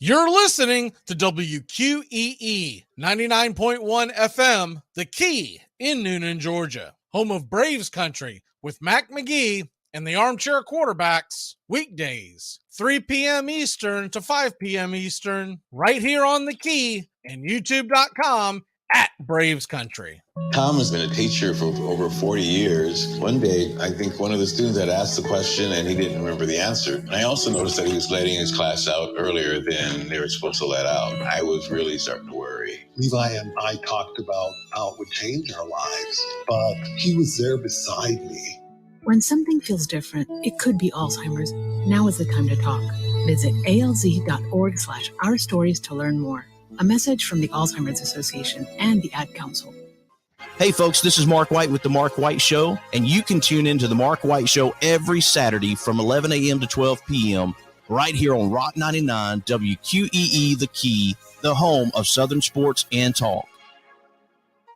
You're listening to WQEE 99.1 FM, The Key in Noonan, Georgia, home of Braves Country with Mac McGee and the Armchair Quarterbacks, weekdays, 3 p.m. Eastern to 5 p.m. Eastern, right here on The Key and YouTube.com at Braves Country. Tom has been a teacher for over 40 years. One day, I think one of the students had asked the question and he didn't remember the answer. And I also noticed that he was letting his class out earlier than they were supposed to let out. I was really starting to worry. Levi and I talked about how it would change our lives, but he was there beside me. When something feels different, it could be Alzheimer's. Now is the time to talk. Visit alz.org/ourstories to learn more. A message from the Alzheimer's Association and the Ad Council. Hey folks, this is Mark White with The Mark White Show, and you can tune into The Mark White Show every Saturday from 11 a.m. to 12 p.m. right here on Rock 99 WQEE The Key, the home of Southern sports and talk.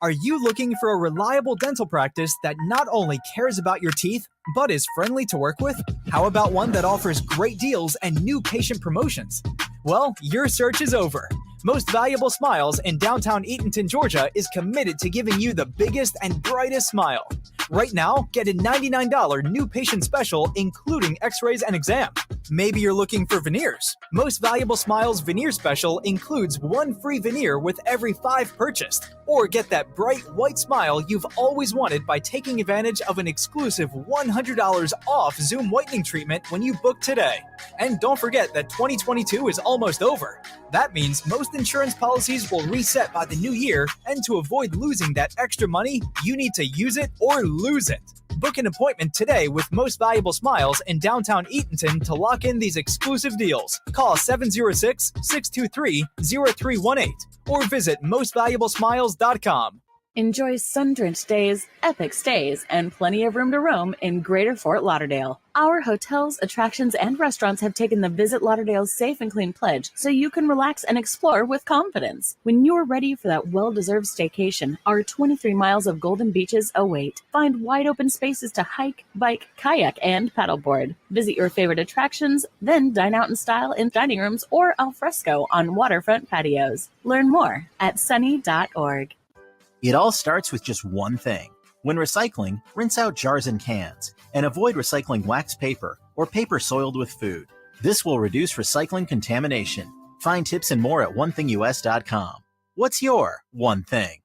Are you looking for a reliable dental practice that not only cares about your teeth, but is friendly to work with? How about one that offers great deals and new patient promotions? Well, your search is over. Most Valuable Smiles in downtown Eatonton, Georgia is committed to giving you the biggest and brightest smile. Right now, get a $99 new patient special, including x-rays and exam. Maybe you're looking for veneers. Most Valuable Smiles veneer special includes one free veneer with every 5 purchased. Or get that bright white smile you've always wanted by taking advantage of an exclusive $100 off Zoom whitening treatment when you book today. And don't forget that 2022 is almost over. That means most insurance policies will reset by the new year, and to avoid losing that extra money, you need to use it or lose it. Book an appointment today with Most Valuable Smiles in downtown Eatonton to lock in these exclusive deals. Call 706-623-0318 or visit mostvaluablesmiles.com. Enjoy sun-drenched days, epic stays, and plenty of room to roam in Greater Fort Lauderdale. Our hotels, attractions, and restaurants have taken the Visit Lauderdale's Safe and Clean pledge, so you can relax and explore with confidence. When you're ready for that well-deserved staycation, our 23 miles of golden beaches await. Find wide-open spaces to hike, bike, kayak, and paddleboard. Visit your favorite attractions, then dine out in style in dining rooms or al fresco on waterfront patios. Learn more at sunny.org. It all starts with just one thing. When recycling, rinse out jars and cans, and avoid recycling wax paper or paper soiled with food. This will reduce recycling contamination. Find tips and more at onethingus.com. What's your one thing?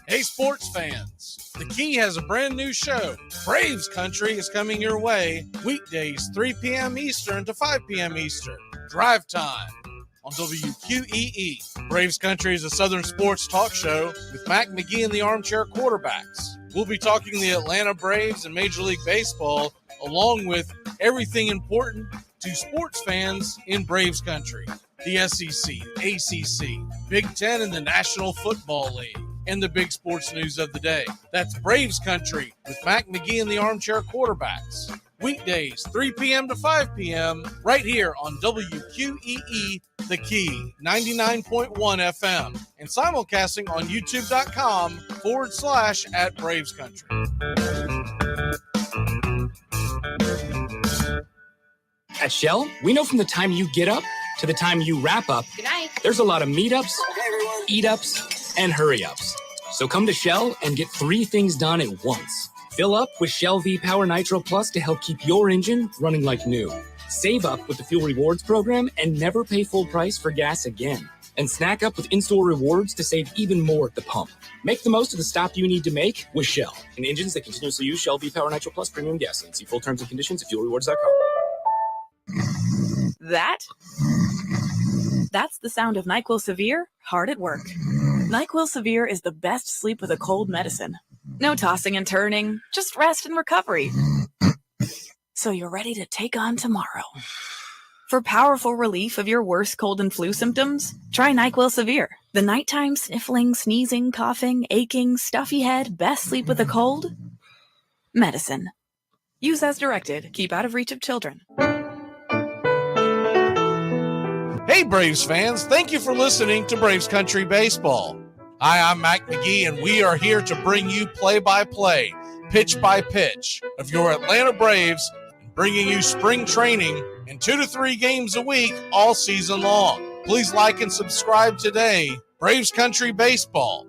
Hey sports fans, The Key has a brand new show. Braves Country is coming your way weekdays 3 p.m. Eastern to 5 p.m. Eastern. Drive time on WQEE. Braves Country is a Southern sports talk show with Mac McGee and the Armchair Quarterbacks. We'll be talking the Atlanta Braves and Major League Baseball, along with everything important to sports fans in Braves Country. The SEC, ACC, Big Ten, and the National Football League, and the big sports news of the day. That's Braves Country with Mac McGee and the Armchair Quarterbacks. Weekdays, 3 p.m. to 5 p.m. right here on WQEE The Key, 99.1 FM, and simulcasting on youtube.com/at Braves Country. At Shell, we know from the time you get up to the time you wrap up, good night, there's a lot of meetups, eat-ups, and hurry-ups. So come to Shell and get 3 things done at once. Fill up with Shell V-Power Nitro Plus to help keep your engine running like new. Save up with the Fuel Rewards program and never pay full price for gas again. And snack up with in-store rewards to save even more at the pump. Make the most of the stop you need to make with Shell and engines that continuously use Shell V-Power Nitro Plus premium gasoline. See full terms and conditions at fuelrewards.com. That's the sound of NyQuil Severe hard at work. NyQuil Severe is the best sleep with a cold medicine. No tossing and turning, just rest and recovery. So you're ready to take on tomorrow. For powerful relief of your worst cold and flu symptoms, try NyQuil Severe. The nighttime sniffling, sneezing, coughing, aching, stuffy head, best sleep with a cold medicine. Use as directed. Keep out of reach of children. Hey Braves fans, thank you for listening to Braves Country Baseball. Hi, I'm Mac McGee, and we are here to bring you play-by-play, pitch-by-pitch of your Atlanta Braves, bringing you spring training and 2 to 3 games a week all season long. Please like and subscribe today. Braves Country Baseball.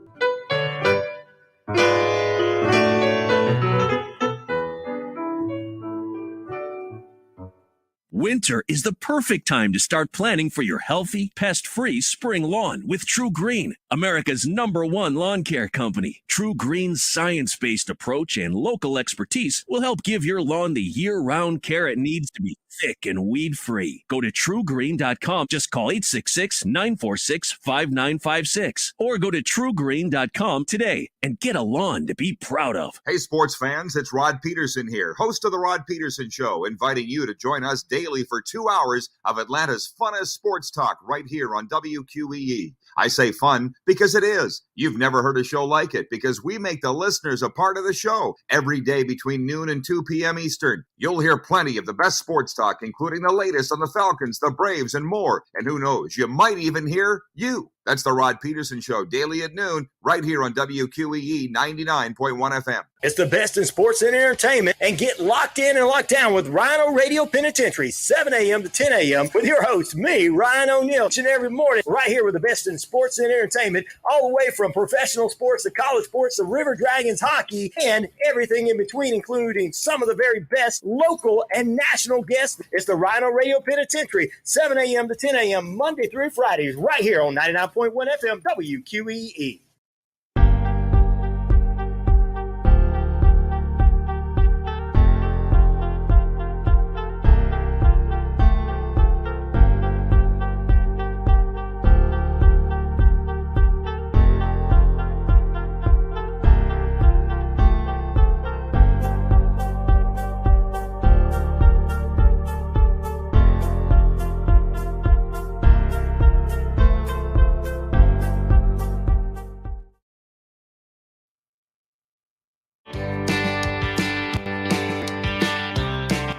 Winter is the perfect time to start planning for your healthy, pest-free spring lawn with True Green, America's #1 lawn care company. True Green's science-based approach and local expertise will help give your lawn the year-round care it needs to be thick and weed-free. Go to TrueGreen.com. Just call 866-946-5956 or go to TrueGreen.com today and get a lawn to be proud of. Hey, sports fans, it's Rod Peterson here, host of The Rod Peterson Show, inviting you to join us daily for 2 hours of Atlanta's funnest sports talk right here on WQEE. I say fun because it is. You've never heard a show like it because we make the listeners a part of the show every day between noon and 2 p.m. Eastern. You'll hear plenty of the best sports talk, including the latest on the Falcons, the Braves, and more. And who knows, you might even hear you. That's the Rod Peterson Show, daily at noon, right here on WQEE 99.1 FM. It's the best in sports and entertainment, and get locked in and locked down with Rhino Radio Penitentiary, 7 a.m. to 10 a.m. with your host, me, Ryan O'Neill, each and every morning, right here with the best in sports and entertainment, all the way from professional sports to college sports to River Dragons hockey and everything in between, including some of the very best local and national guests. It's the Rhino Radio Penitentiary, 7 a.m. to 10 a.m. Monday through Fridays, right here on 99.1 FM WQEE.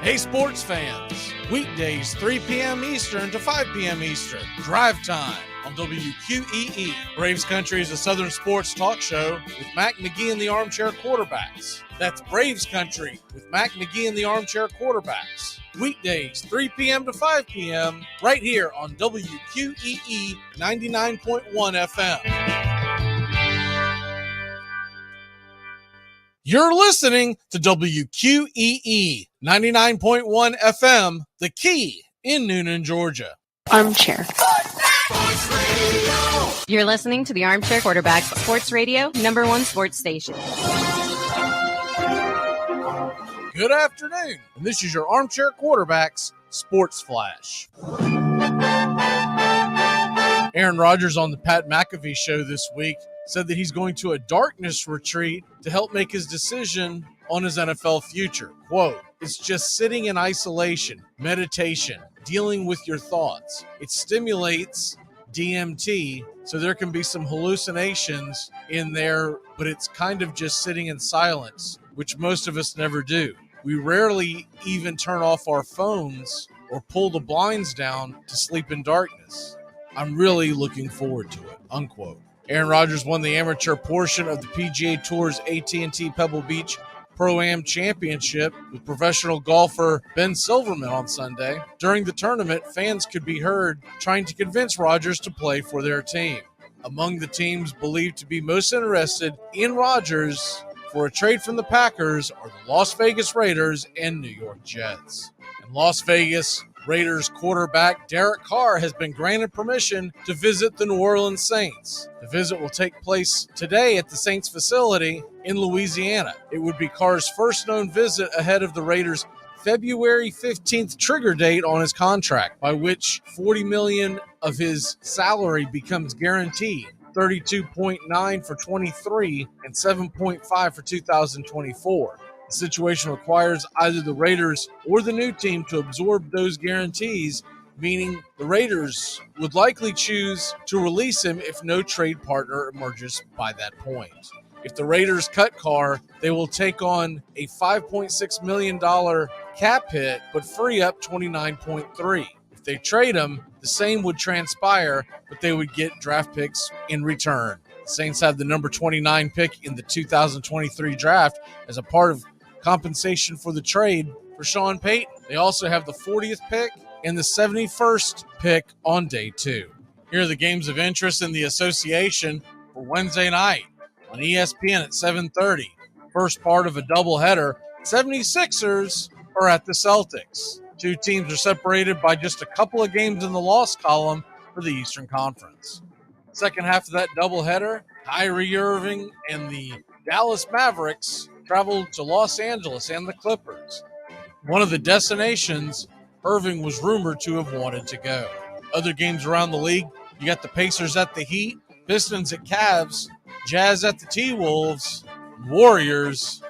Hey, sports fans. Weekdays, 3 p.m. Eastern to 5 p.m. Eastern. Drive time on WQEE. Braves Country is a Southern sports talk show with Mac McGee and the Armchair Quarterbacks. That's Braves Country with Mac McGee and the Armchair Quarterbacks. Weekdays, 3 p.m. to 5 p.m. right here on WQEE 99.1 FM. You're listening to WQEE 99.1 FM, The Key in Noonan, Georgia. Armchair. You're listening to the Armchair Quarterbacks Sports Radio, #1 sports station. Good afternoon, and this is your Armchair Quarterbacks Sports Flash. Aaron Rodgers on the Pat McAfee show this week said that he's going to a darkness retreat to help make his decision on his NFL future. Quote, "It's just sitting in isolation, meditation, dealing with your thoughts. It stimulates DMT, so there can be some hallucinations in there, but it's kind of just sitting in silence, which most of us never do. We rarely even turn off our phones or pull the blinds down to sleep in darkness. I'm really looking forward to it," unquote. Aaron Rodgers won the amateur portion of the PGA Tour's AT&T Pebble Beach Pro-Am Championship with professional golfer Ben Silverman on Sunday. During the tournament, fans could be heard trying to convince Rodgers to play for their team. Among the teams believed to be most interested in Rodgers for a trade from the Packers are the Las Vegas Raiders and New York Jets. In Las Vegas, Raiders quarterback Derek Carr has been granted permission to visit the New Orleans Saints. The visit will take place today at the Saints facility in Louisiana. It would be Carr's first known visit ahead of the Raiders' February 15th trigger date on his contract, by which $40 million of his salary becomes guaranteed, $32.9 for 23 and $7.5 for 2024. The situation requires either the Raiders or the new team to absorb those guarantees, meaning the Raiders would likely choose to release him if no trade partner emerges by that point. If the Raiders cut Carr, they will take on a $5.6 million cap hit, but free up $29.3. If they trade him, the same would transpire, but they would get draft picks in return. The Saints have the number 29 pick in the 2023 draft as a part of compensation for the trade for Sean Payton. They also have the 40th pick and the 71st pick on day 2. Here are the games of interest in the association for Wednesday night on ESPN at 7:30. First part of a doubleheader, 76ers are at the Celtics. Two teams are separated by just a couple of games in the loss column for the Eastern Conference. Second half of that doubleheader, Kyrie Irving and the Dallas Mavericks traveled to Los Angeles and the Clippers. One of the destinations Irving was rumored to have wanted to go. Other games around the league, you got the Pacers at the Heat, Pistons at Cavs, Jazz at the T-Wolves, Warriors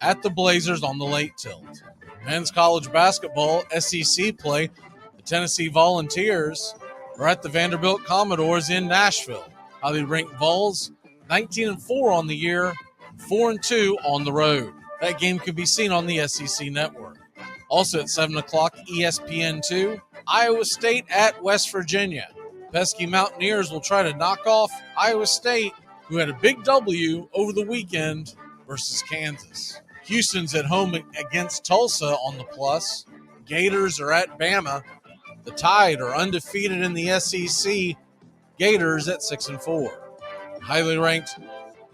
at the Blazers on the late tilt. Men's college basketball, SEC play, the Tennessee Volunteers are at the Vanderbilt Commodores in Nashville. Highly ranked Vols, 19-4 on the year, 4-2 on the road. That game can be seen on the SEC network. Also at 7 o'clock, ESPN2, Iowa State at West Virginia. Pesky Mountaineers will try to knock off Iowa State, who had a big W over the weekend versus Kansas. Houston's at home against Tulsa on the plus. Gators are at Bama. The Tide are undefeated in the SEC. Gators at 6-4. Highly ranked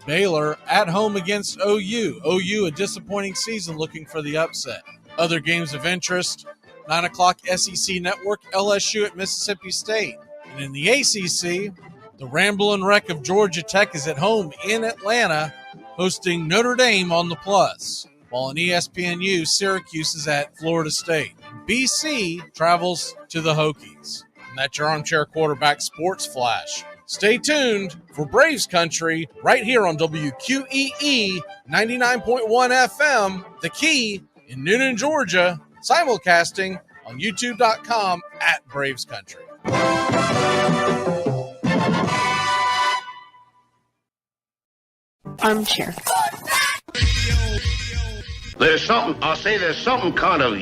Baylor at home against OU. OU, a disappointing season, looking for the upset. Other games of interest, 9 o'clock SEC Network, LSU at Mississippi State. And in the ACC, the Ramblin' Wreck of Georgia Tech is at home in Atlanta, hosting Notre Dame on the plus. While in ESPNU, Syracuse is at Florida State. BC travels to the Hokies. And that's your Armchair Quarterback Sports Flash. Stay tuned for Braves Country right here on WQEE 99.1 FM, The Key in Noonan, Georgia, simulcasting on youtube.com at Braves Country. Armchair. There's something kind of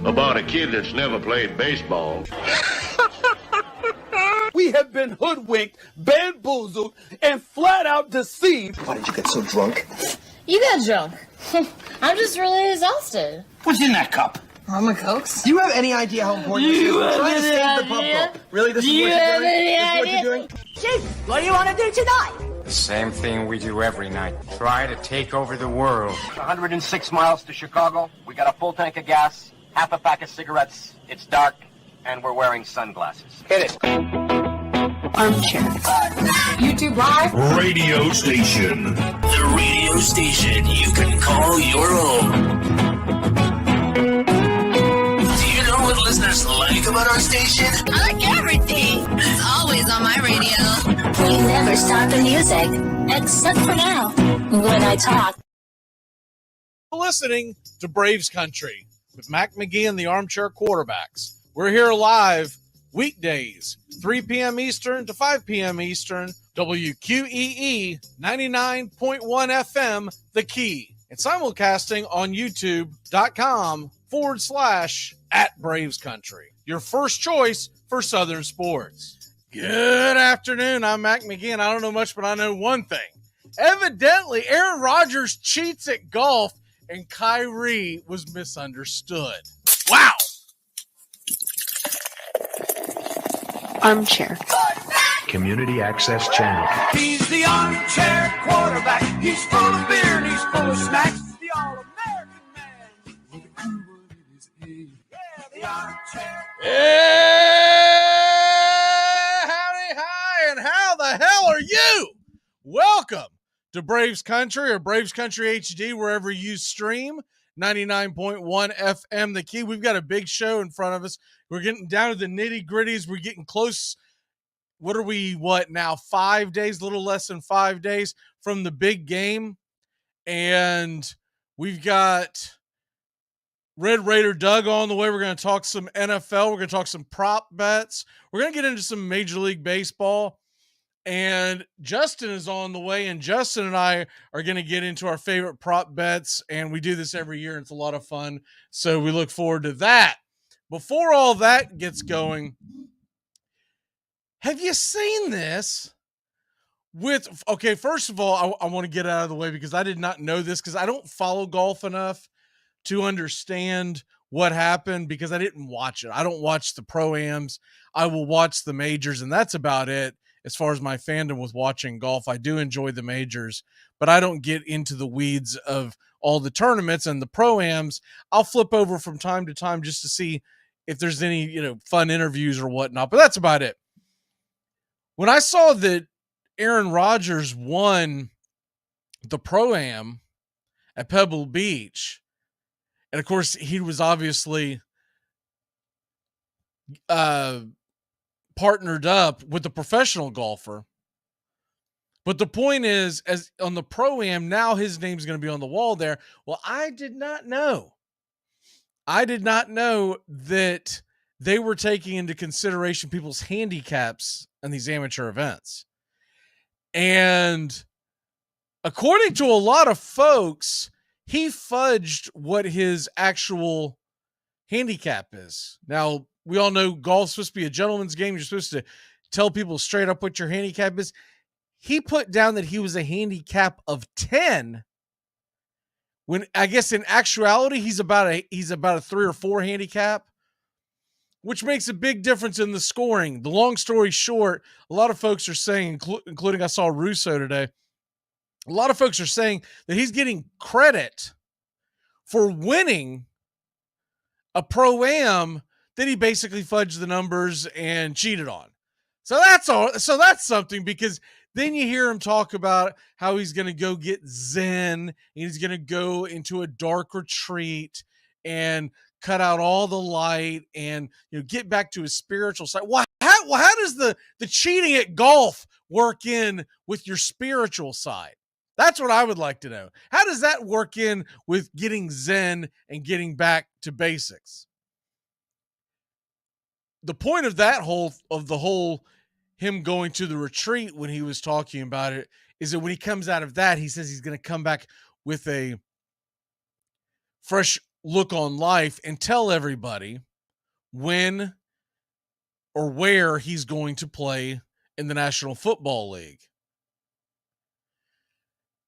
about a kid that's never played baseball. We have been hoodwinked, bamboozled, and flat out deceived. Why did you get so drunk? You got drunk. I'm just really exhausted. What's in that cup? Armor Cokes. Do you have any idea how important this is? We're trying to save the pump cup. Really? This is what you're doing? This is what you're doing? Chief, what do you want to do tonight? The same thing we do every night. Try to take over the world. 106 miles to Chicago. We got a full tank of gas, half a pack of cigarettes. It's dark, and we're wearing sunglasses. Hit it. Armchair. YouTube Live. Radio station. The radio station you can call your own. Do you know what listeners like about our station? I like everything. It's always on my radio. We never stop the music, except for now, when I talk. Listening to Braves Country with Mac McGee and the Armchair Quarterbacks. We're here live weekdays, 3 p.m. Eastern to 5 p.m. Eastern, WQEE 99.1 FM, The Key, and simulcasting on youtube.com/@Braves Country. Your first choice for Southern sports. Good afternoon. I'm Mac McGee, and I don't know much, but I know one thing. Evidently, Aaron Rodgers cheats at golf, and Kyrie was misunderstood. Wow. Armchair. Community Access Channel. He's the armchair quarterback. He's full of beer and he's full of snacks. The all-American man with a cool one in his head. Yeah, the armchair. Yeah, howdy, hi, and how the hell are you? Welcome to Braves Country or Braves Country HD, wherever you stream. 99.1 FM, The Key. We've got a big show in front of us. We're getting down to the nitty-gritties. We're getting close. What are we, now, 5 days, a little less than 5 days from the big game. And we've got Red Raider Doug on the way. We're going to talk some NFL. We're going to talk some prop bets. We're going to get into some Major League Baseball. And Justin is on the way, and Justin and I are going to get into our favorite prop bets, and we do this every year. It's a lot of fun, so we look forward to that. Before all that gets going, have you seen this? First of all, I want to get out of the way because I did not know this because I don't follow golf enough to understand what happened because I didn't watch it. I don't watch the pro-ams. I will watch the majors, and that's about it as far as my fandom with watching golf. I do enjoy the majors, but I don't get into the weeds of all the tournaments and the pro-ams. I'll flip over from time to time just to see if there's any, fun interviews or whatnot, but that's about it. When I saw that Aaron Rodgers won the pro-am at Pebble Beach, and of course he was obviously partnered up with the professional golfer. But the point is, as on the pro-am, now his name's going to be on the wall there. Well, I did not know that they were taking into consideration people's handicaps in these amateur events. And according to a lot of folks, he fudged what his actual handicap is. Now, we all know golf's supposed to be a gentleman's game. You're supposed to tell people straight up what your handicap is. He put down that he was a handicap of 10, when I guess in actuality he's about a 3 or 4 handicap, which makes a big difference in the scoring. The long story short, a lot of folks are saying, including I saw Russo today, a lot of folks are saying that he's getting credit for winning a pro-am that he basically fudged the numbers and cheated on. So that's all. So that's something, because then you hear him talk about how he's going to go get Zen, and he's going to go into a dark retreat and cut out all the light and get back to his spiritual side. How does the cheating at golf work in with your spiritual side? That's what I would like to know. How does that work in with getting Zen and getting back to basics? The point of the whole him going to the retreat, when he was talking about it, is that when he comes out of that, he says he's going to come back with a fresh look on life and tell everybody when or where he's going to play in the National Football League.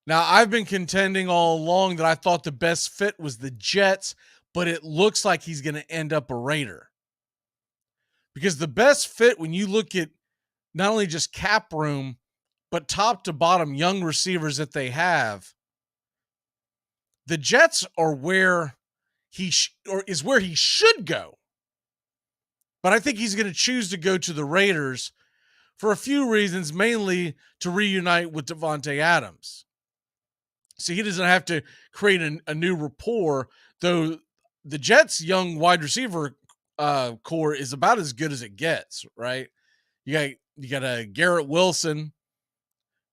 Now, I've been contending all along that I thought the best fit was the Jets, but it looks like he's going to end up a Raider. Because the best fit, when you look at not only just cap room, but top to bottom young receivers that they have, the Jets are where he should go. But I think he's going to choose to go to the Raiders for a few reasons, mainly to reunite with Devontae Adams. So he doesn't have to create a new rapport, though the Jets' young wide receiver core is about as good as it gets, right? You got a Garrett Wilson,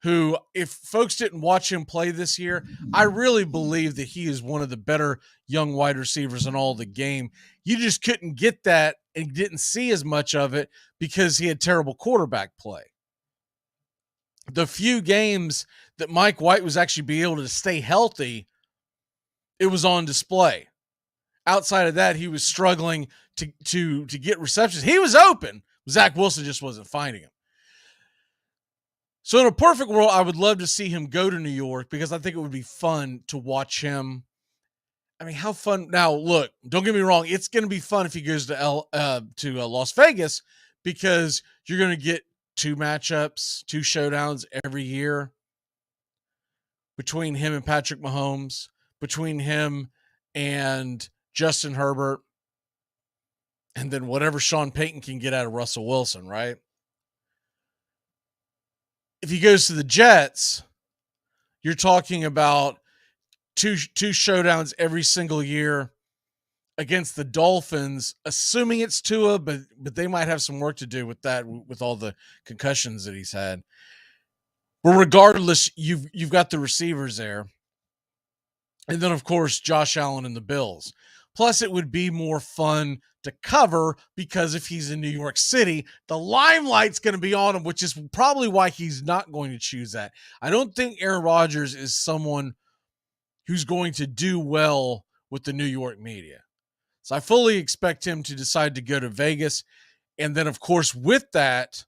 who, if folks didn't watch him play this year, I really believe that he is one of the better young wide receivers in all the game. You just couldn't get that and didn't see as much of it because he had terrible quarterback play. The few games that Mike White was actually be able to stay healthy, it was on display. Outside of that, he was struggling to get receptions. He was open. Zach Wilson just wasn't finding him. So in a perfect world, I would love to see him go to New York, because I think it would be fun to watch him. I mean, how fun. Now, look, don't get me wrong. It's going to be fun if he goes to Las Vegas, because you're going to get 2 matchups, 2 showdowns every year between him and Patrick Mahomes, between him and Justin Herbert, and then whatever Sean Payton can get out of Russell Wilson, right? If he goes to the Jets, you're talking about two showdowns every single year against the Dolphins, assuming it's Tua, but they might have some work to do with that, with all the concussions that he's had. But regardless, you've got the receivers there. And then, of course, Josh Allen and the Bills. Plus, it would be more fun to cover, because if he's in New York City, the limelight's going to be on him, which is probably why he's not going to choose that. I don't think Aaron Rodgers is someone who's going to do well with the New York media. So I fully expect him to decide to go to Vegas. And then, of course, with that,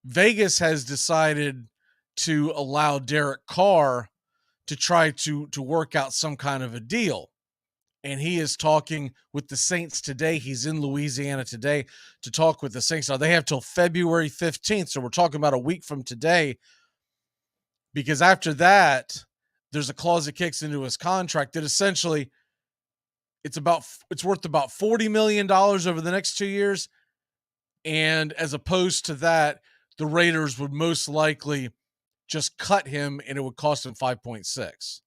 Vegas has decided to allow Derek Carr to try to work out some kind of a deal. and he is talking with the Saints today. He's in Louisiana today to talk with the Saints. Now, they have till February 15th, so we're talking about a week from today, because after that, there's a clause that kicks into his contract that essentially it's worth about $40 million over the next 2 years. And as opposed to that, the Raiders would most likely just cut him and it would cost him 5.6.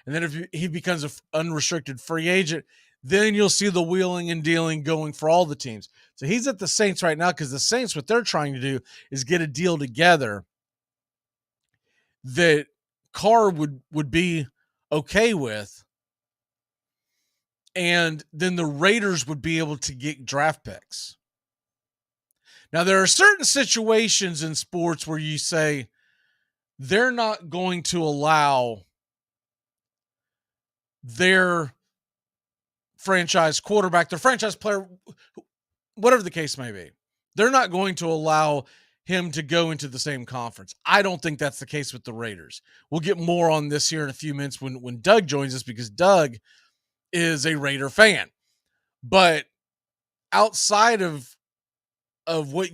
And then if he becomes an unrestricted free agent, then you'll see the wheeling and dealing going for all the teams. So he's at the Saints right now because the Saints, what they're trying to do is get a deal together that Carr would be okay with. And then the Raiders would be able to get draft picks. Now, there are certain situations in sports where you say they're not going to allow their franchise quarterback, their franchise player, whatever the case may be, they're not going to allow him to go into the same conference. I don't think that's the case with the Raiders. We'll get more on this here in a few minutes when Doug joins us, because Doug is a Raider fan. But outside of what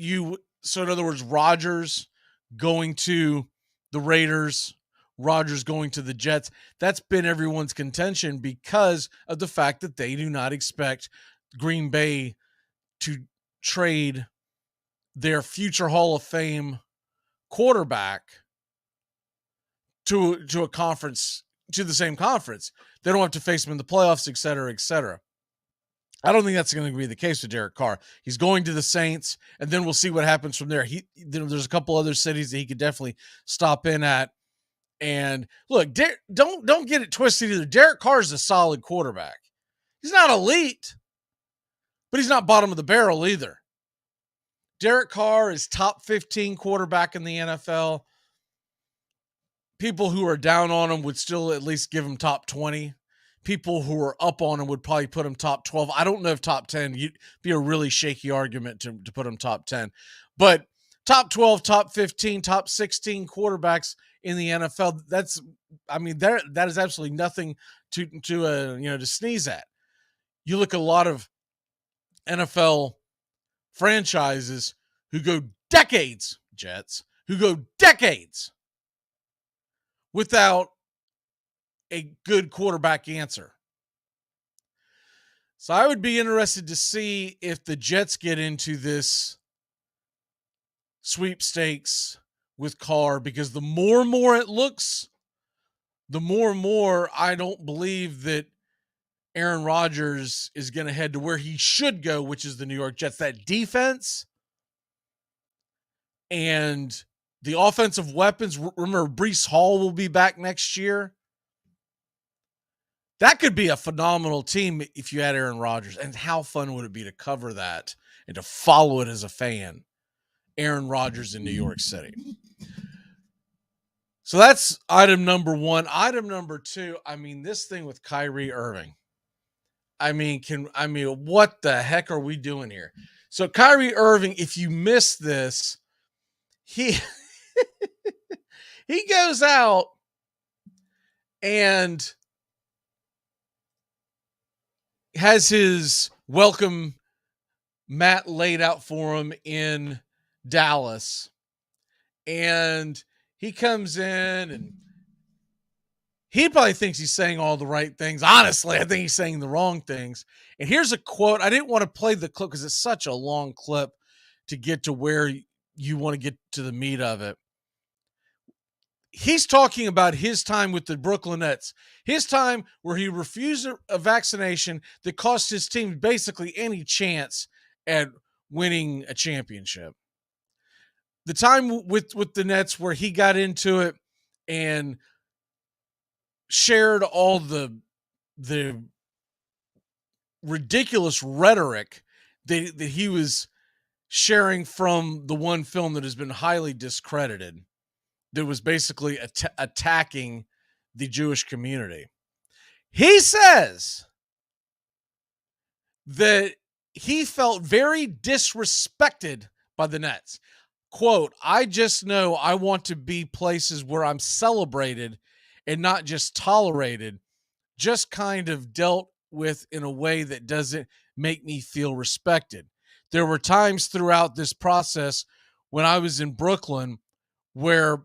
so in other words, Rodgers going to the Raiders, Rodgers going to the Jets, that's been everyone's contention because of the fact that they do not expect Green Bay to trade their future Hall of Fame quarterback to a conference, to the same conference. They don't have to face him in the playoffs, et cetera, et cetera. I don't think that's going to be the case with Derek Carr. He's going to the Saints, and then we'll see what happens from there. There's a couple other cities that he could definitely stop in at. And look, don't get it twisted either. Derek Carr is a solid quarterback. He's not elite, but he's not bottom of the barrel either. Derek Carr is top 15 quarterback in the NFL. People who are down on him would still at least give him top 20. People who are up on him would probably put him top 12. I don't know if top 10, you'd be a really shaky argument to put him top 10. But top 12, top 15, top 16 quarterbacks in the NFL, that is absolutely nothing to sneeze at. You look at a lot of NFL franchises who go decades, Jets, who go decades without a good quarterback answer. So I would be interested to see if the Jets get into this sweepstakes with Carr, because the more and more it looks, the more and more I don't believe that Aaron Rodgers is going to head to where he should go, which is the New York Jets. That defense and the offensive weapons. Remember, Breece Hall will be back next year. That could be a phenomenal team if you had Aaron Rodgers. And how fun would it be to cover that and to follow it as a fan? Aaron Rodgers in New York City. So that's item number one. Item number two, this thing with Kyrie Irving. What the heck are we doing here? So Kyrie Irving, if you missed this, he goes out and has his welcome mat laid out for him in Dallas. And he comes in and he probably thinks he's saying all the right things. Honestly, I think he's saying the wrong things. And here's a quote. I didn't want to play the clip because it's such a long clip to get to where you want to get to the meat of it. He's talking about his time with the Brooklyn Nets, his time where he refused a vaccination that cost his team basically any chance at winning a championship. The time with the Nets where he got into it and shared all the ridiculous rhetoric that he was sharing from the one film that has been highly discredited, that was basically attacking the Jewish community. He says that he felt very disrespected by the Nets. Quote, "I just know I want to be places where I'm celebrated and not just tolerated," just kind of dealt with in a way that doesn't make me feel respected. There were times throughout this process when I was in Brooklyn where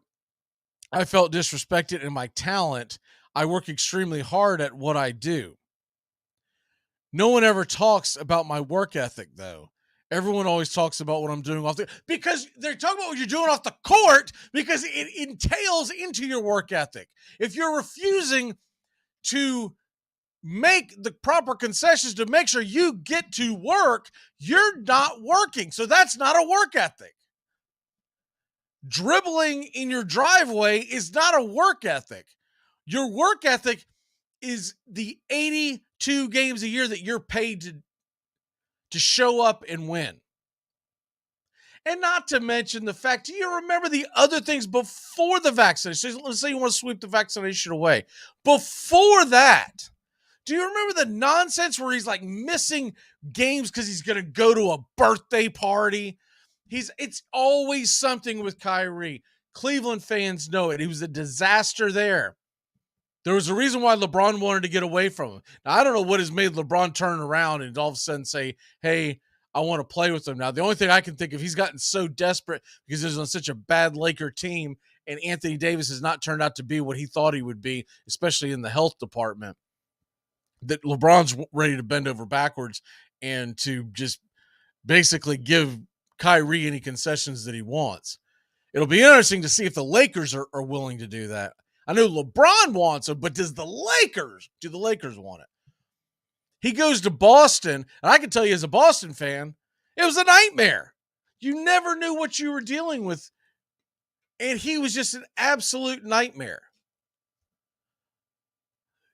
I felt disrespected in my talent. I work extremely hard at what I do. No one ever talks about my work ethic, though. Everyone always talks about what I'm doing off the, because they're talking about what you're doing off the court, because it entails into your work ethic. If you're refusing to make the proper concessions to make sure you get to work, you're not working. So that's not a work ethic. Dribbling in your driveway is not a work ethic. Your work ethic is the 82 games a year that you're paid to show up and win. And not to mention the fact, do you remember the other things before the vaccination? Let's say you want to sweep the vaccination away. Before that, do you remember the nonsense where he's like missing games because he's going to go to a birthday party? It's always something with Kyrie. Cleveland fans know it. He was a disaster there. There was a reason why LeBron wanted to get away from him. Now, I don't know what has made LeBron turn around and all of a sudden say, hey, I want to play with him now. The only thing I can think of, he's gotten so desperate because he's on such a bad Laker team, and Anthony Davis has not turned out to be what he thought he would be, especially in the health department, that LeBron's ready to bend over backwards and to just basically give Kyrie any concessions that he wants. It'll be interesting to see if the Lakers are willing to do that. I know LeBron wants him, but do the Lakers want it? He goes to Boston, and I can tell you as a Boston fan, it was a nightmare. You never knew what you were dealing with, and he was just an absolute nightmare.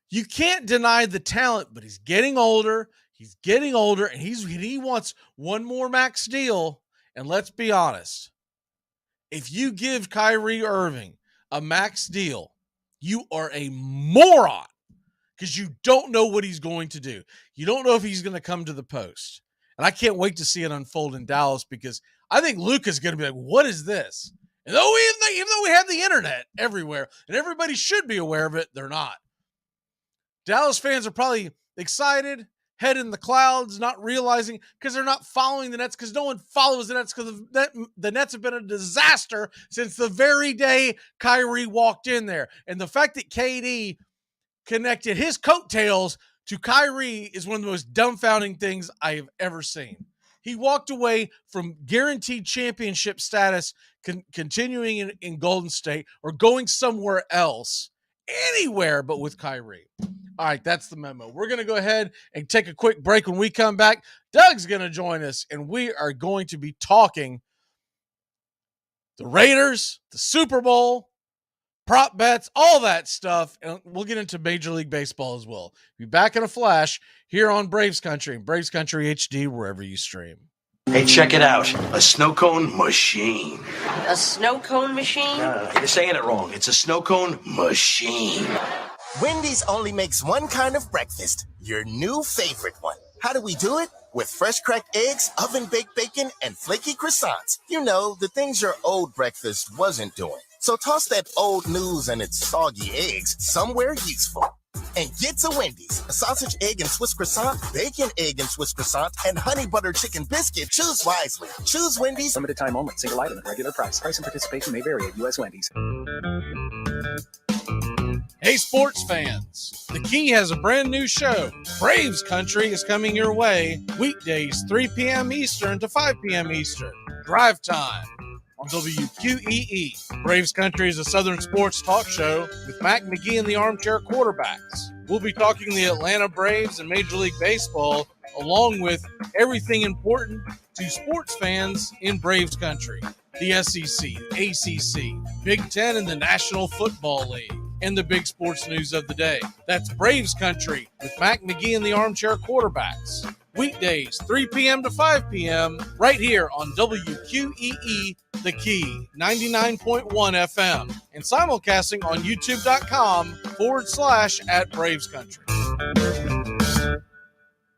You can't deny the talent, but he's getting older. And he wants one more max deal. And let's be honest, if you give Kyrie Irving a max deal, you are a moron because you don't know what he's going to do. You don't know if he's going to come to the post. And I can't wait to see it unfold in Dallas because I think Luka's going to be like, what is this? And even though we have the internet everywhere and everybody should be aware of it, they're not. Dallas fans are probably excited, head in the clouds, not realizing because they're not following the Nets, because no one follows the Nets, because the Nets have been a disaster since the very day Kyrie walked in there. And the fact that KD connected his coattails to Kyrie is one of the most dumbfounding things I have ever seen. He walked away from guaranteed championship status, continuing in Golden State or going somewhere else, anywhere but with Kyrie. All right, that's the memo. We're going to go ahead and take a quick break. When we come back, Doug's going to join us, and we are going to be talking the Raiders, the Super Bowl, prop bets, all that stuff, and we'll get into Major League Baseball as well. Be back in a flash here on Braves Country and Braves Country HD, wherever you stream. Hey, check it out. A snow cone machine. A snow cone machine? You're saying it wrong. It's a snow cone machine. Wendy's only makes one kind of breakfast, your new favorite one. How do we do it? With fresh cracked eggs, oven-baked bacon, and flaky croissants. You know, the things your old breakfast wasn't doing. So toss that old news and its soggy eggs somewhere useful. And get to Wendy's. A sausage, egg, and Swiss croissant, bacon, egg, and Swiss croissant, and honey butter chicken biscuit. Choose wisely. Choose Wendy's. Limited time only. Single item at regular price. Price and participation may vary at U.S. Wendy's. Hey, sports fans. The Key has a brand new show. Braves Country is coming your way weekdays 3 p.m. Eastern to 5 p.m. Eastern. Drive time on WQEE. Braves Country is a Southern sports talk show with Mac McGee and the Armchair Quarterbacks. We'll be talking the Atlanta Braves and Major League Baseball, along with everything important to sports fans in Braves Country. The SEC, ACC, Big Ten, and the National Football League, and the big sports news of the day. That's Braves Country with Mac McGee and the Armchair Quarterbacks. Weekdays, 3 p.m. to 5 p.m. right here on WQEE The Key, 99.1 FM, and simulcasting on youtube.com/@BravesCountry.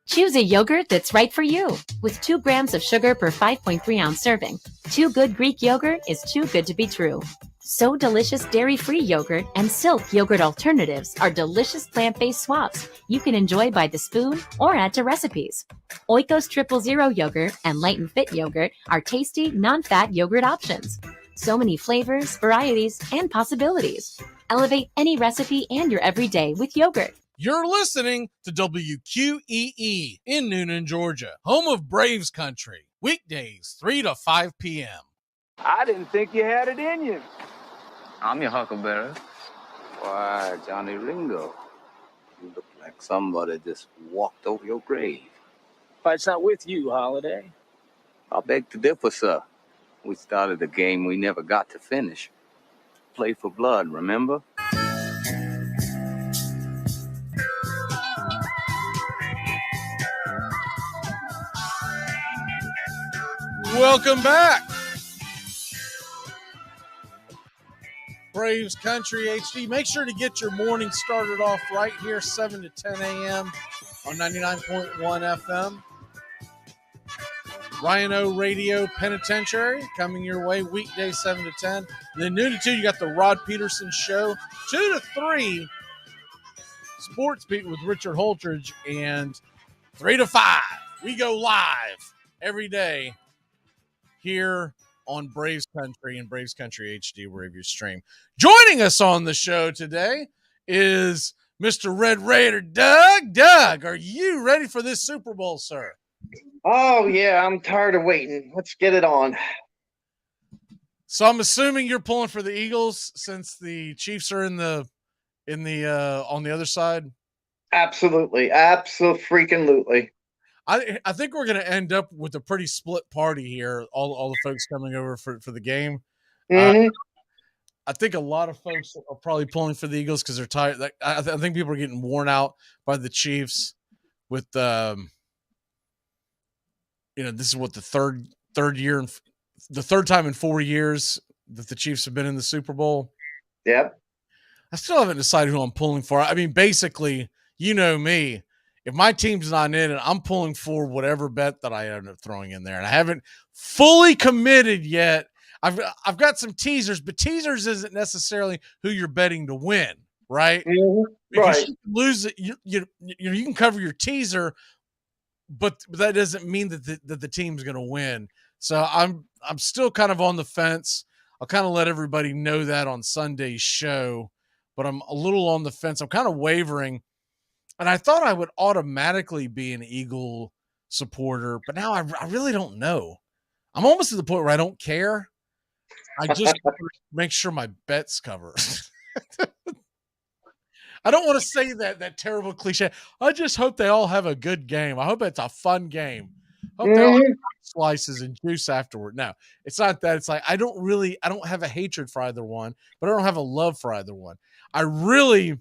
Choose a yogurt that's right for you with 2 grams of sugar per 5.3 ounce serving. Too Good Greek yogurt is too good to be true. So Delicious dairy-free yogurt and Silk yogurt alternatives are delicious plant-based swaps you can enjoy by the spoon or add to recipes. Oikos 000 yogurt and Light and Fit yogurt are tasty, non-fat yogurt options. So many flavors, varieties, and possibilities. Elevate any recipe and your everyday with yogurt. You're listening to WQEE in Noonan, Georgia, home of Braves country. Weekdays, 3 to 5 p.m. I didn't think you had it in you. I'm your huckleberry. Why, Johnny Ringo, you look like somebody just walked over your grave. Fight's not with you, Holiday. I beg to differ, sir. We started a game we never got to finish. Play for blood, remember? Welcome back. Braves Country HD. Make sure to get your morning started off right here, 7 to 10 a.m. on 99.1 FM. Ryan O Radio Penitentiary coming your way weekday 7 to 10. And then noon to 2, you got the Rod Peterson Show. 2 to 3, Sports Beat with Richard Holtridge. And 3 to 5, we go live every day here on Braves Country and Braves Country HD, wherever you stream. Joining us on the show today is Mr. Red Raider Doug. Doug, are you ready for this Super Bowl, sir? Oh, yeah, I'm tired of waiting. Let's get it on. So I'm assuming you're pulling for the Eagles since the Chiefs are in the on the other side. Absolutely. Absolutely. I think we're going to end up with a pretty split party here. All the folks coming over for the game. Mm-hmm. I think a lot of folks are probably pulling for the Eagles because they're tired. I think people are getting worn out by the Chiefs. With this is what the third year, the third time in 4 years that the Chiefs have been in the Super Bowl. Yep. I still haven't decided who I'm pulling for. I mean, basically, you know me. If my team's not in it, I'm pulling for whatever bet that I end up throwing in there. And I haven't fully committed yet. I've got some teasers, but teasers isn't necessarily who you're betting to win, right? Mm-hmm. Because right. you can lose it. You can cover your teaser, but that doesn't mean that the team's going to win. So I'm still kind of on the fence. I'll kind of let everybody know that on Sunday's show, but I'm a little on the fence. I'm kind of wavering. And I thought I would automatically be an Eagle supporter, but now I really don't know. I'm almost to the point where I don't care. I just make sure my bets cover. I don't want to say that terrible cliche. I just hope they all have a good game. I hope it's a fun game. I hope they all have slices and juice afterward. No, it's not that. It's like I don't have a hatred for either one, but I don't have a love for either one. I really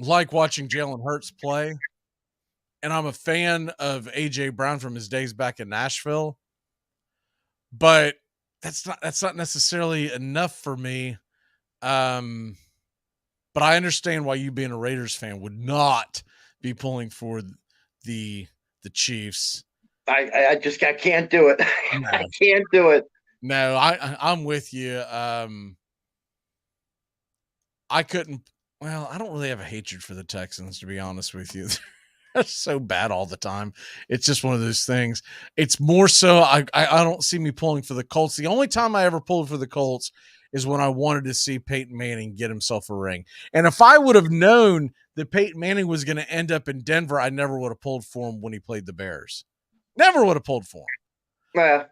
like watching Jalen Hurts play, and I'm a fan of A.J. Brown from his days back in Nashville, but that's not necessarily enough for me. But I understand why you, being a Raiders fan, would not be pulling for the Chiefs. I can't do it. No. I can't do it. No, I'm with you. I couldn't. Well, I don't really have a hatred for the Texans, to be honest with you. They're so bad all the time. It's just one of those things. It's more so I don't see me pulling for the Colts. The only time I ever pulled for the Colts is when I wanted to see Peyton Manning get himself a ring. And if I would have known that Peyton Manning was going to end up in Denver, I never would have pulled for him when he played the Bears. Never would have pulled for him. Yeah.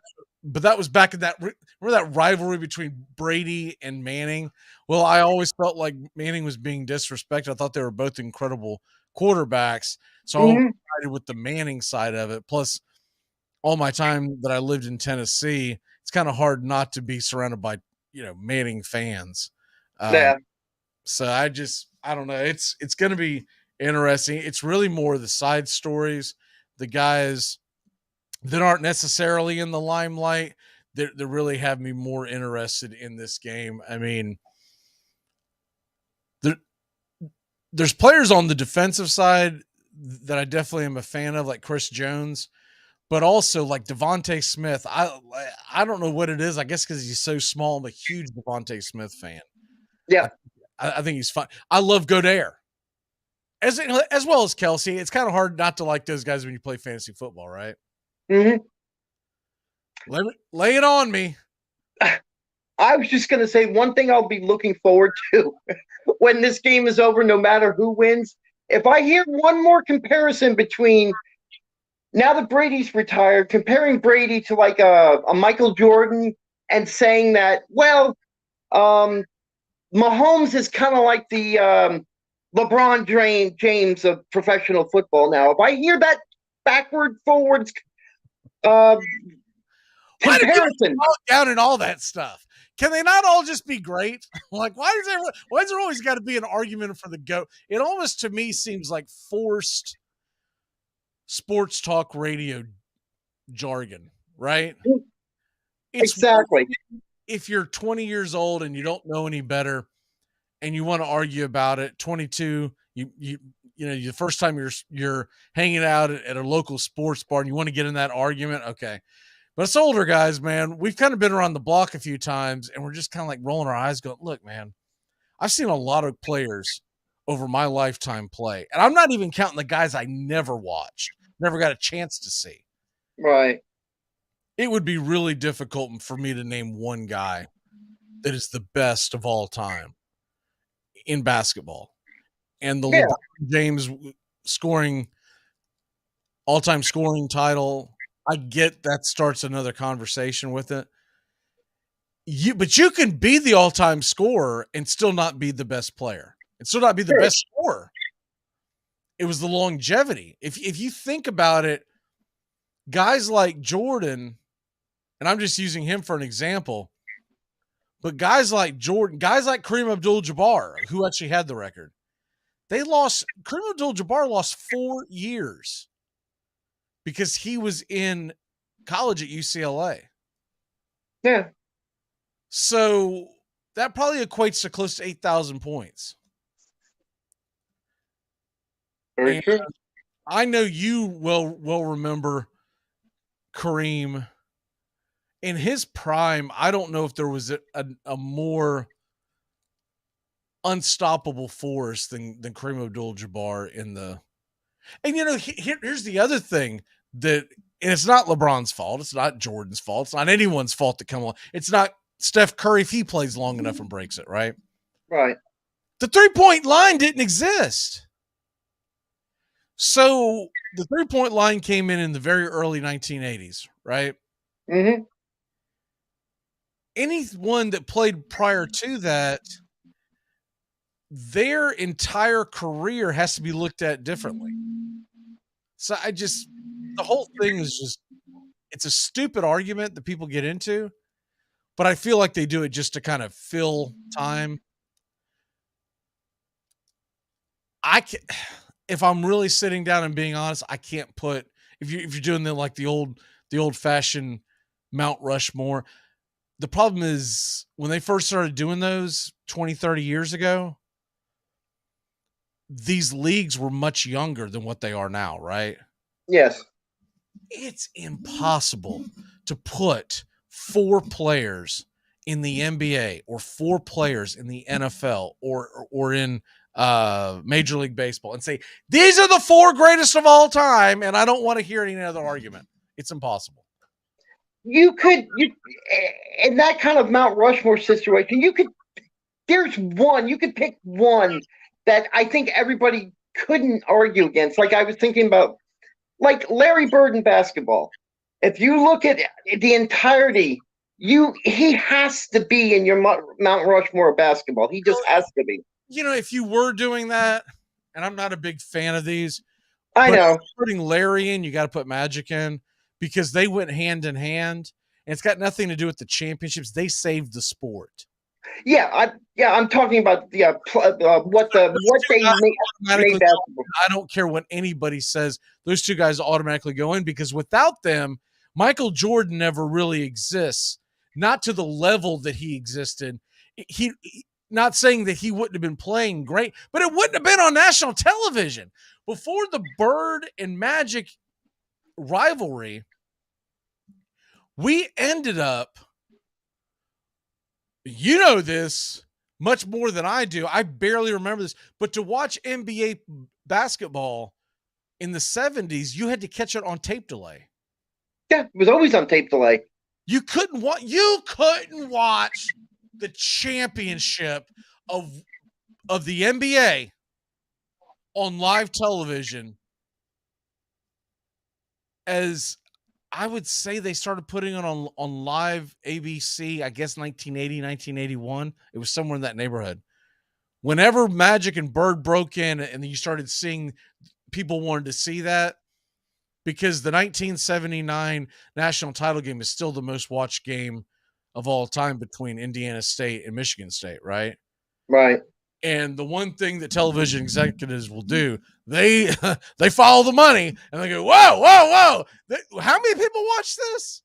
But that was back in remember that rivalry between Brady and Manning? Well, I always felt like Manning was being disrespected. I thought they were both incredible quarterbacks. So I was excited with the Manning side of it. Plus, all my time that I lived in Tennessee, it's kind of hard not to be surrounded by, Manning fans. Yeah. So I don't know. It's going to be interesting. It's really more the side stories, the guys that aren't necessarily in the limelight that really have me more interested in this game. I mean, there's players on the defensive side that I definitely am a fan of, like Chris Jones, but also like Devontae Smith. I don't know what it is. I guess because he's so small, I'm a huge Devontae Smith fan. Yeah. I think he's fun. I love Goddard. As well as Kelsey. It's kind of hard not to like those guys when you play fantasy football, right? Mm-hmm. Lay it on me. I was just going to say one thing I'll be looking forward to when this game is over, no matter who wins. If I hear one more comparison between now that Brady's retired, comparing Brady to like a Michael Jordan and saying that, well, Mahomes is kind of like the LeBron James of professional football now. If I hear that forwards comparison. Down and all that stuff. Can they not all just be great? Like, why is there always got to be an argument for the GOAT? It almost, to me, seems like forced sports talk radio jargon, right? Exactly. If you're 20 years old and you don't know any better and you want to argue about it, 22, you know, the first time you're hanging out at a local sports bar and you want to get in that argument, okay. But it's older guys, man. We've kind of been around the block a few times, and we're just kind of like rolling our eyes going, look, man, I've seen a lot of players over my lifetime play. And I'm not even counting the guys I never watched, never got a chance to see. Right. It would be really difficult for me to name one guy that is the best of all time in basketball. And the LeBron James all-time scoring title, I get that starts another conversation with it. But you can be the all-time scorer and still not be the best player and still not be the best scorer. It was the longevity. If you think about it, guys like Jordan, and I'm just using him for an example, but guys like Jordan, guys like Kareem Abdul-Jabbar, who actually had the record, Kareem Abdul-Jabbar lost 4 years because he was in college at UCLA. Yeah. So that probably equates to close to 8,000 points. Very true. I know you will remember Kareem in his prime. I don't know if there was a more unstoppable force than Kareem Abdul-Jabbar in the. And you know, here's the other thing that, and it's not LeBron's fault. It's not Jordan's fault. It's not anyone's fault to come along. It's not Steph Curry if he plays long enough and breaks it, right? Right. The 3-point line didn't exist. So the 3-point line came in the very early 1980s, right? Mm-hmm. Anyone that played prior to that, their entire career has to be looked at differently. So the whole thing is just, it's a stupid argument that people get into, but I feel like they do it just to kind of fill time. If I'm really sitting down and being honest, I can't put, if you're doing the old fashioned Mount Rushmore. The problem is when they first started doing those 20, 30 years ago, these leagues were much younger than what they are now, right? Yes. It's impossible to put 4 players in the NBA or 4 players in the NFL or in Major League Baseball and say, these are the 4 greatest of all time, and I don't want to hear any other argument. It's impossible. You in that kind of Mount Rushmore situation, you could pick one that I think everybody couldn't argue against. Like I was thinking about, like Larry Bird in basketball. If you look at the entirety, he has to be in your Mount Rushmore of basketball. He just has to be. You know, if you were doing that, and I'm not a big fan of these, I know. Putting Larry in, you got to put Magic in because they went hand in hand, and it's got nothing to do with the championships. They saved the sport. Yeah, I'm talking about what they made basketball. I don't care what anybody says. Those 2 guys automatically go in because without them, Michael Jordan never really exists. Not to the level that he existed. He not saying that he wouldn't have been playing great, but it wouldn't have been on national television. Before the Bird and Magic rivalry, We ended up, you know this much more than I do. I barely remember this, but to watch NBA basketball in the 70s, you had to catch it on tape delay. Yeah, it was always on tape delay. You couldn't watch the championship of the NBA on live television, as I would say they started putting it on live ABC, I guess 1980, 1981. It was somewhere in that neighborhood. Whenever Magic and Bird broke in and you started seeing people wanted to see that, because the 1979 national title game is still the most watched game of all time between Indiana State and Michigan State, right? Right. And the one thing that television executives will do, they follow the money and they go, whoa, whoa, whoa. How many people watch this?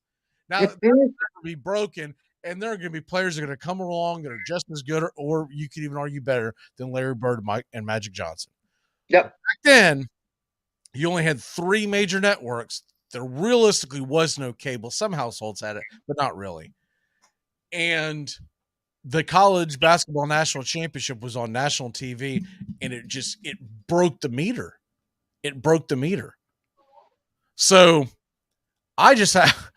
Now, that's going to be broken, and there are going to be players that are going to come along that are just as good, or you could even argue better than Larry Bird and Magic Johnson. Yep. Back then, you only had 3 major networks. There realistically was no cable. Some households had it, but not really. And the college basketball national championship was on national TV, and it broke the meter. It broke the meter. So I just have,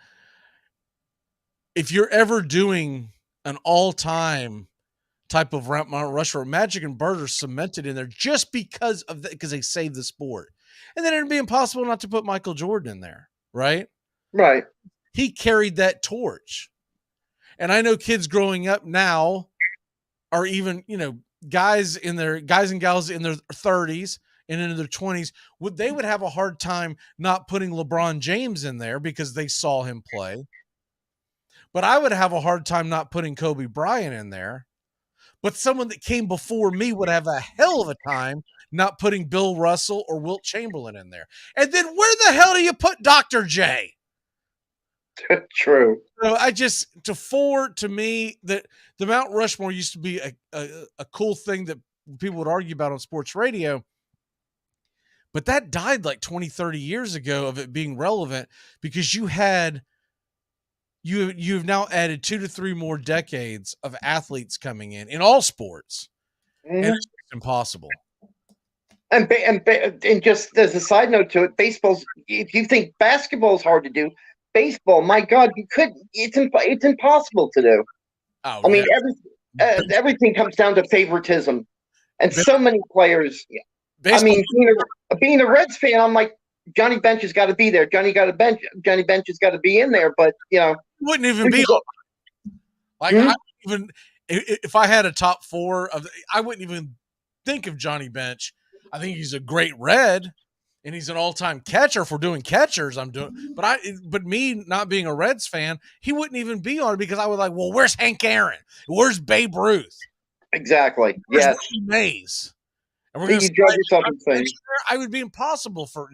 if you're ever doing an all-time type of Mount Rushmore, Magic and Bird are cemented in there just because they saved the sport. And then it'd be impossible not to put Michael Jordan in there, right? Right. He carried that torch. And I know kids growing up now are even, guys and gals in their 30s and into their 20s, they would have a hard time not putting LeBron James in there because they saw him play. But I would have a hard time not putting Kobe Bryant in there. But someone that came before me would have a hell of a time not putting Bill Russell or Wilt Chamberlain in there. And then where the hell do you put Dr. J? True. So to me, the Mount Rushmore used to be a cool thing that people would argue about on sports radio. But that died like 20, 30 years ago of it being relevant, because you've now added 2 to 3 more decades of athletes coming in all sports. Mm-hmm. And it's just impossible. And just as a side note to it, if you think basketball is hard to do, baseball, my God, it's impossible to do. Oh, I mean, everything comes down to favoritism, and so many players. Baseball. I mean, being a Reds fan, I'm like, Johnny Bench has got to be there. Johnny Bench has got to be in there. But wouldn't even be like if I had a top 4 I wouldn't even think of Johnny Bench. I think he's a great Red, and he's an all-time catcher. For doing catchers, but me not being a Reds fan, he wouldn't even be on it, because I would like, well, where's Hank Aaron? Where's Babe Ruth? Exactly. Where's yes. Mays? And we're going to I would be impossible for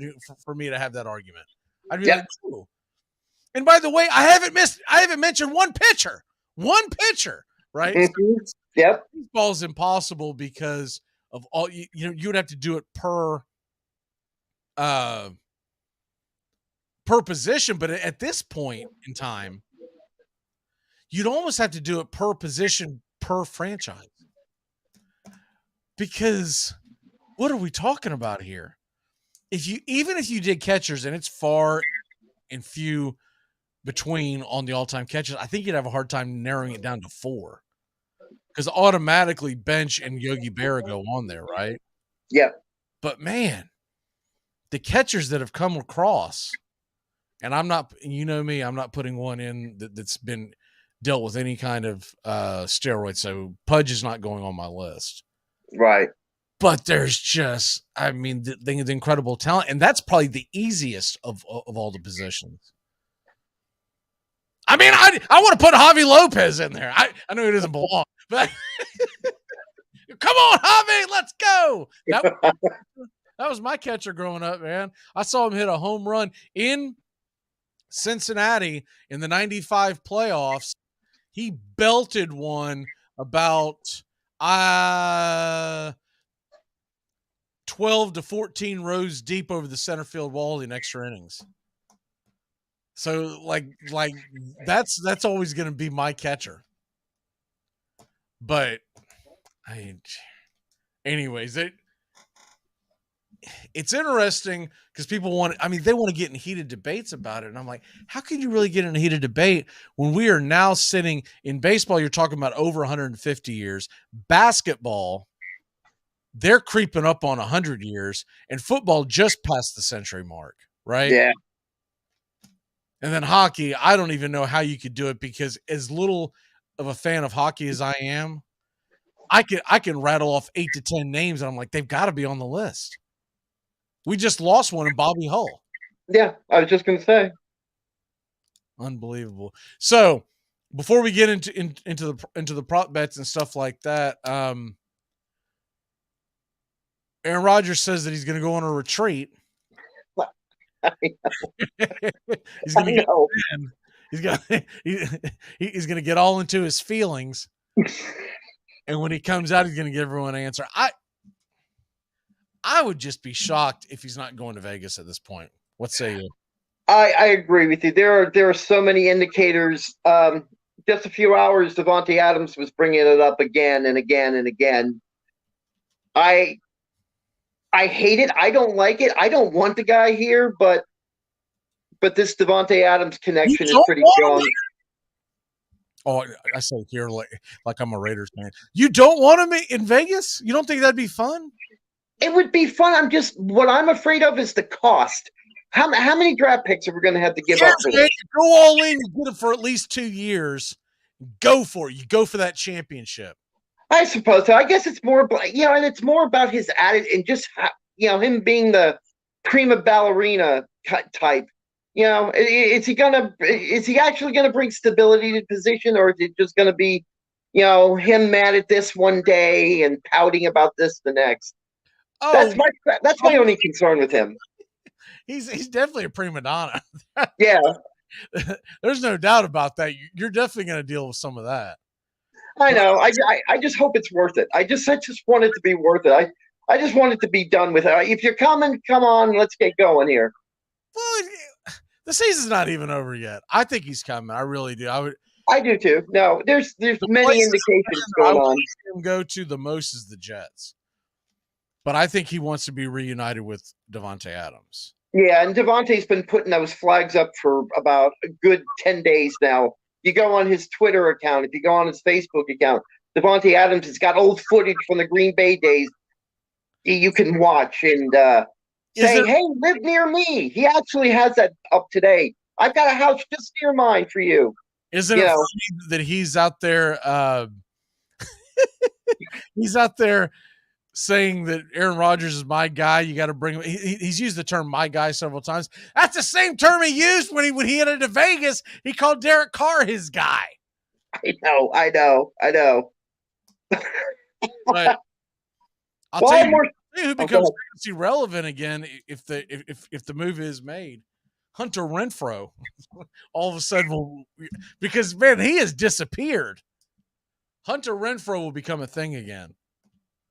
me to have that argument. I'd be like, ooh. And by the way, I haven't mentioned one pitcher, right? Mm-hmm. Yep. Baseball's impossible because of all, you would have to do it per position. But at this point in time, you'd almost have to do it per position, per franchise. Because what are we talking about here? Even if you did catchers, and it's far and few between on the all-time catchers, I think you'd have a hard time narrowing it down to 4, because automatically Bench and Yogi Berra go on there, right? Yeah. But man, the catchers that have come across, and I'm not, I'm not putting one in that's been dealt with any kind of steroid, so Pudge is not going on my list. Right. But there's just, the incredible talent, and that's probably the easiest of all the positions. I mean, I want to put Javi Lopez in there. I know he doesn't belong, but come on, Javi, let's go. That was my catcher growing up, man. I saw him hit a home run in Cincinnati in the 95 playoffs. He belted one about 12 to 14 rows deep over the center field wall in extra innings. So like that's always going to be my catcher. But anyways, it's interesting because people they want to get in heated debates about it. And I'm like, how can you really get in a heated debate when we are now sitting in baseball? You're talking about over 150 years. Basketball, they're creeping up on 100 years, and football just passed the century mark, right? Yeah. And then hockey, I don't even know how you could do it, because as little of a fan of hockey as I am, I can rattle off 8 to 10 names, and I'm like, they've got to be on the list. We just lost one in Bobby Hull. Yeah, I was just going to say. Unbelievable. So before we get into the prop bets and stuff like that, Aaron Rodgers says that he's going to go on a retreat. He's going to get all into his feelings, and when he comes out, he's going to give everyone an answer. I would just be shocked if he's not going to Vegas at this point. What say you? I agree with you. There are so many indicators. Just a few hours, Davante Adams was bringing it up again and again and again. I hate it. I don't like it. I don't want the guy here, but this Davante Adams connection is pretty strong. Oh, I say here like I'm a Raiders fan. You don't want him in Vegas? You don't think that'd be fun? It would be fun. What I'm afraid of is the cost. How many draft picks are we going to have to give up for this? Go all in. You get it for at least 2 years. Go for it. You go for that championship. I suppose so. I guess it's more, and it's more about his attitude and just, him being the prima ballerina type. Is he actually going to bring stability to the position, or is it just going to be, him mad at this one day and pouting about this the next? Oh, that's my only concern with him. He's definitely a prima donna. Yeah. There's no doubt about that. You're definitely going to deal with some of that. I know. I just hope it's worth it. I just want it to be worth it. I just want it to be done with it. If you're coming, come on, let's get going here. Well, the season's not even over yet. I think he's coming. I really do. I do too. No, there's many indications going on. Him go to the most is the Jets, but I think he wants to be reunited with Davante Adams. Yeah, and Davante's been putting those flags up for about a good 10 days now. You go on his Twitter account, if you go on his Facebook account, Davante Adams has got old footage from the Green Bay days you can watch and say, hey, live near me. He actually has that up today. I've got a house just near mine for you. Isn't it funny that he's out there he's out there saying that Aaron Rodgers is my guy. You got to bring him. He's used the term "my guy" several times. That's the same term he used when he headed to Vegas. He called Derek Carr his guy. I know. But I'll tell you who becomes fantasy relevant again if the move is made. Hunter Renfrow. All of a sudden, because man, he has disappeared. Hunter Renfrow will become a thing again.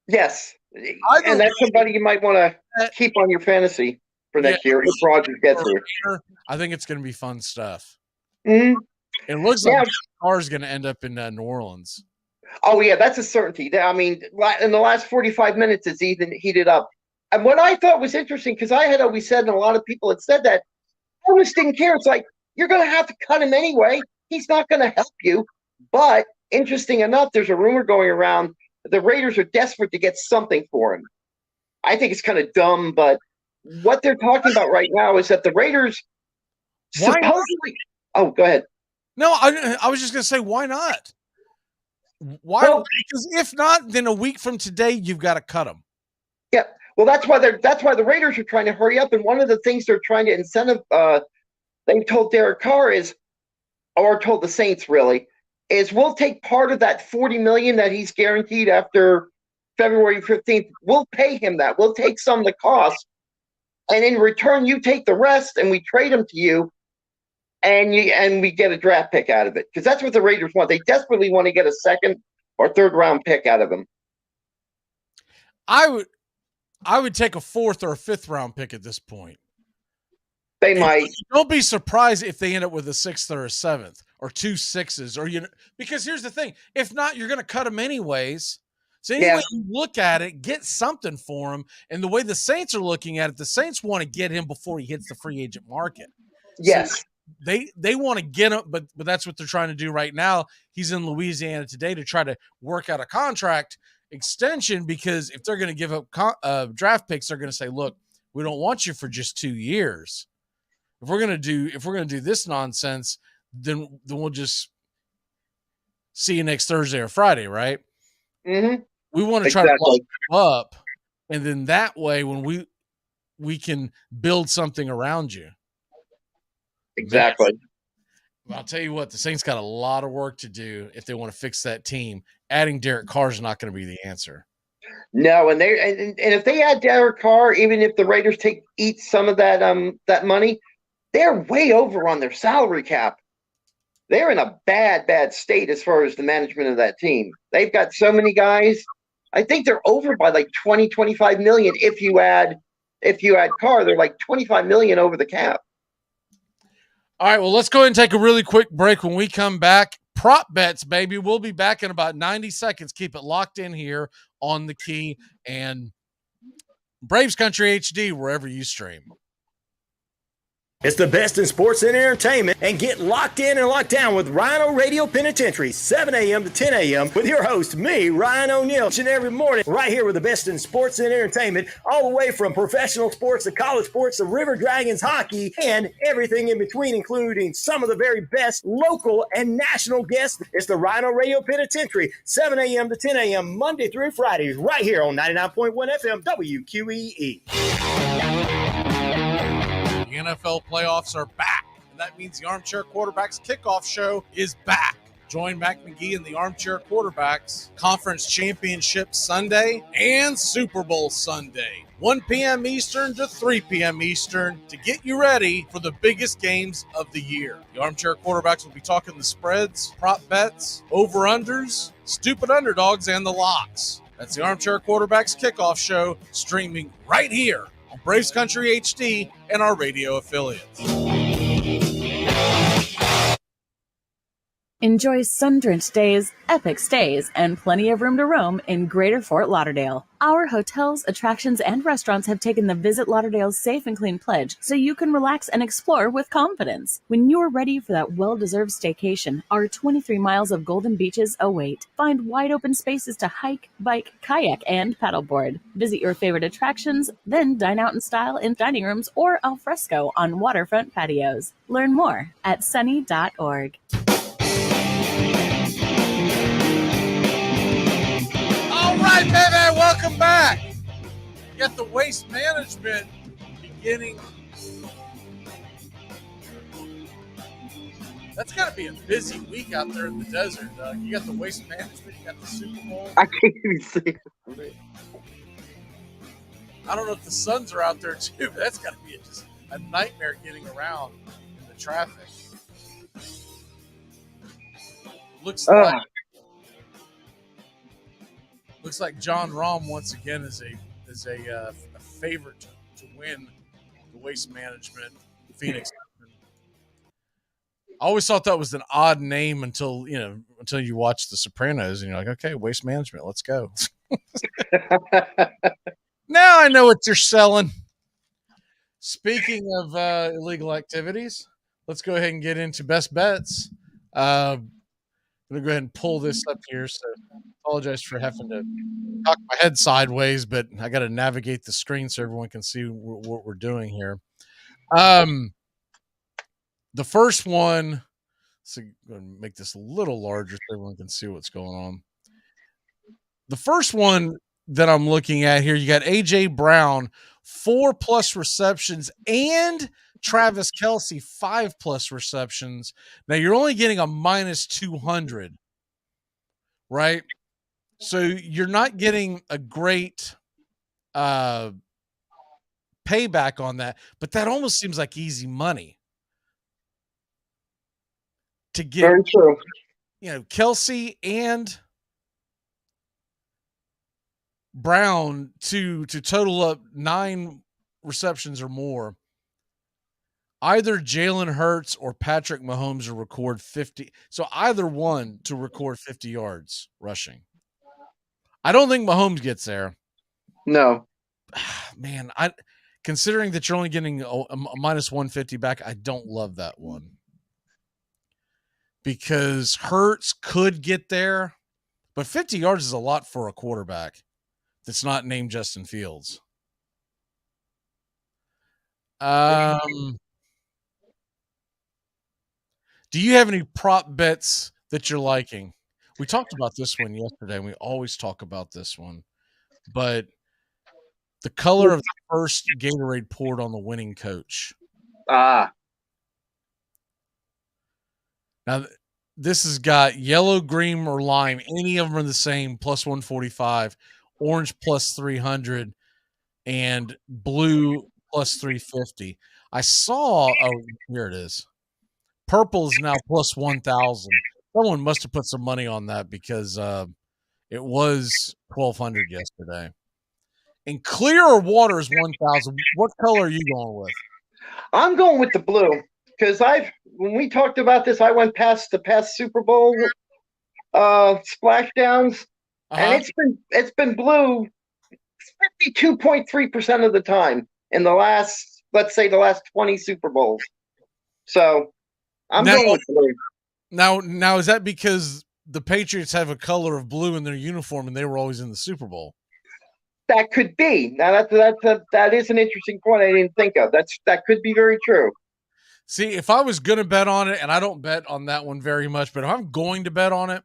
Yes, and that's somebody you might want to keep on your fantasy for next year if Rodgers gets here. I think it's going to be fun stuff. Mm-hmm. It looks like Carr's going to end up in New Orleans. Oh, yeah, that's a certainty. I mean, in the last 45 minutes, it's even heated up. And what I thought was interesting, because I had always said, and a lot of people had said that, I almost didn't care. It's like, you're going to have to cut him anyway. He's not going to help you. But interesting enough, there's a rumor going around the Raiders are desperate to get something for him. I think it's kind of dumb, but what they're talking about right now is that the Raiders supposedly. Oh, go ahead. No, I was just going to say, why not? Why? Well, because if not, then a week from today, you've got to cut him. Yeah. Well, that's why the Raiders are trying to hurry up. And one of the things they're trying to incentive, they told Derek Carr or told the Saints really, is we'll take part of that $40 million that he's guaranteed after February 15th. We'll pay him that. We'll take some of the cost, and in return, you take the rest, and we trade him to you, and we get a draft pick out of it, because that's what the Raiders want. They desperately want to get a second or third round pick out of him. I would take a fourth or a fifth round pick at this point. They might. Don't be surprised if they end up with a 6th or a 7th or 2 6s, or because here's the thing: if not, you're going to cut them anyways. So anyway, you look at it, get something for him. And the way the Saints are looking at it, the Saints want to get him before he hits the free agent market. Yes. So they want to get him, but that's what they're trying to do right now. He's in Louisiana today to try to work out a contract extension, because if they're going to give up draft picks, they're going to say, look, we don't want you for just 2 years. If we're going to do this nonsense, then we'll just see you next Thursday or Friday, right? Mm-hmm. We want to try to lock you up, and then that way, when we can build something around you. Exactly. I'll tell you what, the Saints got a lot of work to do if they want to fix that team. Adding Derek Carr is not going to be the answer. No, and if they add Derek Carr, even if the Raiders eat some of that money, they're way over on their salary cap. They're in a bad state as far as the management of that team. They've got so many guys. I think they're over by like 25 million. If you add Carr, they're like 25 million over the cap. All right, well, let's go ahead and take a really quick break. When we come back, prop bets, baby. We'll be back in about 90 seconds. Keep it locked in here on the Key and Braves Country HD, wherever you stream. It's the best in sports and entertainment, and get locked in and locked down with Rhino Radio Penitentiary, 7 a.m. to 10 a.m. with your host, me, Ryan O'Neal, each and every morning, right here with the best in sports and entertainment, all the way from professional sports to college sports to River Dragons hockey and everything in between, including some of the very best local and national guests. It's the Rhino Radio Penitentiary, 7 a.m. to 10 a.m. Monday through Friday, right here on 99.1 FM WQEE. The NFL playoffs are back, and that means the Armchair Quarterbacks Kickoff Show is back. Join Mac McGee and the Armchair Quarterbacks Conference Championship Sunday and Super Bowl Sunday, 1 p.m. Eastern to 3 p.m. Eastern, to get you ready for the biggest games of the year. The Armchair Quarterbacks will be talking the spreads, prop bets, over-unders, stupid underdogs, and the locks. That's the Armchair Quarterbacks Kickoff Show, streaming right here on Braves Country HD and our radio affiliates. Enjoy sun-drenched days, epic stays, and plenty of room to roam in Greater Fort Lauderdale. Our hotels, attractions, and restaurants have taken the Visit Lauderdale's Safe and Clean pledge, so you can relax and explore with confidence. When you're ready for that well-deserved staycation, our 23 miles of golden beaches await. Find wide-open spaces to hike, bike, kayak, and paddleboard. Visit your favorite attractions, then dine out in style in dining rooms or al fresco on waterfront patios. Learn more at sunny.org. All right, baby, welcome back. You got the waste management beginning. That's got to be a busy week out there in the desert, Doug. You got the waste management, you got the Super Bowl. I can't even see it. I don't know if the Suns are out there too, but that's got to be just a nightmare getting around in the traffic. Looks like John Rahm once again is a favorite to win the waste management Phoenix. I always thought that was an odd name until you watch The Sopranos and you're like, okay, waste management, let's go. Now I know what you're selling. Speaking of illegal activities, let's go ahead and get into best bets. I'm going to go ahead and pull this up here. So apologize for having to cock my head sideways, but I got to navigate the screen so everyone can see what we're doing here. The first one, so I'm going to make this a little larger so everyone can see what's going on. The first one that I'm looking at here, you got A.J. Brown, 4+ receptions, and Travis Kelce, 5+ receptions. Now you're only getting a -200, right? So you're not getting a great payback on that, but that almost seems like easy money to get. Very true. Kelce and Brown to total up 9 receptions or more. Either Jalen Hurts or Patrick Mahomes to record 50. So either one to record 50 yards rushing. I don't think Mahomes gets there. No. Man, considering that you're only getting a minus 150 back, I don't love that one. Because Hurts could get there, but 50 yards is a lot for a quarterback that's not named Justin Fields. Do you have any prop bets that you're liking? We talked about this one yesterday, and we always talk about this one. But the color of the first Gatorade poured on the winning coach. Ah. Now, this has got yellow, green, or lime. Any of them are the same, plus 145. Orange, plus 300. And blue, plus 350. I saw, here it is. Purple is now plus 1,000. Someone must have put some money on that because it was 1,200 yesterday. And clear or water is 1,000. What color are you going with? I'm going with the blue because when we talked about this, I went past the past Super Bowl splashdowns, and it's been blue 52.3% of the time in the last, let's say, the last 20 Super Bowls. So I'm going with blue. Now is that because the Patriots have a color of blue in their uniform and they were always in the Super Bowl? That could be. Now that is an interesting point I didn't think of. That could be very true. See, if I was going to bet on it, and I don't bet on that one very much, but if I'm going to bet on it,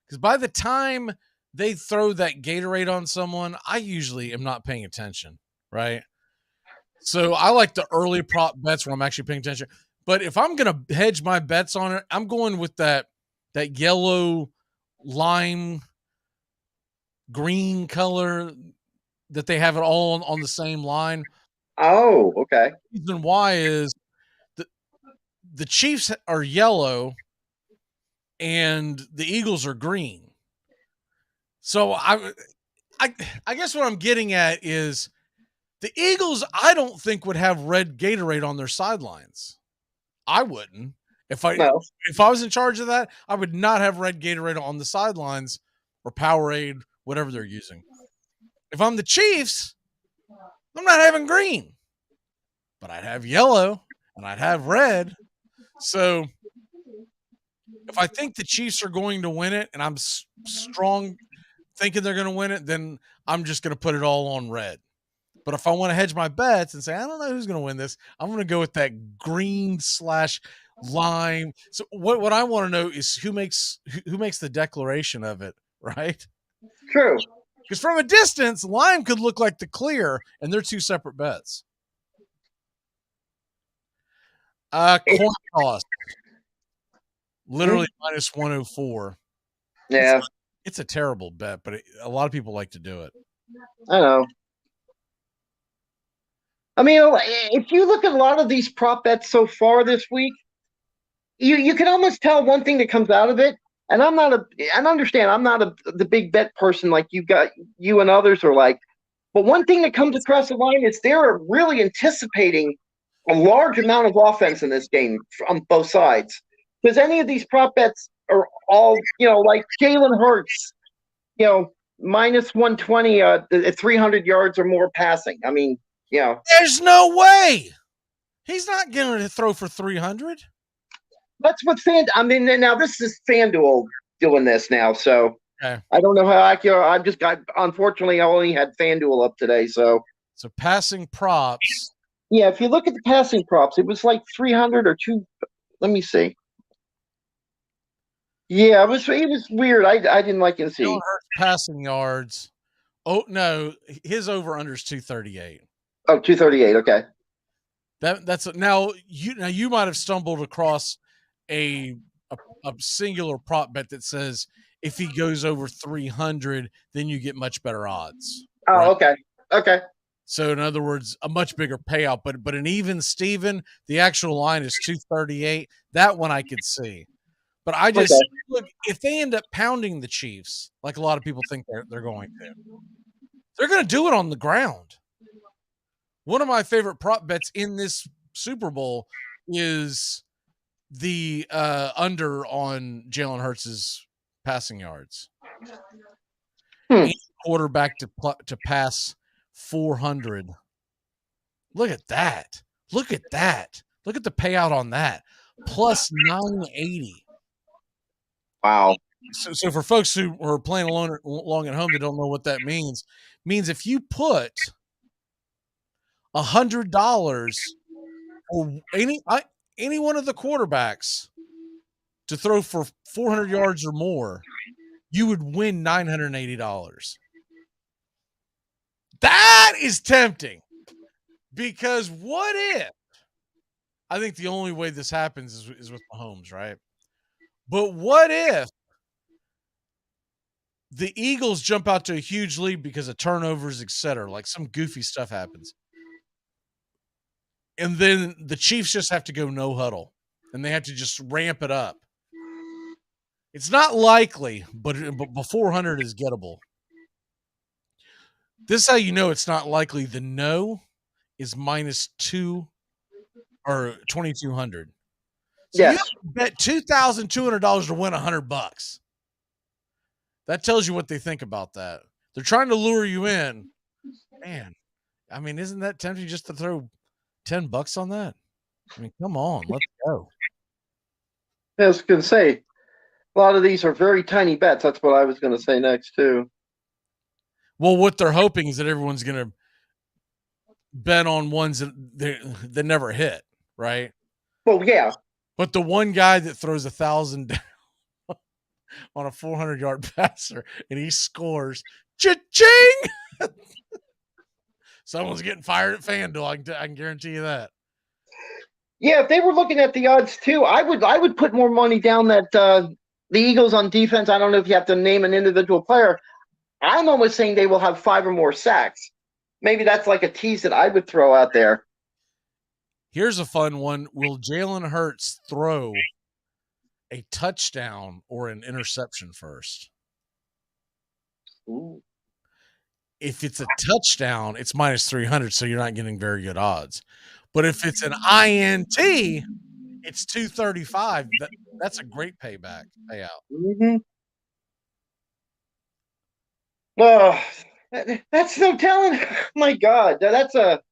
because by the time they throw that Gatorade on someone, I usually am not paying attention, right? So I like the early prop bets where I'm actually paying attention. But if I'm going to hedge my bets on it, I'm going with that yellow, lime, green color that they have it all on the same line. Oh, okay. The reason why is the Chiefs are yellow and the Eagles are green. So I guess what I'm getting at is the Eagles, I don't think would have red Gatorade on their sidelines. I wouldn't. If I was in charge of that, I would not have red Gatorade on the sidelines or Powerade, whatever they're using. If I'm the Chiefs, I'm not having green, but I'd have yellow and I'd have red. So if I think the Chiefs are going to win it and I'm strong thinking they're going to win it, then I'm just going to put it all on red. But if I want to hedge my bets and say, I don't know who's going to win this, I'm going to go with that green/lime. So what I want to know is who makes the declaration of it, right? True. Because from a distance, lime could look like the clear, and they're two separate bets. Coin toss. Literally minus 104. Yeah. It's a terrible bet, but a lot of people like to do it. I know. I mean, if you look at a lot of these prop bets so far this week, you can almost tell one thing that comes out of it. And I'm not the big bet person like you and others are like. But one thing that comes across the line is they're really anticipating a large amount of offense in this game on both sides. Because any of these prop bets are all, like Jalen Hurts, minus 120 at 300 yards or more passing. I mean, there's no way he's not going to throw for 300. That's what now this is FanDuel doing this now, so okay. I don't know how accurate. Unfortunately, I only had FanDuel up today, so passing props. Yeah, if you look at the passing props, it was like 300 or 2. Let me see. Yeah, it was weird. I didn't like to see passing yards. Oh no, his over under is 238. Oh, 238. Okay. That's now you might have stumbled across a singular prop bet that says if he goes over 300, then you get much better odds. Oh, right? Okay. Okay. So in other words, a much bigger payout, but an even Steven, the actual line is 238. That one I could see. But I just look, if they end up pounding the Chiefs, like a lot of people think they're going to, they're going to do it on the ground. One of my favorite prop bets in this Super Bowl is the under on Jalen Hurts' passing yards. And quarterback to pass 400. Look at that. Look at that. Look at the payout on that. Plus 980. Wow. So for folks who are playing along at home that don't know what that means if you put $100 for any one of the quarterbacks to throw for 400 yards or more, you would win $980. That is tempting, because what if, I think the only way this happens is with Mahomes, right? But what if the Eagles jump out to a huge lead because of turnovers, etc., like some goofy stuff happens, and then the Chiefs just have to go no huddle, and they have to just ramp it up? It's not likely, but 400 is gettable. This is how you know it's not likely. The no is -2 or 2,200. So yes. You have to bet $2,200 to win $100. That tells you what they think about that. They're trying to lure you in. Man, I mean, isn't that tempting just to throw $10 on that? I mean, come on, let's go. I was going to say, a lot of these are very tiny bets. That's what I was going to say next, too. Well, what they're hoping is that everyone's going to bet on ones that never hit, right? Well, yeah. But the one guy that throws 1,000 on a 400-yard passer and he scores, cha-ching! Someone's getting fired at FanDuel. I can guarantee you that. Yeah, if they were looking at the odds too, I would put more money down that the Eagles on defense. I don't know if you have to name an individual player. I'm almost saying they will have 5 or more sacks. Maybe that's like a tease that I would throw out there. Here's a fun one. Will Jalen Hurts throw a touchdown or an interception first? Ooh. If it's a touchdown, it's -300, so you're not getting very good odds. But if it's an INT, it's 235. That's a great payout. Mm-hmm. Oh, that's no telling. My God, that's a.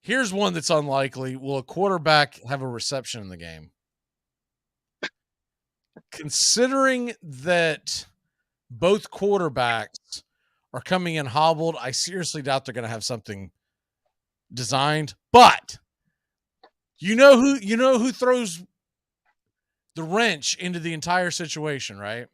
Here's one that's unlikely. Will a quarterback have a reception in the game? Considering that both quarterbacks are coming in hobbled, I seriously doubt they're going to have something designed. But you know who throws the wrench into the entire situation, right?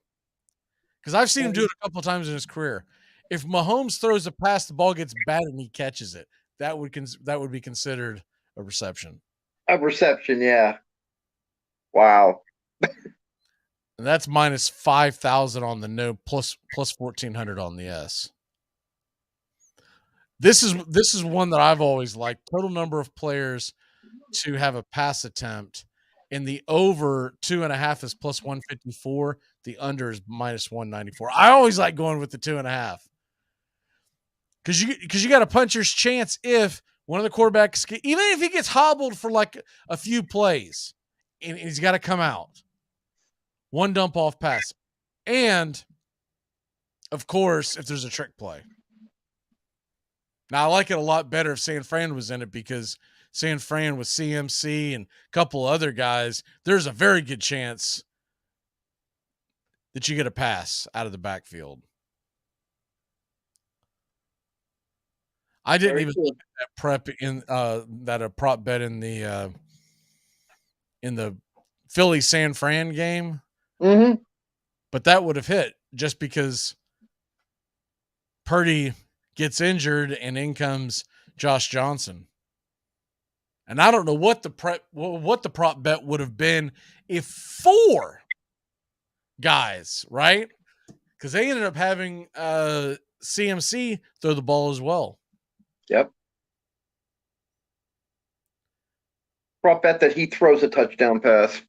Because I've seen him do it a couple of times in his career. If Mahomes throws a pass, the ball gets batted and he catches it. That would be considered a reception. A reception, yeah. Wow. And that's -5,000 on the no, plus 1,400 on the yes. This is one that I've always liked. Total number of players to have a pass attempt, and the over 2.5 is +154. The under is -194. I always like going with the 2.5 because you got a puncher's chance if one of the quarterbacks, even if he gets hobbled for like a few plays, and he's got to come out. One dump off pass. And, of course, if there's a trick play. Now, I like it a lot better if San Fran was in it, because San Fran with CMC and a couple other guys, there's a very good chance that you get a pass out of the backfield. I didn't even look at that prep in that a prop bet in the Philly San Fran game. Mm-hmm. But that would have hit just because Purdy gets injured and in comes Josh Johnson. And I don't know what the prop bet would have been if 4 guys, right? Because they ended up having CMC throw the ball as well. Yep. Prop bet that he throws a touchdown pass.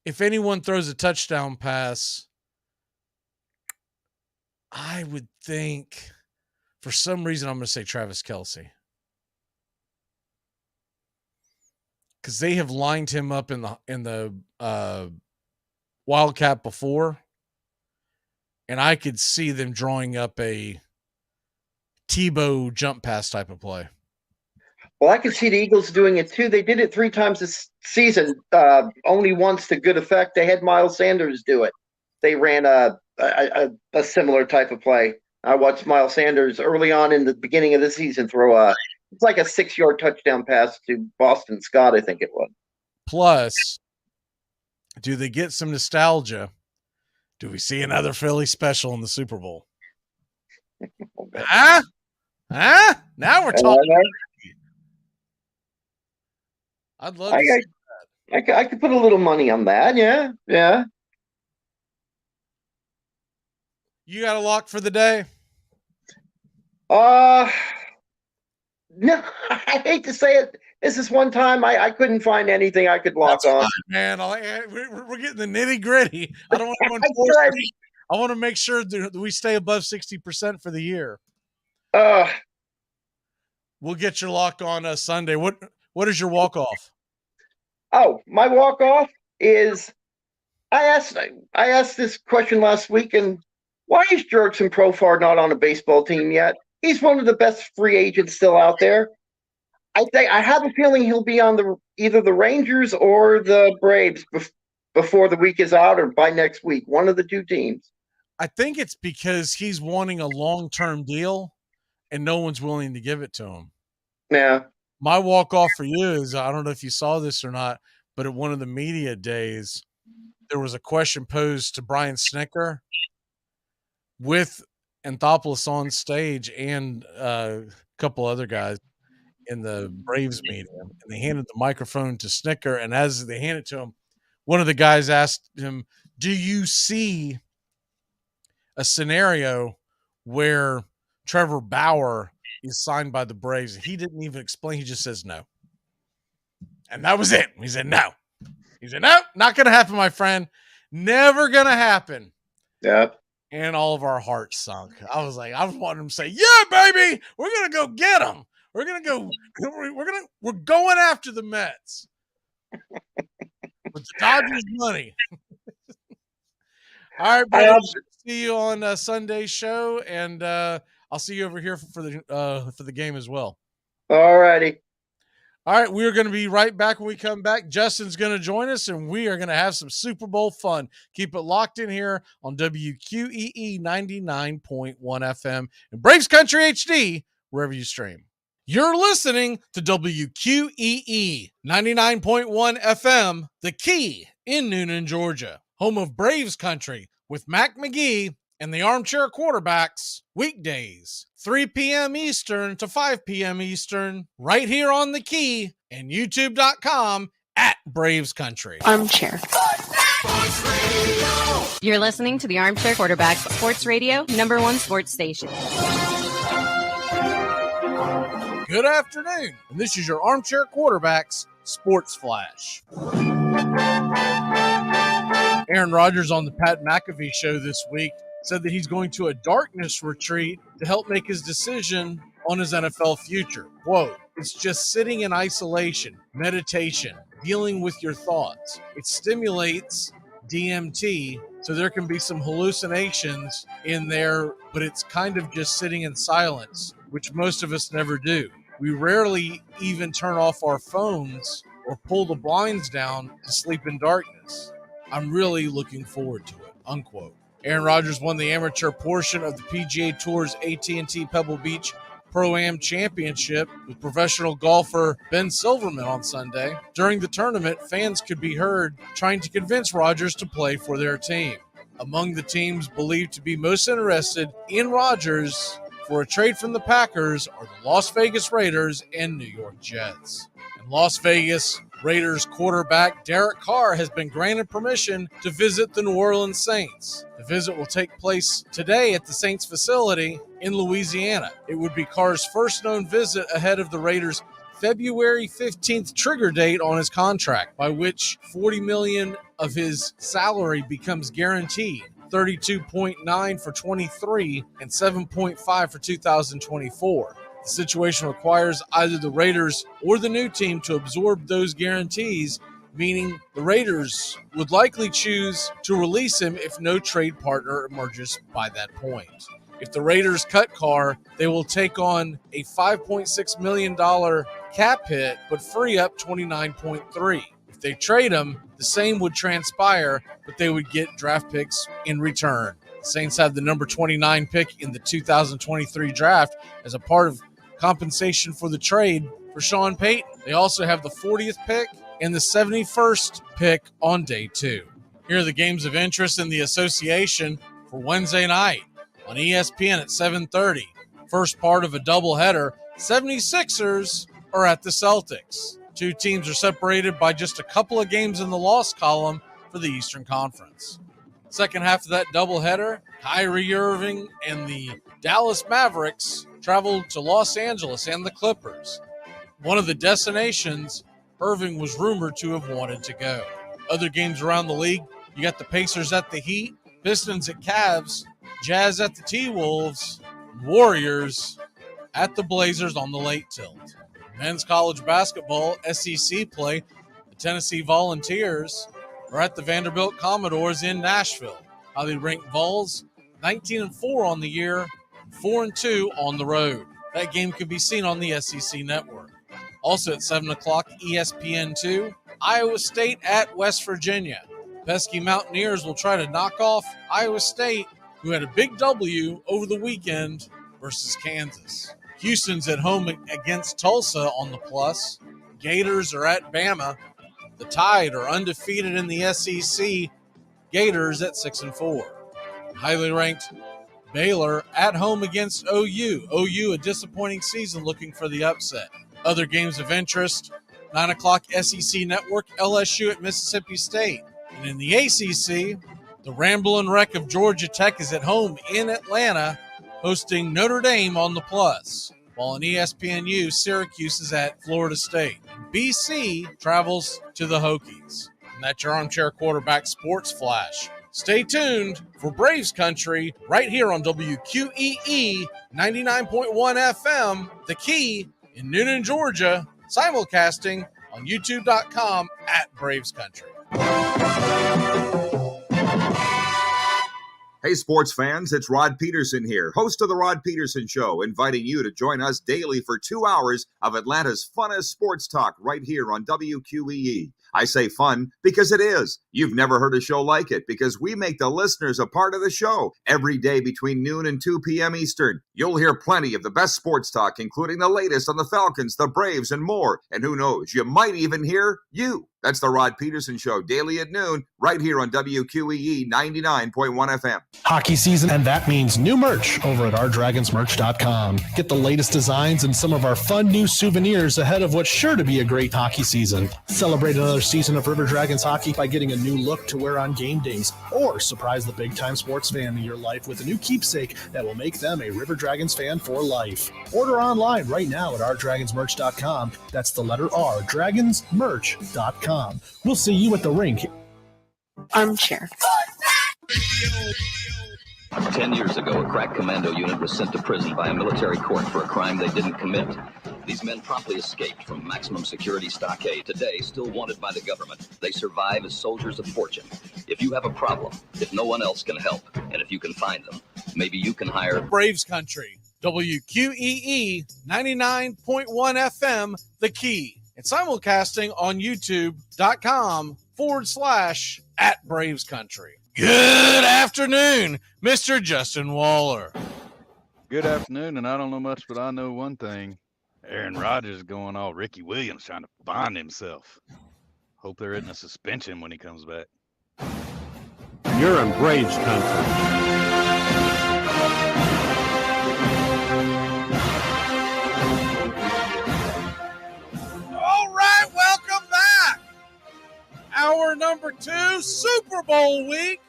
If anyone throws a touchdown pass, I would think, for some reason, I'm going to say Travis Kelce. because they have lined him up in the Wildcat before, and I could see them drawing up a Tebow jump pass type of play. Well, I can see the Eagles doing it too. They did it 3 times this season, only once to good effect. They had Miles Sanders do it. They ran a similar type of play. I watched Miles Sanders early on in the beginning of the season throw it's like a 6-yard touchdown pass to Boston Scott, I think it was. Plus, do they get some nostalgia? Do we see another Philly special in the Super Bowl? Huh? Now we're talking. I'd love to see that. I could put a little money on that. Yeah. You got a lock for the day? No, I hate to say it. This is one time I couldn't find anything I could lock on. Man, we're getting the nitty gritty. I don't want to enforce it. I want to make sure that we stay above 60% for the year. We'll get your lock on Sunday. What is your walk off? Oh, my walk off is I asked this question last week, and why is Jurickson Profar not on a baseball team yet? He's one of the best free agents still out there. I have a feeling he'll be on either the Rangers or the Braves before the week is out, or by next week, one of the 2 teams. I think it's because he's wanting a long-term deal, and no one's willing to give it to him. Yeah. My walk-off for you is, I don't know if you saw this or not, but at one of the media days, there was a question posed to Brian Snitker with Anthopoulos on stage and a couple other guys in the Braves meeting. And they handed the microphone to Snitker, and as they handed it to him, one of the guys asked him, do you see a scenario where Trevor Bauer is signed by the Braves? He didn't even explain. He just says no. And that was it. He said no. He said, no, not going to happen, my friend. Never going to happen. Yeah. And all of our hearts sunk. I was wanting him to say, yeah, baby, we're going to go get him. We're going to go. We're going after the Mets with the Dodgers money. All right, brother. See you on Sunday's show, and I'll see you over here for the game as well. All righty. All right, we're going to be right back when we come back. Justin's going to join us, and we are going to have some Super Bowl fun. Keep it locked in here on WQEE 99.1 FM and Braves Country HD, wherever you stream. You're listening to WQEE 99.1 FM, The Key in Noonan, Georgia, home of Braves Country with Mac McGee and the Armchair Quarterbacks, weekdays, 3 p.m. Eastern to 5 p.m. Eastern, right here on The Key and YouTube.com @Braves Country. Armchair. You're listening to the Armchair Quarterbacks Sports Radio, #1 sports station. Good afternoon, and this is your Armchair Quarterbacks Sports Flash. Aaron Rodgers on the Pat McAfee show this week said that he's going to a darkness retreat to help make his decision on his NFL future. Quote, it's just sitting in isolation, meditation, dealing with your thoughts. It stimulates DMT, so there can be some hallucinations in there, but it's kind of just sitting in silence, which most of us never do. We rarely even turn off our phones or pull the blinds down to sleep in darkness. I'm really looking forward to it, unquote. Aaron Rodgers won the amateur portion of the PGA Tour's AT&T Pebble Beach Pro-Am Championship with professional golfer Ben Silverman on Sunday. During the tournament, fans could be heard trying to convince Rodgers to play for their team. Among the teams believed to be most interested in Rodgers for a trade from the Packers are the Las Vegas Raiders and New York Jets. In Las Vegas, Raiders quarterback Derek Carr has been granted permission to visit the New Orleans Saints. The visit will take place today at the Saints facility in Louisiana. It would be Carr's first known visit ahead of the Raiders' February 15th trigger date on his contract, by which $40 million of his salary becomes guaranteed, $32.9 for 23 and $7.5 for 2024. The situation requires either the Raiders or the new team to absorb those guarantees, meaning the Raiders would likely choose to release him if no trade partner emerges by that point. If the Raiders cut Carr, they will take on a $5.6 million cap hit, but free up $29.3. If they trade him, the same would transpire, but they would get draft picks in return. The Saints have the number 29 pick in the 2023 draft as a part of compensation for the trade for Sean Payton. They also have the 40th pick and the 71st pick on day 2. Here are the games of interest in the association for Wednesday night on ESPN at 7:30. First part of a doubleheader, 76ers are at the Celtics. Two teams are separated by just a couple of games in the loss column for the Eastern Conference. Second half of that doubleheader, Kyrie Irving and the Dallas Mavericks traveled to Los Angeles and the Clippers. One of the destinations Irving was rumored to have wanted to go. Other games around the league, you got the Pacers at the Heat, Pistons at Cavs, Jazz at the T-Wolves, Warriors at the Blazers on the late tilt. Men's college basketball, SEC play, the Tennessee Volunteers are at the Vanderbilt Commodores in Nashville. Highly ranked Vols, 19-4 on the year, 4-2 on the road. That game can be seen on the SEC Network. Also at 7 o'clock, ESPN2, Iowa State at West Virginia. Pesky Mountaineers will try to knock off Iowa State, who had a big W over the weekend versus Kansas. Houston's at home against Tulsa on the plus. Gators are at Bama. The Tide are undefeated in the SEC. Gators at 6-4. Highly ranked Baylor at home against OU. OU a disappointing season, looking for the upset. Other games of interest, 9 o'clock SEC Network, LSU at Mississippi State. And in the ACC, the Ramblin' Wreck of Georgia Tech is at home in Atlanta, hosting Notre Dame on the plus. While on ESPNU, Syracuse is at Florida State. BC travels to the Hokies. And that's your Armchair Quarterback Sports Flash. Stay tuned for Braves Country right here on WQEE 99.1 FM, The Key in Noonan, Georgia, simulcasting on youtube.com at Braves Country. Hey, sports fans, it's Rod Peterson here, host of The Rod Peterson Show, inviting you to join us daily for 2 hours of Atlanta's funnest sports talk right here on WQEE. I say fun because it is. You've never heard a show like it because we make the listeners a part of the show every day between noon and 2 p.m. Eastern. You'll hear plenty of the best sports talk, including the latest on the Falcons, the Braves, and more. And who knows, you might even hear you. That's the Rod Peterson Show, daily at noon, right here on WQEE 99.1 FM. Hockey season, and that means new merch over at ourdragonsmerch.com. Get the latest designs and some of our fun new souvenirs ahead of what's sure to be a great hockey season. Celebrate another season of River Dragons hockey by getting a new look to wear on game days, or surprise the big-time sports fan in your life with a new keepsake that will make them a River Dragons fan for life. Order online right now at ourdragonsmerch.com. That's the letter R, dragonsmerch.com. We'll see you at the rink. Armchair. 10 years ago, a crack commando unit was sent to prison by a military court for a crime they didn't commit. These men promptly escaped from maximum security stockade. Today, still wanted by the government, they survive as soldiers of fortune. If you have a problem, if no one else can help, and if you can find them, maybe you can hire Braves Country, WQEE 99.1 FM, The Key. And simulcasting on youtube.com/at Braves Country. Good afternoon, Mr. Justin Waller. Good afternoon, and I don't know much, but I know one thing. Aaron Rodgers is going all Ricky Williams trying to find himself. Hope there isn't a suspension when he comes back. You're in Braves Country. Welcome back. Hour number 2, Super Bowl week.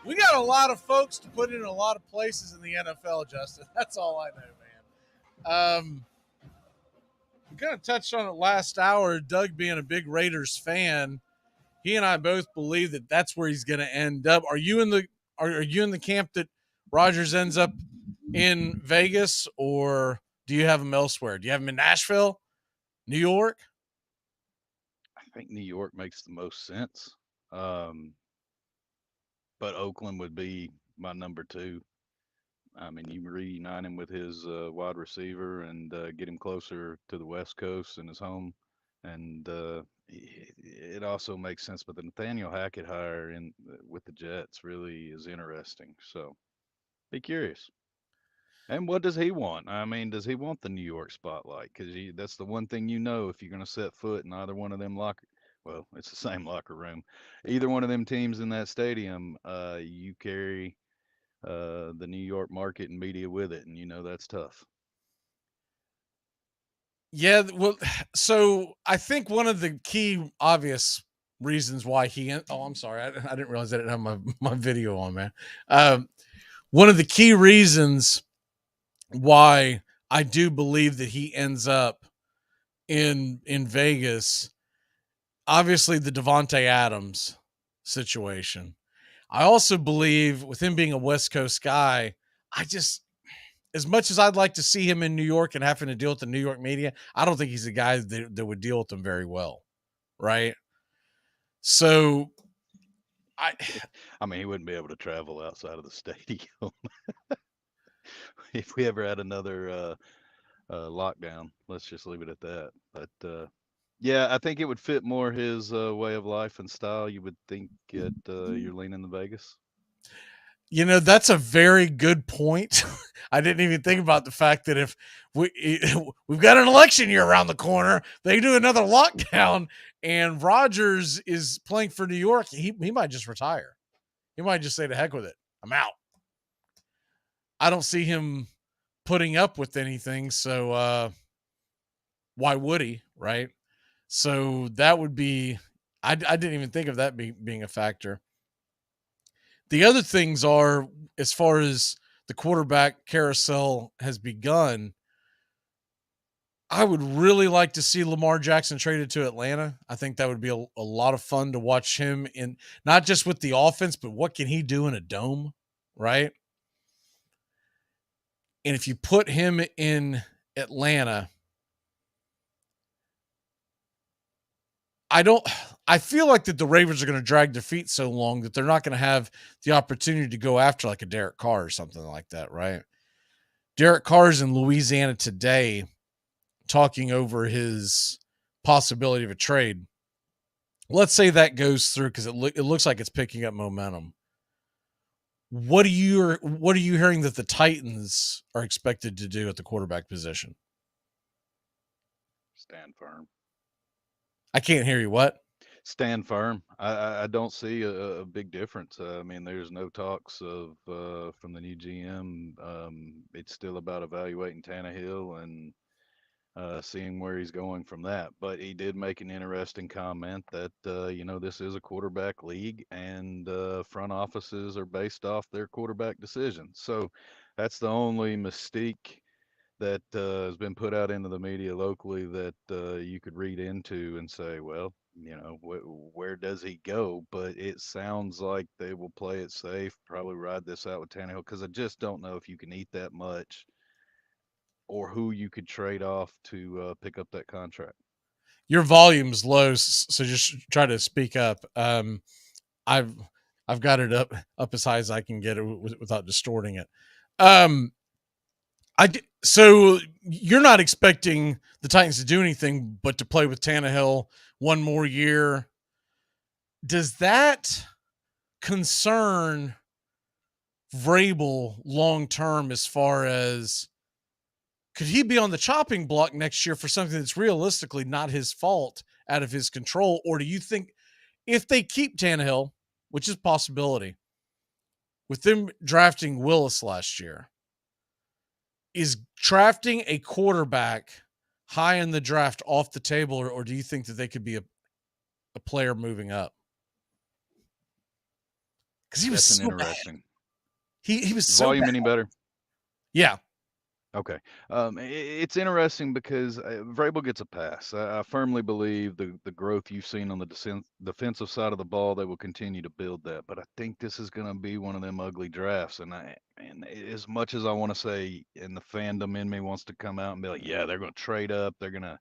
We got a lot of folks to put in a lot of places in the NFL, Justin. That's all I know, man. We kind of touched on it last hour. Doug being a big Raiders fan, he and I both believe that that's where he's going to end up. Are you in the camp that Rodgers ends up in Vegas, or do you have him elsewhere? Do you have him in Nashville, New York? I think New York makes the most sense. But Oakland would be my number two. I mean, you reunite him with his wide receiver and get him closer to the West Coast and his home. And it also makes sense. But the Nathaniel Hackett hire with the Jets really is interesting. So be curious. And what does he want? I mean, does he want the New York spotlight? Because that's the one thing if you're going to set foot in either one of them well, it's the same locker room. Either one of them teams in that stadium, you carry the New York market and media with it, and that's tough. Yeah, well, so I think one of the key obvious reasons why I'm sorry, I didn't realize I didn't have my video on, man. One of the key reasons why I do believe that he ends up in Vegas, obviously the Devontae Adams situation. I also believe with him being a West Coast guy, as much as I'd like to see him in New York and having to deal with the New York media, I don't think he's a guy that would deal with them very well. Right. So I mean, he wouldn't be able to travel outside of the stadium if we ever had another lockdown. Let's just leave it at that. But yeah, I think it would fit more his way of life and style. You would think you're leaning to Vegas. That's a very good point. I didn't even think about the fact that if we've got an election year around the corner, they do another lockdown and Rodgers is playing for New York, he might just retire. He might just say, to heck with it. I'm out. I don't see him putting up with anything. So why would he? Right. So that would be, I didn't even think of that being a factor. The other things are, as far as the quarterback carousel has begun, I would really like to see Lamar Jackson traded to Atlanta. I think that would be a lot of fun to watch him in, not just with the offense, but what can he do in a dome, right? And if you put him in Atlanta, I feel like that the Ravens are going to drag their feet so long that they're not going to have the opportunity to go after like a Derek Carr or something like that, right? Derek Carr's in Louisiana today talking over his possibility of a trade. Let's say that goes through because it looks like it's picking up momentum. What are you hearing that the Titans are expected to do at the quarterback position? Stand firm. I can't hear you. What? Stand firm. I don't see a big difference. I mean, there's no talks of from the new GM. It's still about evaluating Tannehill and seeing where he's going from that. But he did make an interesting comment that this is a quarterback league, and front offices are based off their quarterback decisions. So that's the only mystique that has been put out into the media locally that you could read into and say, well, where does he go? But it sounds like they will play it safe, probably ride this out with Tannehill, because I just don't know if you can eat that much or who you could trade off to pick up that contract. Your volume's low, so just try to speak up. I've got it up as high as I can get it without distorting it. So you're not expecting the Titans to do anything but to play with Tannehill one more year. Does that concern Vrabel long term as far as could he be on the chopping block next year for something that's realistically not his fault, out of his control? Or do you think if they keep Tannehill, which is a possibility, with them drafting Willis last year, is drafting a quarterback high in the draft off the table, or do you think that they could be a player moving up? Because he was so interesting. Bad. He was so volume bad. any better? Yeah. Okay. It's interesting because Vrabel gets a pass. I firmly believe the growth you've seen on the defensive side of the ball, they will continue to build that. But I think this is going to be one of them ugly drafts. And as much as I want to say, and the fandom in me wants to come out and be like, yeah, they're going to trade up, they're going to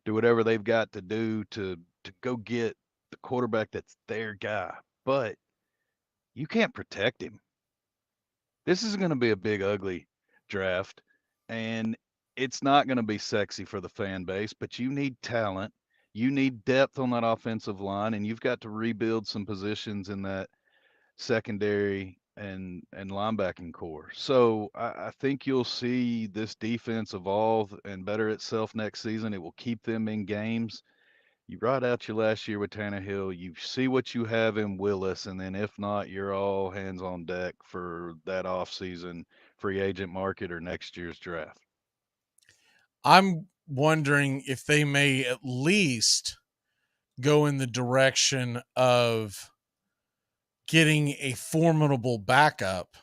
do whatever they've got to do to go get the quarterback that's their guy. But you can't protect him. This is going to be a big, ugly draft, and it's not going to be sexy for the fan base, but you need talent. You need depth on that offensive line, and you've got to rebuild some positions in that secondary and linebacking core. So I think you'll see this defense evolve and better itself next season. It will keep them in games. You ride out your last year with Tannehill. You see what you have in Willis, and then if not, you're all hands on deck for that offseason free agent market or next year's draft. I'm wondering if they may at least go in the direction of getting a formidable backup.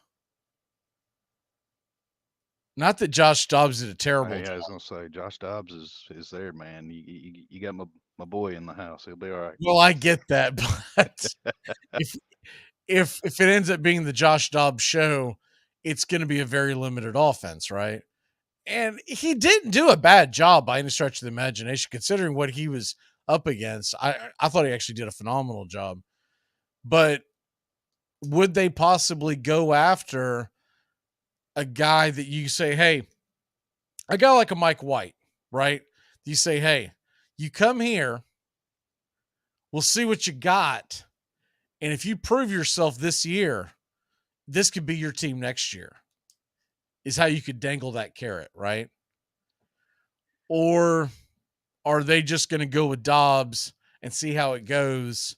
Not that Josh Dobbs did a terrible job. I was gonna say Josh Dobbs is there, man. You got my boy in the house. He'll be all right. Well, I get that, but if it ends up being the Josh Dobbs show, it's going to be a very limited offense, right? And he didn't do a bad job by any stretch of the imagination, considering what he was up against. I thought he actually did a phenomenal job. But would they possibly go after a guy that you say, hey, a guy like a Mike White, right? You say, hey, you come here, we'll see what you got. And if you prove yourself this year, this could be your team next year, is how you could dangle that carrot, right? Or are they just going to go with Dobbs and see how it goes?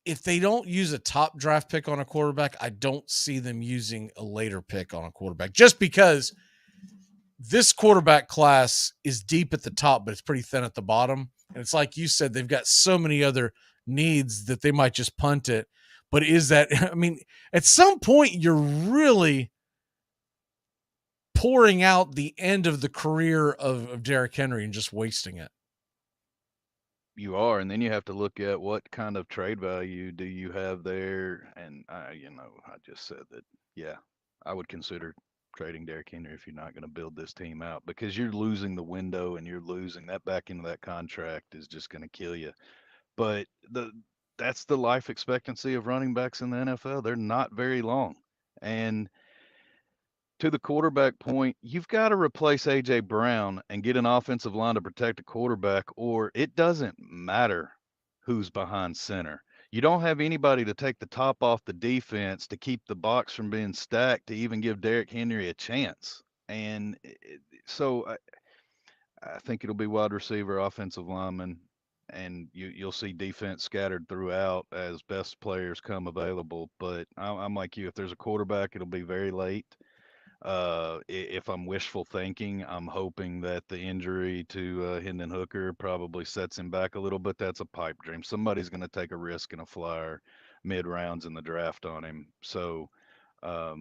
If they don't use a top draft pick on a quarterback, I don't see them using a later pick on a quarterback, just because this quarterback class is deep at the top, but it's pretty thin at the bottom. And it's like you said, they've got so many other needs that they might just punt it. But is that, I mean, at some point you're really pouring out the end of the career of Derrick Henry and just wasting it. You are, and then you have to look at what kind of trade value do you have there. And I just said that, yeah, I would consider trading Derrick Henry if you're not going to build this team out, because you're losing the window and you're losing that back into that contract is just going to kill you. But that's the life expectancy of running backs in the NFL. They're not very long. And to the quarterback point, you've got to replace A.J. Brown and get an offensive line to protect a quarterback, or it doesn't matter who's behind center. You don't have anybody to take the top off the defense to keep the box from being stacked to even give Derrick Henry a chance. And so I think it'll be wide receiver, offensive lineman, and you'll see defense scattered throughout as best players come available. But I'm like you, if there's a quarterback, it'll be very late. If I'm wishful thinking, I'm hoping that the injury to Hendon Hooker probably sets him back a little bit. That's a pipe dream. Somebody's going to take a risk and a flyer mid rounds in the draft on him. So I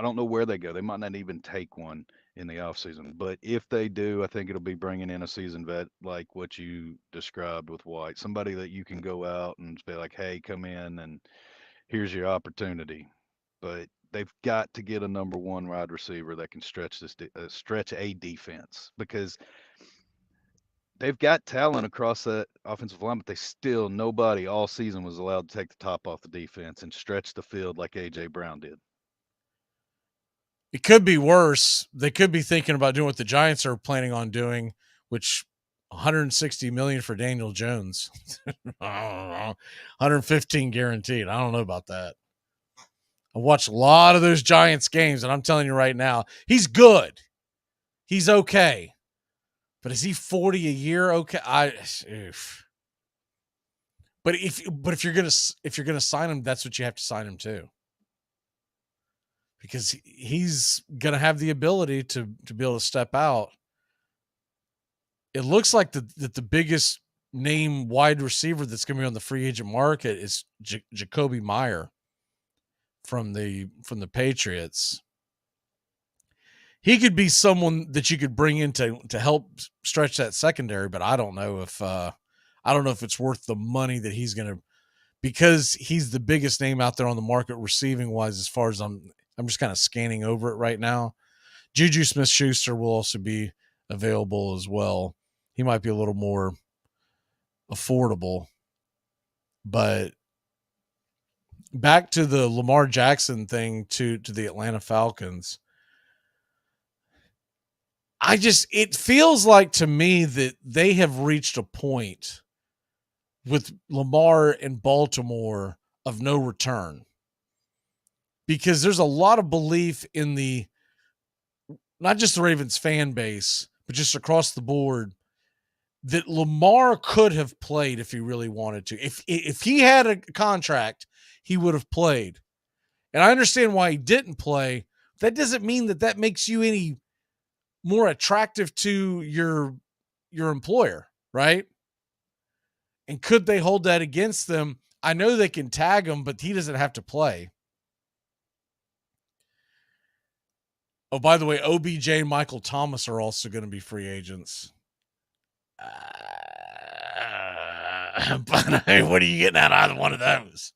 don't know where they go. They might not even take one in the offseason. But if they do, I think it'll be bringing in a seasoned vet like what you described with White. Somebody that you can go out and be like, hey, come in and here's your opportunity. But they've got to get a number one wide receiver that can stretch stretch a defense, because they've got talent across that offensive line, but they still, nobody all season was allowed to take the top off the defense and stretch the field like A.J. Brown did. It could be worse. They could be thinking about doing what the Giants are planning on doing, which $160 million for Daniel Jones. I don't know. 115 guaranteed. I don't know about that. I watched a lot of those Giants games, and I'm telling you right now, he's good. He's okay. But is he 40 a year? Okay. But if you're gonna sign him, that's what you have to sign him to. Because he's gonna have the ability to be able to step out. It looks like the biggest name wide receiver that's gonna be on the free agent market is Jacoby Meyer. from the Patriots. He could be someone that you could bring in to help stretch that secondary, but I don't know if it's worth the money that he's going to, because he's the biggest name out there on the market receiving wise. As far as I'm just kind of scanning over it right now. Juju Smith-Schuster will also be available as well. He might be a little more affordable, but back to the Lamar Jackson thing to the Atlanta Falcons. It feels like to me that they have reached a point with Lamar in Baltimore of no return, because there's a lot of belief in not just the Ravens fan base, but just across the board, that Lamar could have played if he really wanted to. If he had a contract, he would have played. And I understand why he didn't play. That doesn't mean that makes you any more attractive to your employer, right? And could they hold that against them? I know they can tag him, but he doesn't have to play. Oh, by the way, OBJ and Michael Thomas are also going to be free agents. But what are you getting out of either one of those?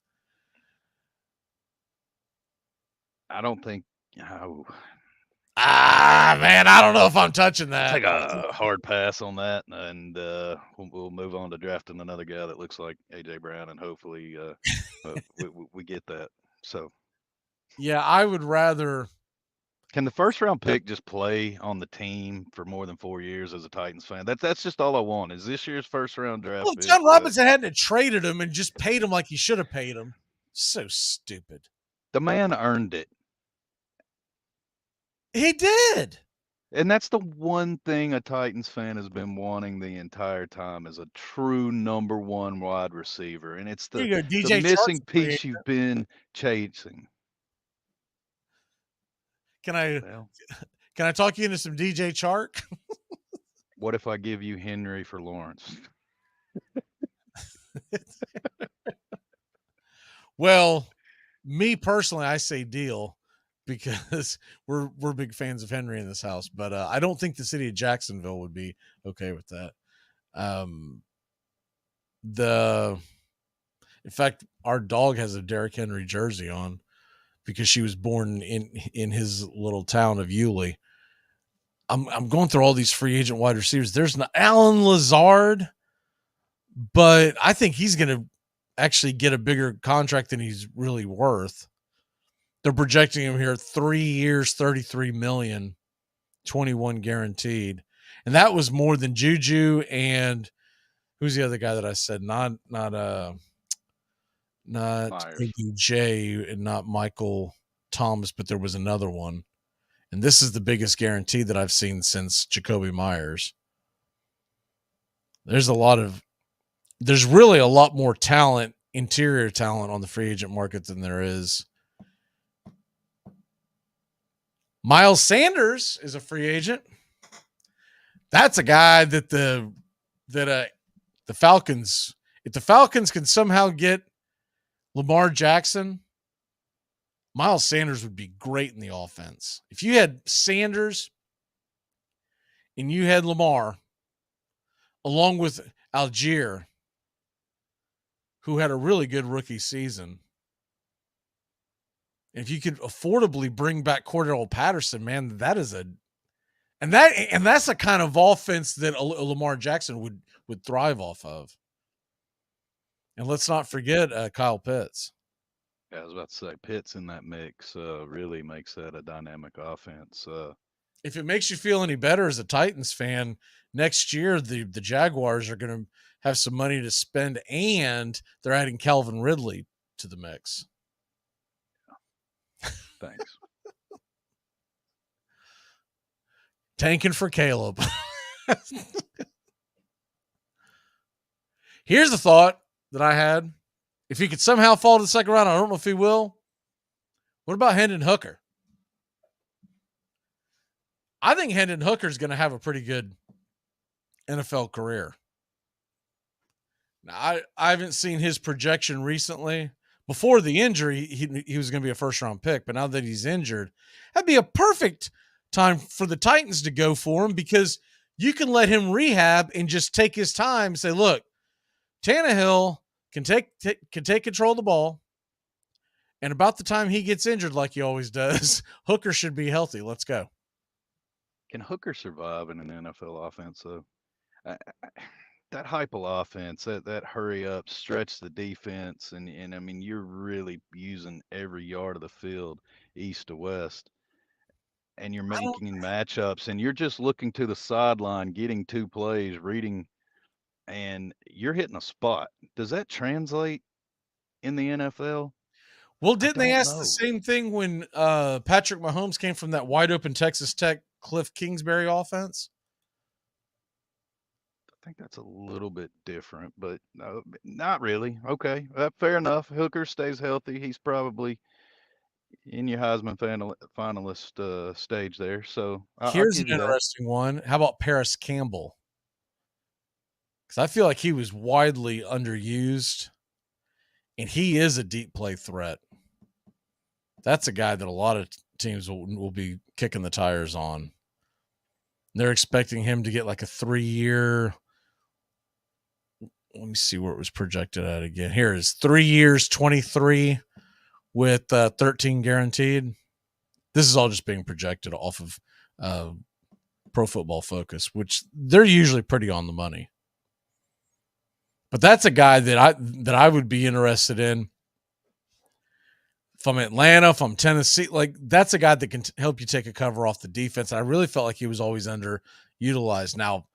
I don't think. Oh. Man, I don't know if I'm touching that. Take a hard pass on that, and we'll move on to drafting another guy that looks like AJ Brown, and hopefully we get that. So, yeah, I would rather. Can the first round pick just play on the team for more than 4 years as a Titans fan? That's just all I want. Is this year's first round draft? Well, John Robinson hadn't traded him and just paid him like he should have paid him. So stupid. The man earned it. He did. And that's the one thing a Titans fan has been wanting the entire time, is a true number one wide receiver. And it's the missing piece you've been chasing. Can I talk you into some DJ Chark? What if I give you Henry for Lawrence? Well, me personally, I say deal, because we're big fans of Henry in this house, but I don't think the city of Jacksonville would be okay with that. In fact, our dog has a Derrick Henry jersey on because she was born in his little town of Yulee. I'm going through all these free agent wide receivers. There's no Alan Lazard, but I think he's going to actually get a bigger contract than he's really worth. They're projecting him here 3 years, $33 million, 21 guaranteed. And that was more than Juju and who's the other guy that I said? Not OBJ and not Michael Thomas, but there was another one. And this is the biggest guarantee that I've seen since Jacoby Myers. There's really a lot more talent, interior talent on the free agent market than there is. Miles Sanders is a free agent. That's a guy that the Falcons, if the Falcons can somehow get Lamar Jackson, Miles Sanders would be great in the offense. If you had Sanders and you had Lamar, along with Algier, who had a really good rookie season, if you could affordably bring back Cordell Patterson, man, that's a kind of offense that Lamar Jackson would thrive off of. And let's not forget Kyle Pitts. Yeah, I was about to say Pitts in that mix really makes that a dynamic offense. If it makes you feel any better as a Titans fan, next year the Jaguars are going to have some money to spend, and they're adding Calvin Ridley to the mix. Thanks. Tanking for Caleb. Here's a thought that I had. If he could somehow fall to the second round, I don't know if he will. What about Hendon Hooker? I think Hendon Hooker is going to have a pretty good NFL career. Now, I haven't seen his projection recently, before the injury, he was going to be a first-round pick, but now that he's injured, that'd be a perfect time for the Titans to go for him because you can let him rehab and just take his time and say, look, Tannehill can take control of the ball, and about the time he gets injured like he always does, Hooker should be healthy. Let's go. Can Hooker survive in an NFL offense, though? That Heupel offense, that hurry up, stretch the defense, and I mean, you're really using every yard of the field, east to west, and you're making matchups, and you're just looking to the sideline, getting 2 plays, reading, and you're hitting a spot. Does that translate in the NFL? Well, didn't they ask the same thing when Patrick Mahomes came from that wide open Texas Tech Cliff Kingsbury offense? I think that's a little bit different, but no, not really. Okay, fair enough. Hooker stays healthy. He's probably in your Heisman finalist stage there. So I'll Here's give an you that. interesting one. How about Paris Campbell? Because I feel like he was widely underused, and he is a deep play threat. That's a guy that a lot of teams will be kicking the tires on. They're expecting him to get like a 3-year. Let me see where it was projected at again. Here it is 3 years, 23 with 13 guaranteed. This is all just being projected off of Pro Football Focus, which they're usually pretty on the money. But that's a guy that I would be interested in. If I'm Atlanta, if I'm Tennessee, like that's a guy that can help you take a cover off the defense. And I really felt like he was always underutilized. Now,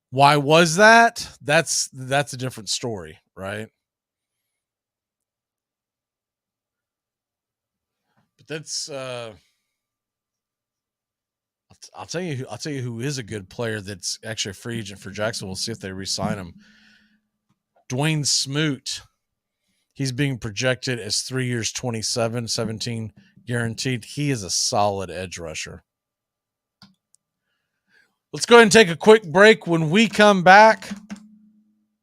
why was that? That's a different story, right? But that's I'll tell you who is a good player that's actually a free agent for Jacksonville. We'll see if they re-sign him. Dwayne Smoot. He's being projected as 3 years, 27, 17 guaranteed. He is a solid edge rusher. Let's go ahead and take a quick break. When we come back,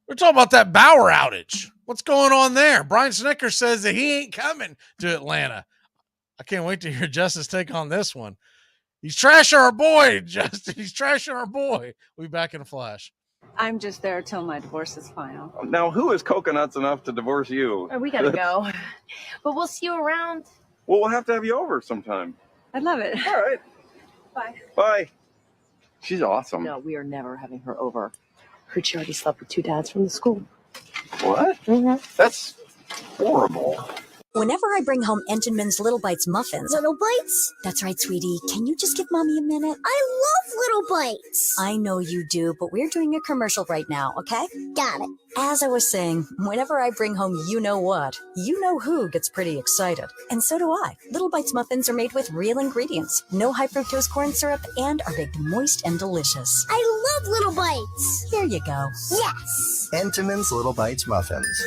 we're talking about that Bauer outage. What's going on there? Brian Snicker says that he ain't coming to Atlanta. I can't wait to hear Justice take on this one. He's trashing our boy, Justin. He's trashing our boy. We'll be back in a flash. I'm just there till my divorce is final. Now, who is coconuts enough to divorce you? We gotta go. But we'll see you around. Well, we'll have to have you over sometime. I'd love it. All right. Bye. Bye. She's awesome. No, we are never having her over. Heard she already slept with 2 dads from the school. What? Mm-hmm. That's horrible. Whenever I bring home Entenmann's Little Bites muffins. Little Bites? That's right, sweetie. Can you just give Mommy a minute? I love Little Bites. I know you do, but we're doing a commercial right now, okay? Got it. As I was saying, whenever I bring home you know what, you know who gets pretty excited. And so do I. Little Bites muffins are made with real ingredients, no high fructose corn syrup, and are baked moist and delicious. I love Little Bites. Here you go. Yes. Entenmann's Little Bites muffins.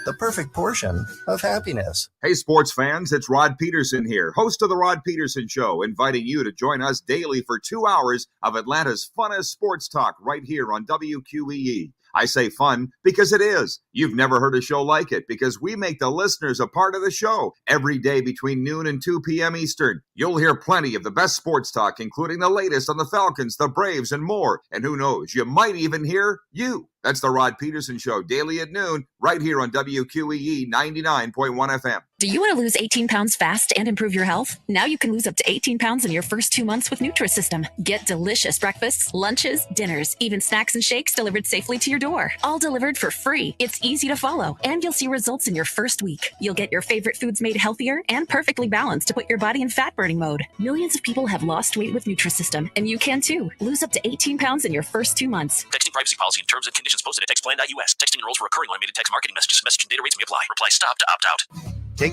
The perfect portion of happiness. Hey, sports fans, it's Rod Peterson here, host of The Rod Peterson Show, inviting you to join us daily for 2 hours of Atlanta's funnest sports talk right here on WQEE. I say fun because it is. You've never heard a show like it because we make the listeners a part of the show every day between noon and 2 p.m. Eastern. You'll hear plenty of the best sports talk, including the latest on the Falcons, the Braves, and more. And who knows, you might even hear you. That's the Rod Peterson Show, daily at noon, right here on WQEE 99.1 FM. Do you want to lose 18 pounds fast and improve your health? Now you can lose up to 18 pounds in your first 2 months with Nutrisystem. Get delicious breakfasts, lunches, dinners, even snacks and shakes delivered safely to your door. All delivered for free. It's easy to follow, and you'll see results in your first week. You'll get your favorite foods made healthier and perfectly balanced to put your body in fat-burning mode. Millions of people have lost weight with Nutrisystem, and you can too. Lose up to 18 pounds in your first 2 months. Texting privacy policy and terms and conditions posted at textplan.us. Texting enrolls for recurring automated text marketing messages. Message and data rates may apply. Reply stop to opt out.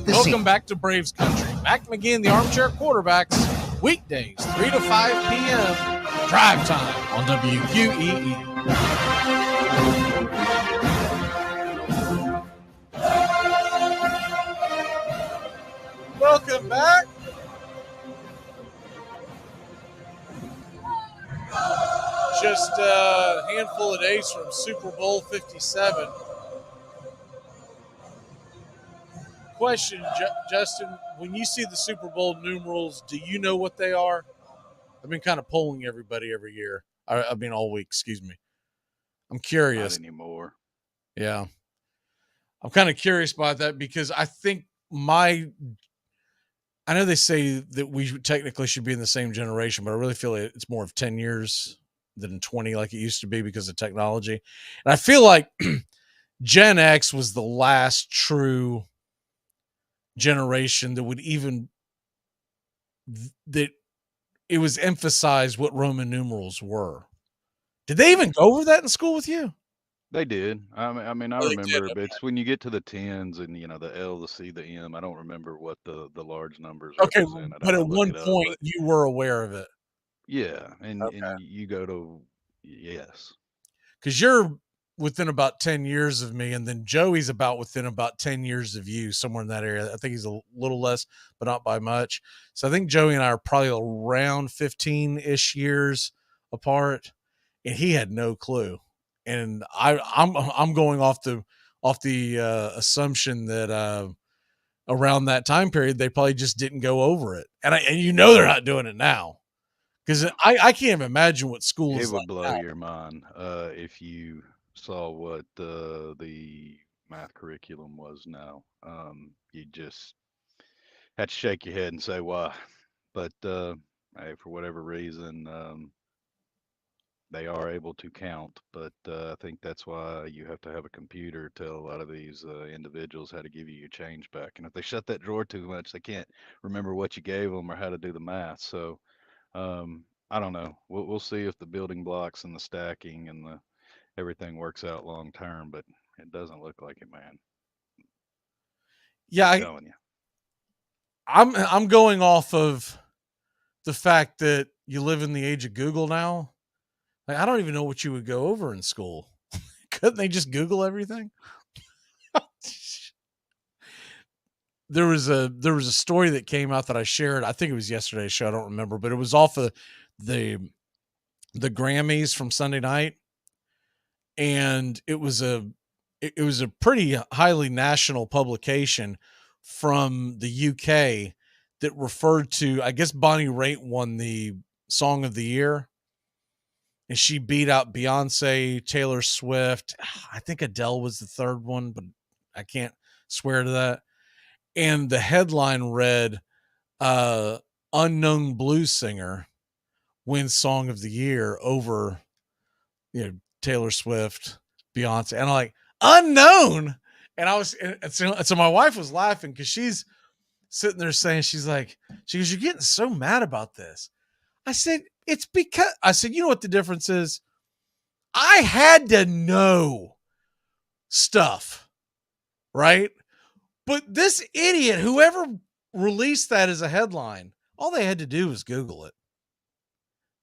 Welcome back to Braves Country. Mac McGee and the Armchair Quarterbacks, weekdays, 3 to 5 p.m. Drive time on WQEE. Welcome back. Just a handful of days from Super Bowl 57. Question, Justin, when you see the Super Bowl numerals, do you know what they are? I've been kind of polling everybody every year. I mean, all week, excuse me. I'm curious. Not anymore. Yeah. I'm kind of curious about that because I think I know they say that we technically should be in the same generation, but I really feel like it's more of 10 years than 20 like it used to be because of technology. And I feel like Gen X was the last true generation that would even that it was emphasized what Roman numerals were. Did they even go over that in school with you? They did. I mean, I Oh, they did, remember, okay. but it's when you get to the tens and the L, the C, the M. I don't remember what the large numbers Okay, represent. I'd but have to at look one it up. point But you were aware of it. yeah, and Okay. you go to yes, because you're within about 10 years of me, and then Joey's within about 10 years of you, somewhere in that area. I think he's a little less, but not by much. So I think Joey and I are probably around 15-ish years apart, and he had no clue. And I'm going off the assumption that around that time period they probably just didn't go over it, and they're not doing it now. Because I can't even imagine what school it is would like blow now. your mind if you saw what the math curriculum was now. You just had to shake your head and say why. But hey, for whatever reason, they are able to count, but I think that's why you have to have a computer tell a lot of these individuals how to give you your change back. And if they shut that drawer too much, they can't remember what you gave them or how to do the math. So I don't know. We'll see if the building blocks and the stacking and the everything works out long term, but it doesn't look like it, man. Yeah, I'm telling you. I'm going off of the fact that you live in the age of Google now. Like, I don't even know what you would go over in school. Couldn't they just Google everything? There was a story that came out that I shared. I think it was yesterday's show. I don't remember, but it was off of the Grammys from Sunday night, and it was a pretty highly national publication from the UK that referred to, I guess Bonnie Raitt won the Song of the Year, and she beat out Beyonce, Taylor Swift. I think Adele was the third one, but I can't swear to that. And the headline read, unknown blues singer wins Song of the Year over, Taylor Swift, Beyonce. And I'm like, unknown. And so my wife was laughing because she's sitting there saying, she goes, you're getting so mad about this. I said, it's because, you know what the difference is? I had to know stuff, right? But this idiot, whoever released that as a headline, all they had to do was Google it.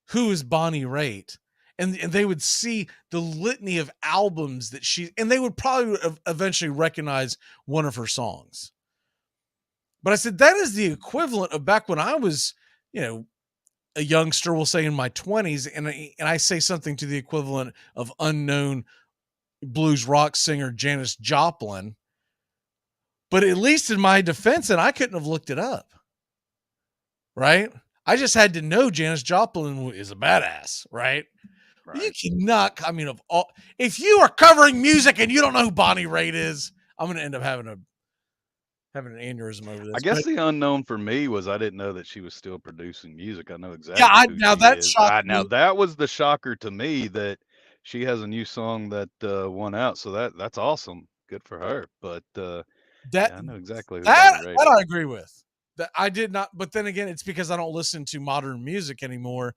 Who is Bonnie Raitt? And they would see the litany of albums that and they would probably eventually recognize one of her songs. But I said, that is the equivalent of back when I was, a youngster, we'll say in my 20s, and I say something to the equivalent of unknown blues rock singer Janis Joplin. But at least in my defense, and I couldn't have looked it up, right? I just had to know Janis Joplin is a badass, right? You cannot, if you are covering music and you don't know who Bonnie Raitt is, I'm going to end up having an aneurysm over this. I guess the unknown for me was I didn't know that she was still producing music. I know exactly who she that is. shocked Now me. that was the shocker to me that she has a new song that won out. So that's awesome. Good for her. But I know exactly who Bonnie Raitt that is. I agree with. That I did not, but then again, it's because I don't listen to modern music anymore.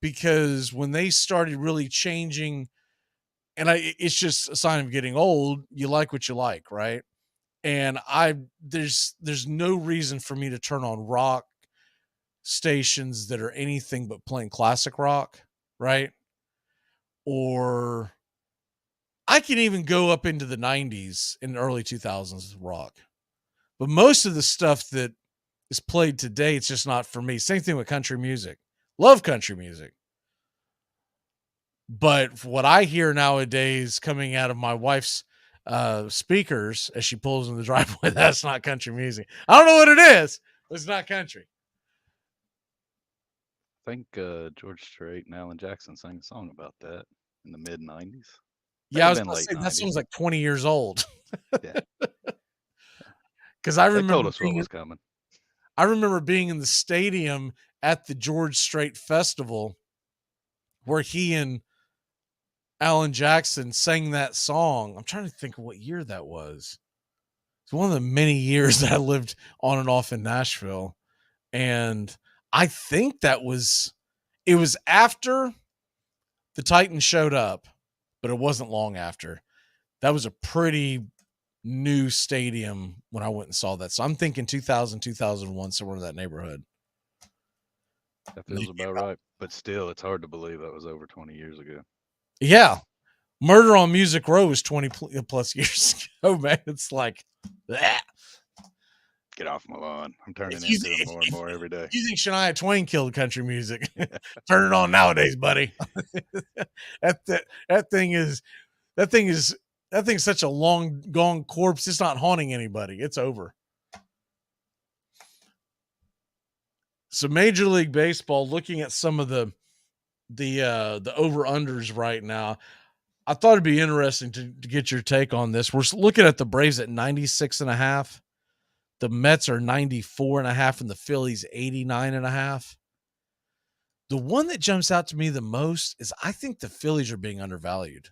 Because when they started really changing, and it's just a sign of getting old. You like what you like, right? And there's no reason for me to turn on rock stations that are anything but playing classic rock, right? Or I can even go up into the 90s and early 2000s rock. But most of the stuff that is played today, it's just not for me. Same thing with country music. Love country music. But what I hear nowadays coming out of my wife's speakers as she pulls in the driveway. That's not country music. I don't know what it is, but it's not country. I think George Strait and Alan Jackson sang a song about that in the mid '90s. Yeah, I was going to say that song's like 20 years old. Yeah, because I they remember told us what was coming. I remember being in the stadium at the George Strait Festival where he and Alan Jackson sang that song. I'm trying to think of what year that was. It's one of the many years that I lived on and off in Nashville. And I think it was after the Titans showed up, but it wasn't long after. That was a pretty new stadium when I went and saw that. So I'm thinking 2000, 2001, somewhere in that neighborhood. That feels about right. But still, it's hard to believe that was over 20 years ago. Yeah. Murder on Music Row was 20 plus years ago, man. It's like, bleh. Get off my lawn. I'm turning into it more and more every day. You think Shania Twain killed country music? Turn it on nowadays, buddy. that thing's such a long gone corpse. It's not haunting anybody. It's over. So Major League Baseball, looking at some of the over-unders right now, I thought it'd be interesting to get your take on this. We're looking at the Braves at 96.5. The Mets are 94.5 and the Phillies 89.5. The one that jumps out to me the most is I think the Phillies are being undervalued.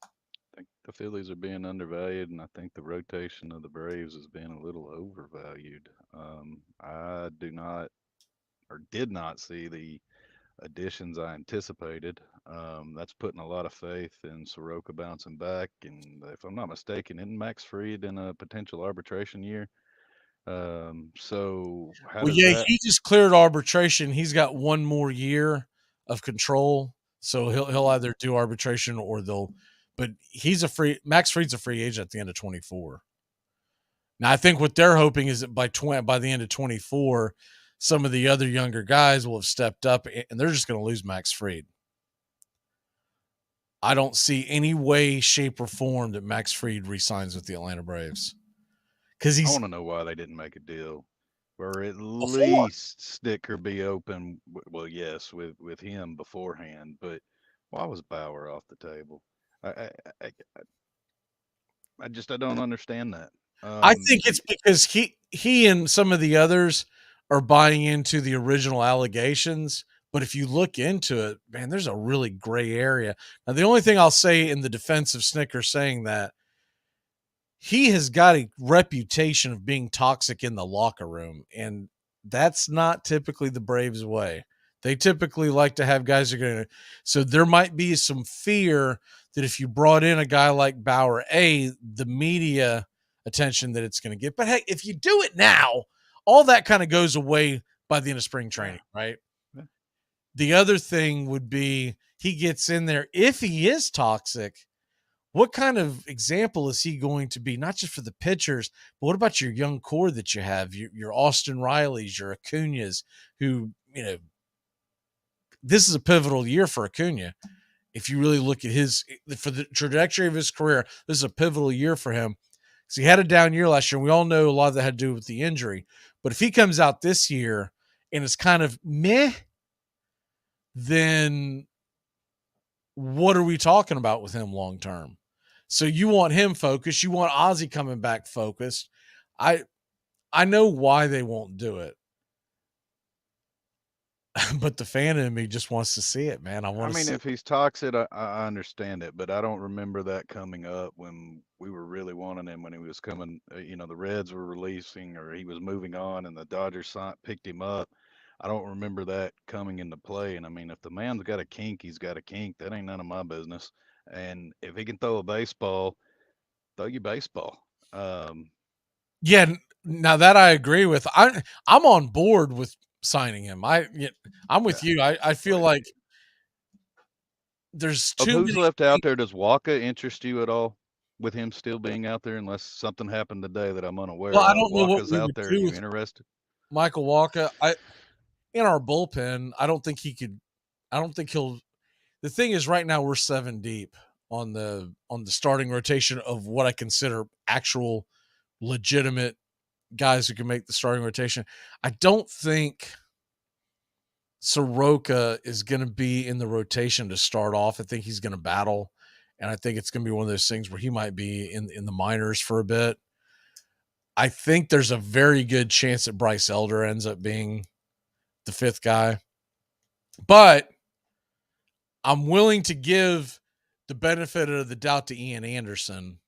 I think the Phillies are being undervalued, and I think the rotation of the Braves is being a little overvalued. I did not see the additions I anticipated. That's putting a lot of faith in Soroka bouncing back, and if I'm not mistaken, isn't Max Fried in a potential arbitration year? So how does that? He just cleared arbitration. He's got one more year of control, so he'll either do arbitration or but Max Fried's a free agent at the end of 24. Now I think what they're hoping is that by the end of 24, some of the other younger guys will have stepped up and they're just going to lose Max Fried. I don't see any way, shape, or form that Max Fried re-signs with the Atlanta Braves. Because I want to know why they didn't make a deal, or at least sticker be open. Well, yes, with him beforehand, but why was Bauer off the table? I don't understand that. I think it's because he and some of the others are buying into the original allegations. But if you look into it, man, there's a really gray area. Now, the only thing I'll say in the defense of Snicker saying that, he has got a reputation of being toxic in the locker room, and that's not typically the Braves' way. They typically like to have guys who are going to – so there might be some fear that if you brought in a guy like Bauer, the media attention that it's going to get. But, hey, if you do it now, all that kind of goes away by the end of spring training, right? Yeah. The other thing would be he gets in there. If he is toxic, what kind of example is he going to be, not just for the pitchers, but what about your young core that you have, your Austin Rileys, your Acuñas, who, this is a pivotal year for Acuña. If you really look at for the trajectory of his career, this is a pivotal year for him. Because he had a down year last year, and we all know a lot of that had to do with the injury. But if he comes out this year and it's kind of meh, then what are we talking about with him long term? So you want him focused. You want Ozzie coming back focused. I know why they won't do it. But the fan in me just wants to see it, man. If he's toxic, I understand it, but I don't remember that coming up when we were really wanting him, when he was coming, the Reds were releasing or he was moving on and the Dodgers picked him up. I don't remember that coming into play. And if the man's got a kink, he's got a kink. That ain't none of my business. And if he can throw a baseball, throw you baseball. Yeah, now that I agree with. I'm on board with signing him. I'm with you. I feel like there's too who's left out there. Does Waka interest you at all, with him still being out there, unless something happened today that I'm unaware of? I don't know Waka's what we out would there. do Are you with interested? Michael Waka, in our bullpen, I don't think he could. I don't think he'll. The thing is, right now we're 7 deep on the starting rotation of what I consider actual legitimate guys who can make the starting rotation. I don't think Soroka is going to be in the rotation to start off. I think he's going to battle, and I think it's going to be one of those things where he might be in the minors for a bit. I think there's a very good chance that Bryce Elder ends up being the fifth guy, but I'm willing to give the benefit of the doubt to Ian Anderson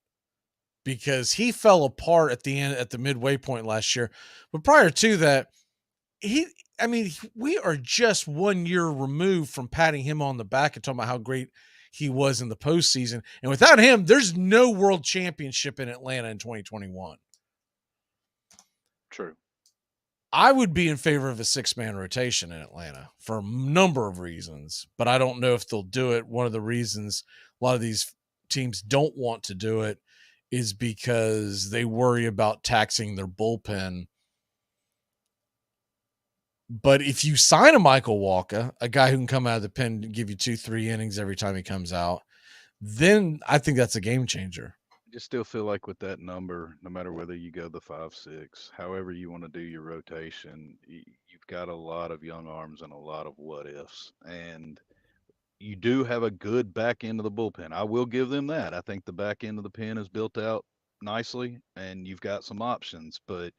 because he fell apart at the midway point last year. But prior to that, we are just 1 year removed from patting him on the back and talking about how great he was in the postseason. And without him, there's no world championship in Atlanta in 2021. True. I would be in favor of a 6-man rotation in Atlanta for a number of reasons, but I don't know if they'll do it. One of the reasons a lot of these teams don't want to do it is because they worry about taxing their bullpen. But if you sign a Michael Walker, a guy who can come out of the pen and give you 2-3 innings every time he comes out, then I think that's a game changer. I just still feel like with that number, no matter whether you go the 5-6, however you want to do your rotation, you've got a lot of young arms and a lot of what ifs. And you do have a good back end of the bullpen. I will give them that. I think the back end of the pen is built out nicely, and you've got some options, but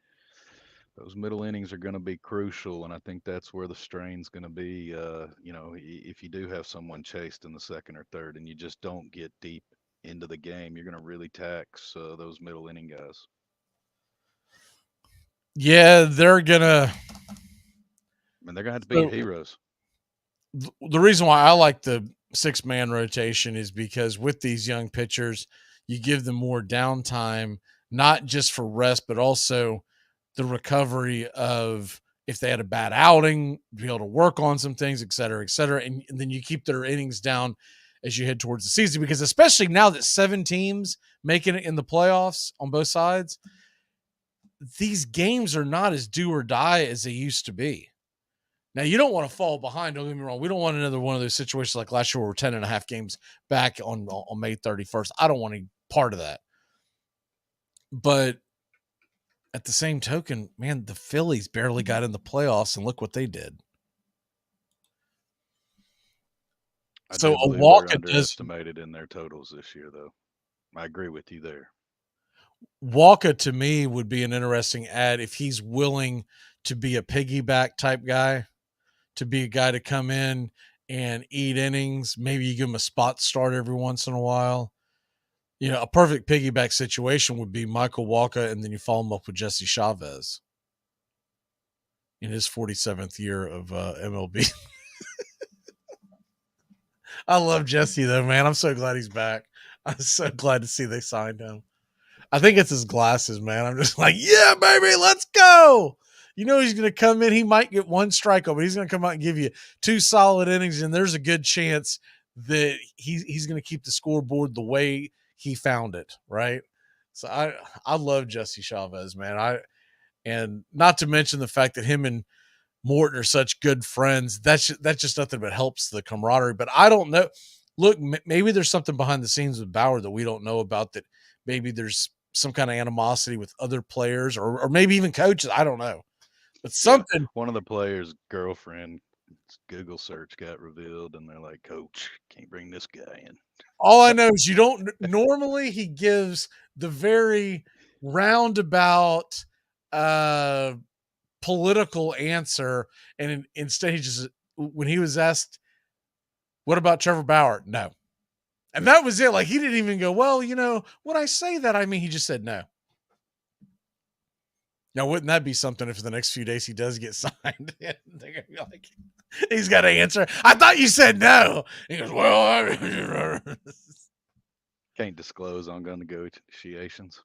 those middle innings are going to be crucial, and I think that's where the strain's going to be. If you do have someone chased in the second or third and you just don't get deep into the game, you're going to really tax those middle inning guys. Yeah, they're going to have to be heroes. The reason why I like the 6-man rotation is because with these young pitchers, you give them more downtime, not just for rest, but also the recovery of if they had a bad outing, be able to work on some things, et cetera, and then you keep their innings down as you head towards the season. Because especially now that 7 teams making it in the playoffs on both sides, these games are not as do or die as they used to be. Now, you don't want to fall behind. Don't get me wrong. We don't want another one of those situations like last year where we're 10.5 games back on May 31st. I don't want any part of that. But at the same token, man, the Phillies barely got in the playoffs, and look what they did. So a Walker underestimated in their totals this year, though. I agree with you there. Walker, to me, would be an interesting add if he's willing to be a piggyback type guy, to be a guy to come in and eat innings. Maybe you give him a spot start every once in a while. A perfect piggyback situation would be Michael Walker, and then you follow him up with Jesse Chavez in his 47th year of MLB. I love Jesse, though, man. I'm so glad he's back. I'm so glad to see they signed him. I think it's his glasses, man. I'm just like, yeah, baby, let's go. He's going to come in. He might get 1 strikeout, but he's going to come out and give you 2 solid innings, and there's a good chance that he's going to keep the scoreboard the way he found it, right? So I love Jesse Chavez, man. And not to mention the fact that him and Morton are such good friends. That's just nothing but helps the camaraderie. But I don't know. Look, maybe there's something behind the scenes with Bauer that we don't know about, that maybe there's some kind of animosity with other players or maybe even coaches. I don't know. But something. Yeah, one of the players' girlfriend Google search got revealed, and they're like, "Coach, can't bring this guy in." All I know is you don't normally he gives the very roundabout political answer, and instead he just, when he was asked, "What about Trevor Bauer?" No. And that was it. Like, he didn't even go, well, when I say that, I mean, he just said no. Now, wouldn't that be something if the next few days he does get signed? They're going to be like, he's got to answer, I thought you said no. He goes, well, can't disclose on negotiations.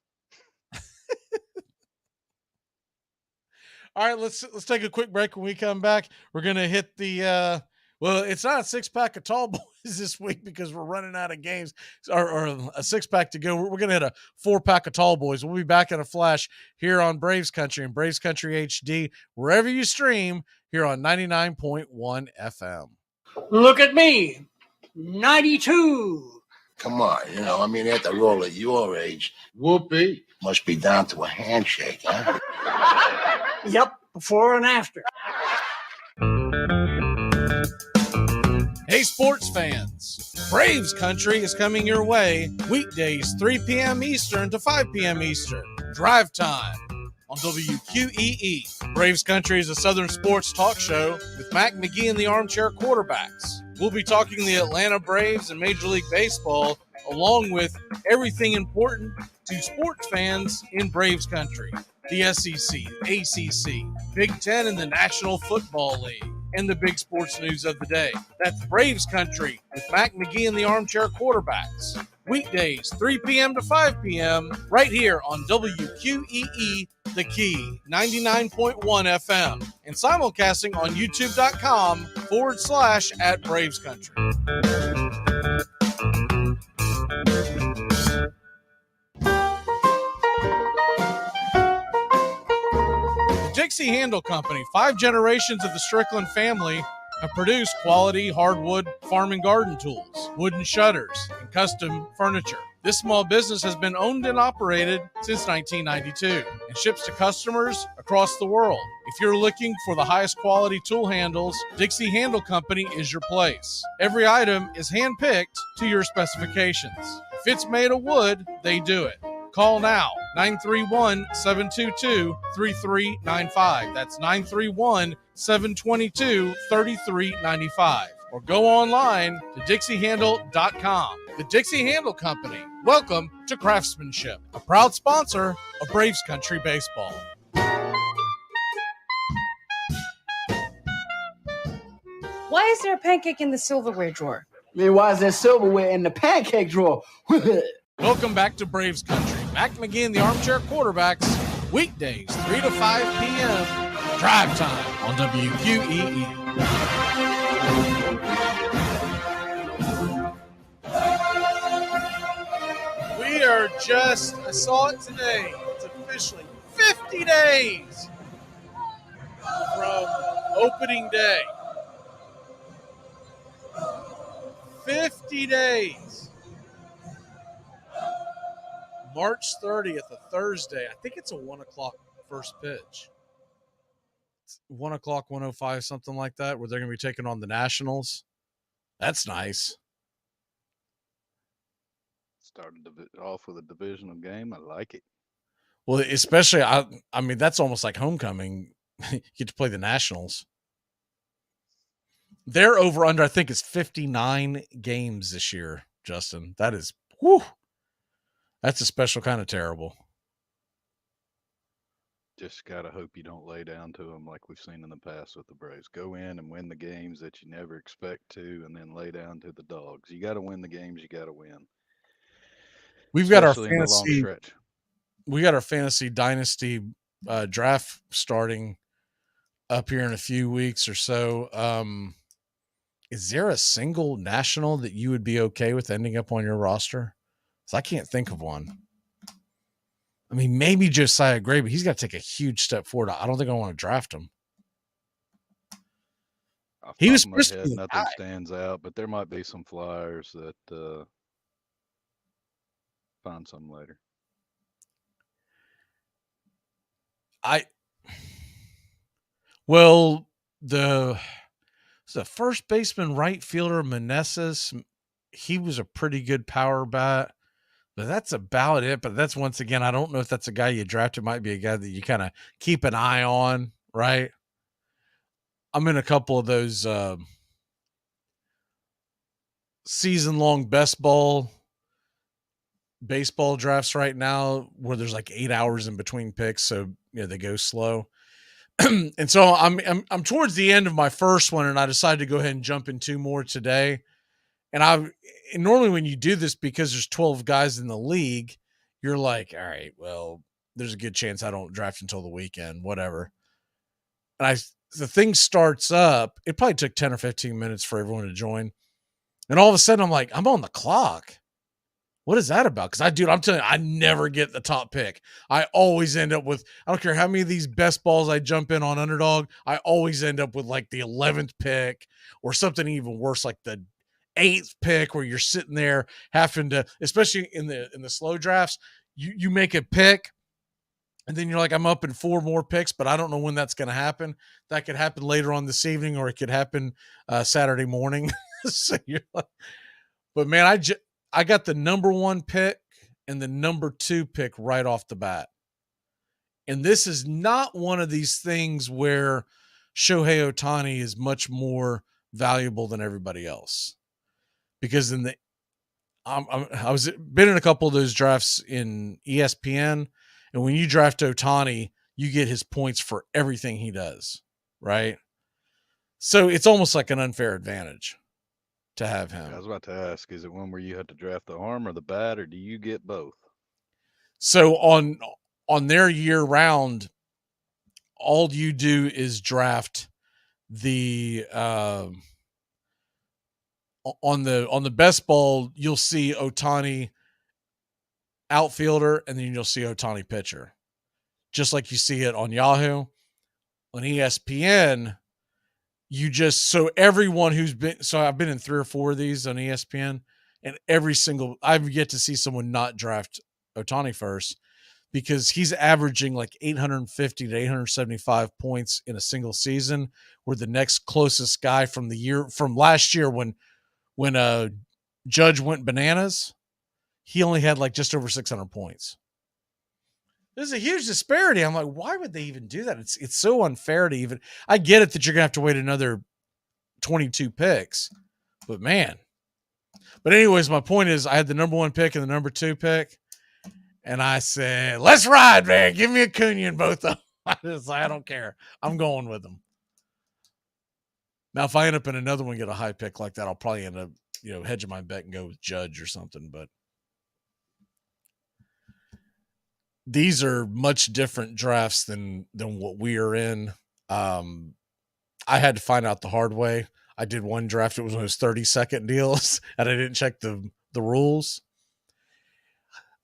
All right, let's take a quick break. When we come back, we're going to hit the it's not a 6-pack of tall boys this week because we're running out of games, or a 6-pack to go. We're going to hit a 4-pack of tall boys. We'll be back in a flash here on Braves Country and Braves Country HD, wherever you stream, here on 99.1 FM. Look at me, 92. Come on, I mean, after all, at your age, whoopee must be down to a handshake, huh? Yep, before and after. Hey, sports fans, Braves Country is coming your way weekdays 3 p.m. Eastern to 5 p.m. Eastern. Drive time on WQEE. Braves Country is a Southern sports talk show with Mac McGee and the Armchair Quarterbacks. We'll be talking the Atlanta Braves and Major League Baseball, along with everything important to sports fans in Braves Country. The SEC, ACC, Big Ten, and the National Football League, and the big sports news of the day. That's Braves Country with Mac McGee and the Armchair Quarterbacks. Weekdays, 3 p.m. to 5 p.m. right here on WQEE, The Key, 99.1 FM, and simulcasting on youtube.com/@Braves Country. Dixie Handle Company, 5 generations of the Strickland family have produced quality hardwood farm and garden tools, wooden shutters, and custom furniture. This small business has been owned and operated since 1992 and ships to customers across the world. If you're looking for the highest quality tool handles, Dixie Handle Company is your place. Every item is hand-picked to your specifications. If it's made of wood, they do it. Call now, 931-722-3395. That's 931-722-3395. Or go online to dixiehandle.com. The Dixie Handle Company. Welcome to Craftsmanship, a proud sponsor of Braves Country Baseball. Why is there a pancake in the silverware drawer? I mean, why is there silverware in the pancake drawer? Welcome back to Braves Country. Mac McGee and the Armchair Quarterbacks, weekdays, 3 to 5 p.m. Drive time on WQEE. We are just, I saw it today, it's officially 50 days from opening day. 50 days. March 30th, a Thursday. I think it's a 1 o'clock first pitch. It's 1 o'clock, 1:05, something like that, where they're going to be taking on the Nationals. That's nice. Started off with a divisional game. I like it. Well, especially, I mean, that's almost like homecoming. You get to play the Nationals. Their over-under, I think, is 59 games this year, Justin. That is, whew. That's a special kind of terrible. Just got to hope you don't lay down to them like we've seen in the past with the Braves. Go in and win the games that you never expect to, and then lay down to the dogs. You got to win the games you got to win. We've got our Especially in the long fantasy. stretch. We got our fantasy dynasty draft starting up here in a few weeks or so. Is there a single national that you would be okay with ending up on your roster? So I can't think of one. I mean, maybe Josiah Gray, but he's got to take a huge step forward. I don't think I want to draft him. He was supposed to be nothing stands out, but there might be some flyers that find some later. The first baseman, right fielder, Meneses, he was a pretty good power bat. But that's about it. But that's, once again, I don't know if that's a guy you drafted. Might be a guy that you kind of keep an eye on, right? I'm in a couple of those season-long best ball baseball drafts right now where there's like 8 hours in between picks, so they go slow. And so I'm towards the end of my first one, and I decided to go ahead and jump in 2 more today. And normally when you do this, because there's 12 guys in the league, you're like, all right, well, there's a good chance I don't draft until the weekend, whatever. And the thing starts up. It probably took 10 or 15 minutes for everyone to join. And all of a sudden I'm like, I'm on the clock. What is that about? Because I'm telling you, I never get the top pick. I always end up with, I don't care how many of these best balls I jump in on Underdog, I always end up with like the 11th pick or something even worse, like the 8th pick where you're sitting there having to, especially in the slow drafts, you make a pick and then you're like, I'm up in 4 more picks, but I don't know when that's going to happen. That could happen later on this evening, or it could happen Saturday morning. So you're like, but man, I got the number 1 pick and the number 2 pick right off the bat. And this is not one of these things where Shohei Ohtani is much more valuable than everybody else, because I was been in a couple of those drafts in ESPN, and when you draft Ohtani, you get his points for everything he does, right? So it's almost like an unfair advantage to have him. I was about to ask, is it one where you have to draft the arm or the bat, or do you get both? So on their year round, all you do is draft the on the best ball, you'll see Ohtani outfielder, and then you'll see Ohtani pitcher, just like you see it on Yahoo. On ESPN, so everyone who's been, so I've been in 3 or 4 of these on ESPN, and I've yet to see someone not draft Ohtani first, because he's averaging like 850 to 875 points in a single season, where the next closest guy from last year when Judge went bananas, he only had like just over 600 points. There's a huge disparity. I'm like, why would they even do that? It's so unfair to even. I get it that you're gonna have to wait another 22 picks, but man. But anyways, my point is, I had the number 1 pick and the number 2 pick, and I said, "Let's ride, man! Give me Acuna in both of them." I don't care. I'm going with them. Now, if I end up in another one, get a high pick like that, I'll probably end up, hedging my bet and go with Judge or something. But these are much different drafts than what we are in. I had to find out the hard way. I did one draft. It was one of those 30-second deals, and I didn't check the rules.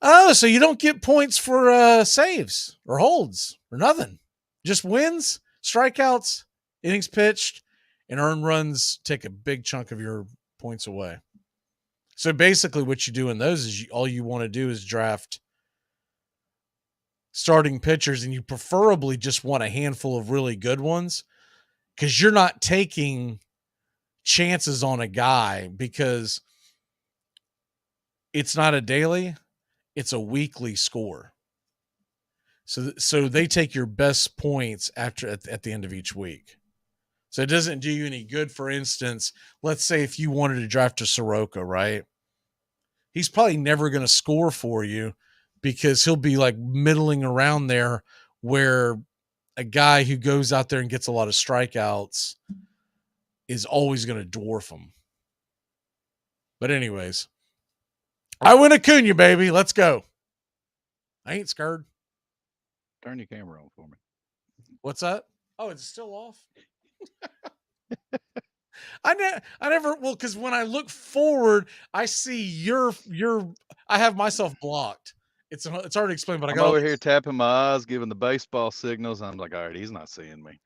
Oh, so you don't get points for saves or holds or nothing. Just wins, strikeouts, innings pitched, and earned runs take a big chunk of your points away. So basically what you do in those is all you want to do is draft starting pitchers, and you preferably just want a handful of really good ones, because you're not taking chances on a guy, because it's not a daily, it's a weekly score. So they take your best points at the end of each week. So it doesn't do you any good. For instance, let's say if you wanted to draft a Soroka, right? He's probably never going to score for you, because he'll be like middling around there, where a guy who goes out there and gets a lot of strikeouts is always going to dwarf him. But anyways, I win Acuna, baby. Let's go. I ain't scared. Turn your camera on for me. What's that? Oh, it's still off? I never, well, because when I look forward, I see I have myself blocked. It's hard to explain, but I'm over here tapping my eyes, giving the baseball signals. I'm like, all right, he's not seeing me.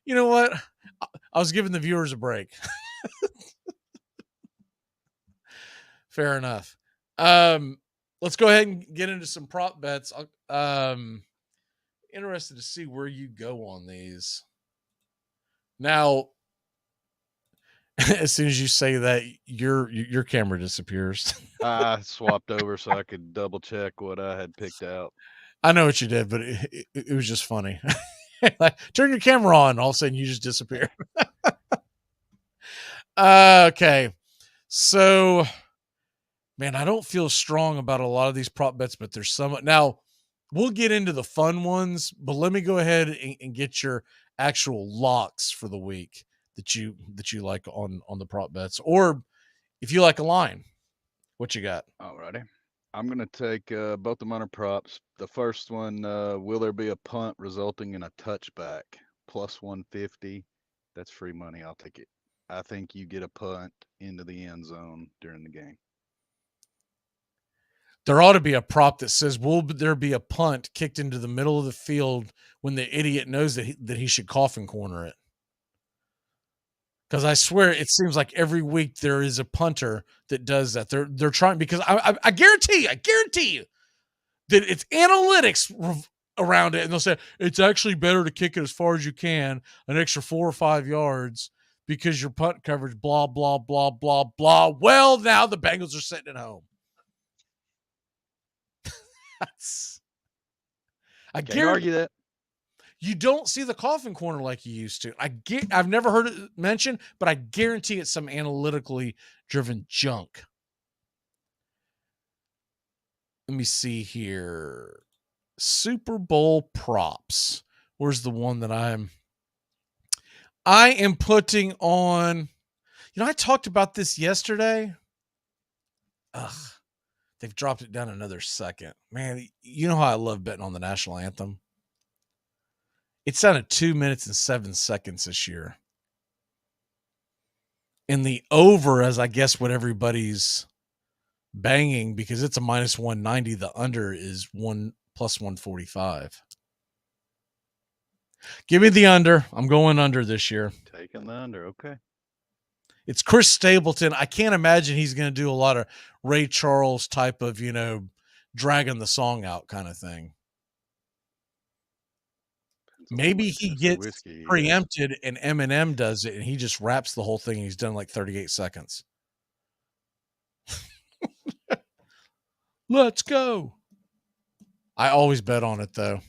You know what? I was giving the viewers a break. Fair enough. Let's go ahead and get into some prop bets. Interested to see where you go on these. Now, as soon as you say that, your camera disappears. I swapped over so I could double check what I had picked out. I know what you did, but it was just funny. Like, turn your camera on, all of a sudden you just disappear. Okay. So, man, I don't feel strong about a lot of these prop bets, but there's some. Now, we'll get into the fun ones, but let me go ahead and get your actual locks for the week that you like on the prop bets, or if you like a line, what you got? Alrighty. I'm going to take both the minor props. The first one, will there be a punt resulting in a touchback? Plus 150. That's free money. I'll take it. I think you get a punt into the end zone during the game. There ought to be a prop that says, will there be a punt kicked into the middle of the field when the idiot knows that he should coffin corner it? Because I swear it seems like every week there is a punter that does that. They're trying, because I guarantee you that it's analytics around it, and they'll say it's actually better to kick it as far as you can, an extra 4 or 5 yards, because your punt coverage, blah, blah, blah, blah, blah. Well, now the Bengals are sitting at home. I Can't argue that. You don't see the coffin corner like you used to. I've never heard it mentioned, but I guarantee it's some analytically driven junk. Let me see here. Super Bowl props. Where's the one that I am putting on? I talked about this yesterday. They've dropped it down another second. Man, you know how I love betting on the national anthem? It's down at 2 minutes and 7 seconds this year. And the over, as I guess what everybody's banging, because it's a minus 190, the under is plus 145. Give me the under. I'm going under this year. Taking the under, okay. It's Chris Stapleton. I can't imagine he's going to do a lot of Ray Charles type of, dragging the song out kind of thing. Maybe he gets preempted and Eminem does it and he just raps the whole thing and he's done like 38 seconds. Let's go. I always bet on it though.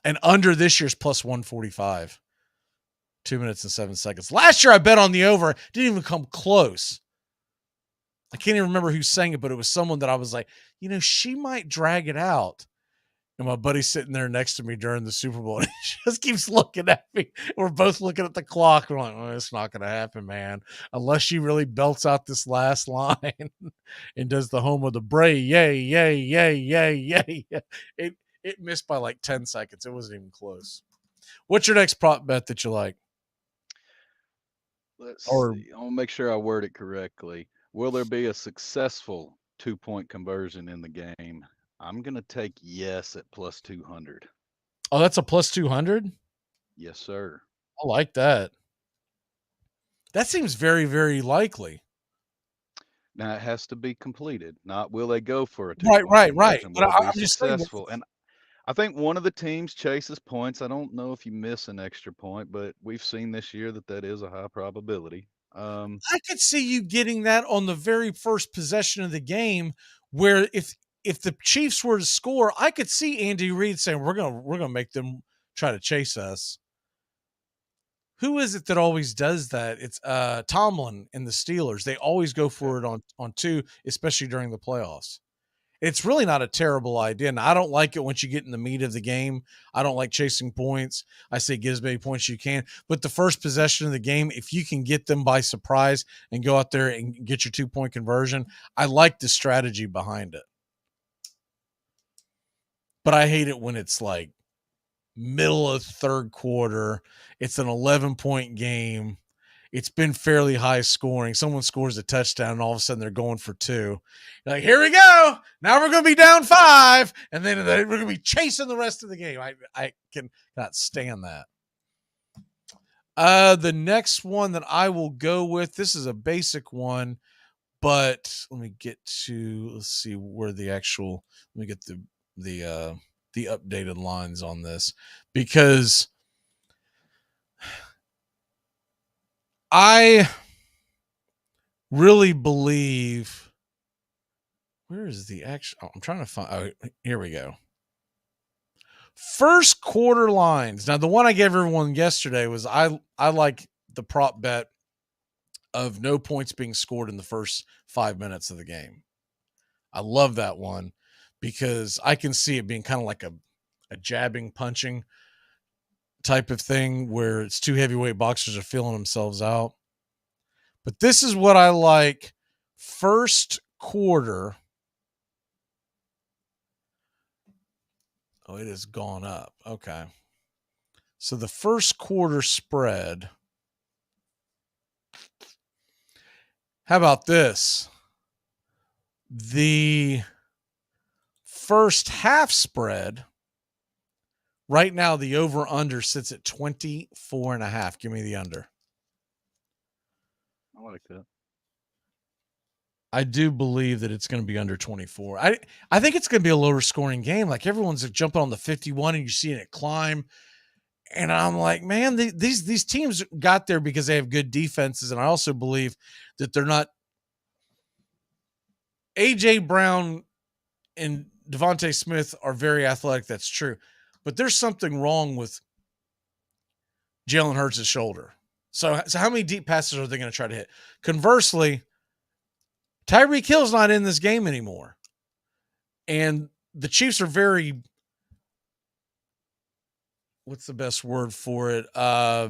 And under this year's plus 145. 2 minutes and 7 seconds. Last year I bet on the over. Didn't even come close. I can't even remember who sang it, but it was someone that I was like, she might drag it out. And my buddy's sitting there next to me during the Super Bowl. And he just keeps looking at me. We're both looking at the clock. We're like, it's not going to happen, man. Unless she really belts out this last line and does the home of the bray. Yay, yay, yay, yay, yay. It missed by like 10 seconds. It wasn't even close. What's your next prop bet that you like? Let's see. I want to make sure I word it correctly. Will there be a successful 2-point conversion in the game? I'm going to take yes at plus 200. Oh, that's a plus 200? Yes, sir. I like that. That seems very, very likely. Now, it has to be completed. Not will they go for a 2-point Right. But I'm just successful. And I think one of the teams chases points. I don't know if you miss an extra point, but we've seen this year that is a high probability. I could see you getting that on the very first possession of the game, where if the Chiefs were to score, I could see Andy Reid saying, we're gonna make them try to chase us. Who is it that always does that? It's Tomlin and the Steelers. They always go for it on 2, especially during the playoffs. It's really not a terrible idea. And I don't like it once you get in the meat of the game. I don't like chasing points. I say get as many points as you can. But the first possession of the game, if you can get them by surprise and go out there and get your 2-point conversion, I like the strategy behind it. But I hate it when it's like middle of third quarter. It's an 11-point game. It's been fairly high scoring. Someone scores a touchdown and all of a sudden they're going for 2. You're like, here we go. Now we're going to be down 5. And then we're going to be chasing the rest of the game. I cannot stand that. The next one that I will go with, this is a basic one, but let's see where let me get the updated lines on this, because I really believe, where is the actual, I'm trying to find, here we go. First quarter lines. Now, the one I gave everyone yesterday was I like the prop bet of no points being scored in the first 5 minutes of the game. I love that one because I can see it being kind of like a jabbing, punching type of thing where it's 2 heavyweight boxers are feeling themselves out. But this is what I like. First quarter. Oh, it has gone up. Okay. So the first quarter spread. How about this? The first half spread. Right now, the over-under sits at 24.5. Give me the under. I like that. I do believe that it's going to be under 24. I think it's going to be a lower scoring game. Like everyone's jumping on the 51 and you're seeing it climb. And I'm like, man, these teams got there because they have good defenses. And I also believe that they're not. A.J. Brown and Devontae Smith are very athletic. That's true. But there's something wrong with Jalen Hurts' shoulder. So how many deep passes are they going to try to hit? Conversely, Tyreek Hill's not in this game anymore. And the Chiefs are very, what's the best word for it? They're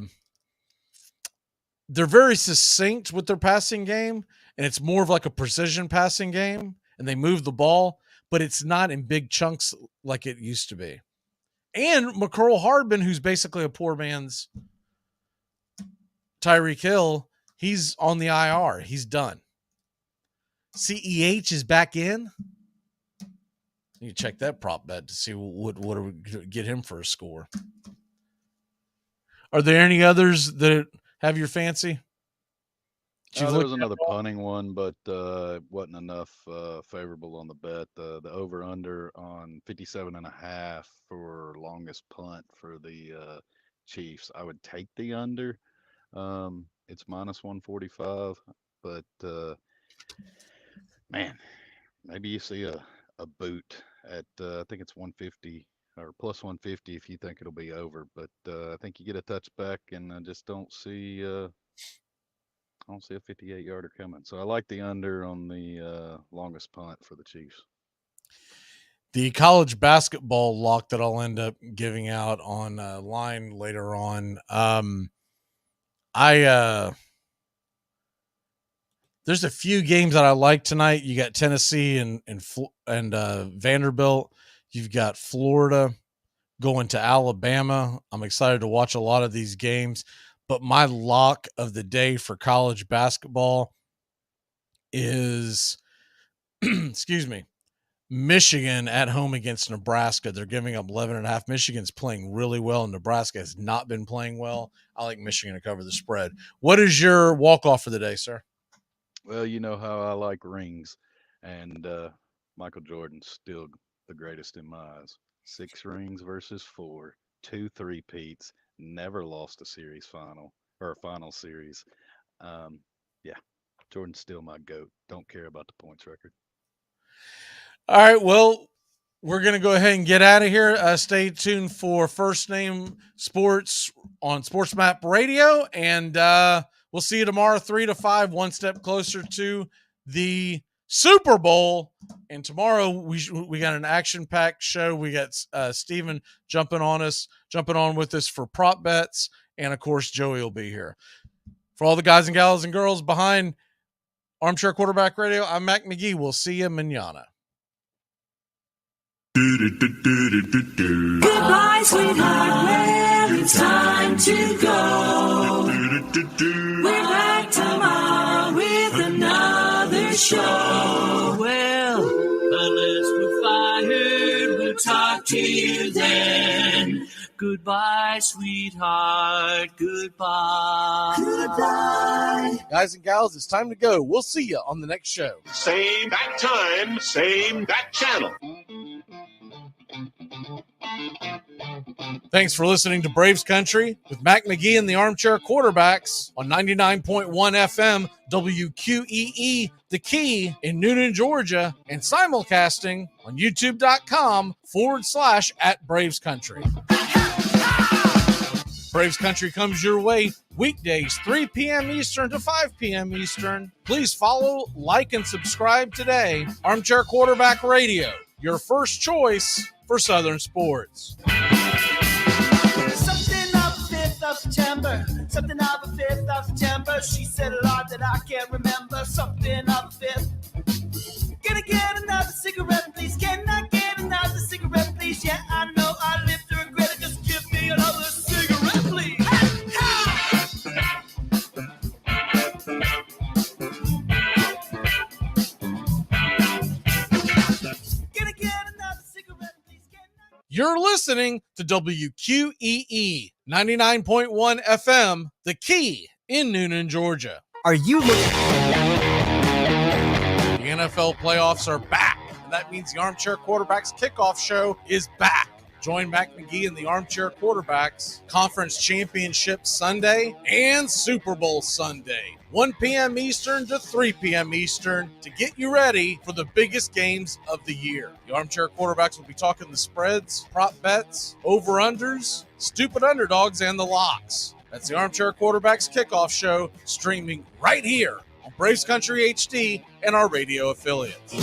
very succinct with their passing game, and it's more of like a precision passing game, and they move the ball, but it's not in big chunks like it used to be. And McCurl Hardman, who's basically a poor man's Tyreek Hill, he's on the IR. He's done. CEH is back in. You check that prop bet to see what are we get him for a score. Are there any others that have your fancy? There was another punting one, but wasn't enough favorable on the bet. The over-under on 57.5 for longest punt for the Chiefs. I would take the under. It's minus 145, but man, maybe you see a boot at I think it's 150 or plus 150 if you think it'll be over. But I think you get a touchback, and I just don't see a 58-yarder coming. So I like the under on the longest punt for the Chiefs. The college basketball lock that I'll end up giving out on line later on. There's a few games that I like tonight. You got Tennessee and Vanderbilt. You've got Florida going to Alabama. I'm excited to watch a lot of these games. But my lock of the day for college basketball is, excuse me, Michigan at home against Nebraska. They're giving up 11.5. Michigan's playing really well, and Nebraska has not been playing well. I like Michigan to cover the spread. What is your walk-off for the day, sir? Well, you know how I like rings, and Michael Jordan's still the greatest in my eyes. 6 rings versus 4, 2 3-peats, never lost a series final or a final series. Yeah, Jordan's still my GOAT. Don't care about the points record. All right, well, we're going to go ahead and get out of here. Stay tuned for First Name Sports on Sports Map Radio, and we'll see you tomorrow, 3 to 5, one step closer to the Super Bowl. And tomorrow we got an action-packed show. We got Steven jumping on with us for prop bets, and of course Joey will be here. For all the guys and gals and girls behind Armchair Quarterback Radio, I'm Mac McGee. We'll see you manana. Goodbye, sweetheart. Well, it's time to go. We're back tomorrow with another show. Well, unless we're fired, we'll talk to you then. Goodbye, sweetheart. Goodbye. Goodbye. Guys and gals, it's time to go. We'll see you on the next show. Same bat time, same bat channel. Thanks for listening to Braves Country with Mac McGee and the Armchair Quarterbacks on 99.1 FM WQEE, The Key in Noonan, Georgia, and simulcasting on youtube.com/@Braves Country. Braves Country comes your way weekdays, 3 p.m. Eastern to 5 p.m. Eastern. Please follow, like, and subscribe today. Armchair Quarterback Radio, your first choice for Southern sports. Something of the 5th of September. Something of the 5th of September. She said a lot that I can't remember. Something of the 5th. Can I get another cigarette, please? Can I get another cigarette, please? Yeah, I know I live to regret it. Just give me another cigarette, please. You're listening to WQEE 99.1 FM, The Key in Noonan, Georgia. Are you looking? The NFL playoffs are back, and that means the Armchair Quarterbacks Kickoff Show is back. Join Mac McGee and the Armchair Quarterbacks Conference Championship Sunday and Super Bowl Sunday, 1 p.m. Eastern to 3 p.m. Eastern, to get you ready for the biggest games of the year. The Armchair Quarterbacks will be talking the spreads, prop bets, over-unders, stupid underdogs, and the locks. That's the Armchair Quarterbacks Kickoff Show, streaming right here on Braves Country HD and our radio affiliates.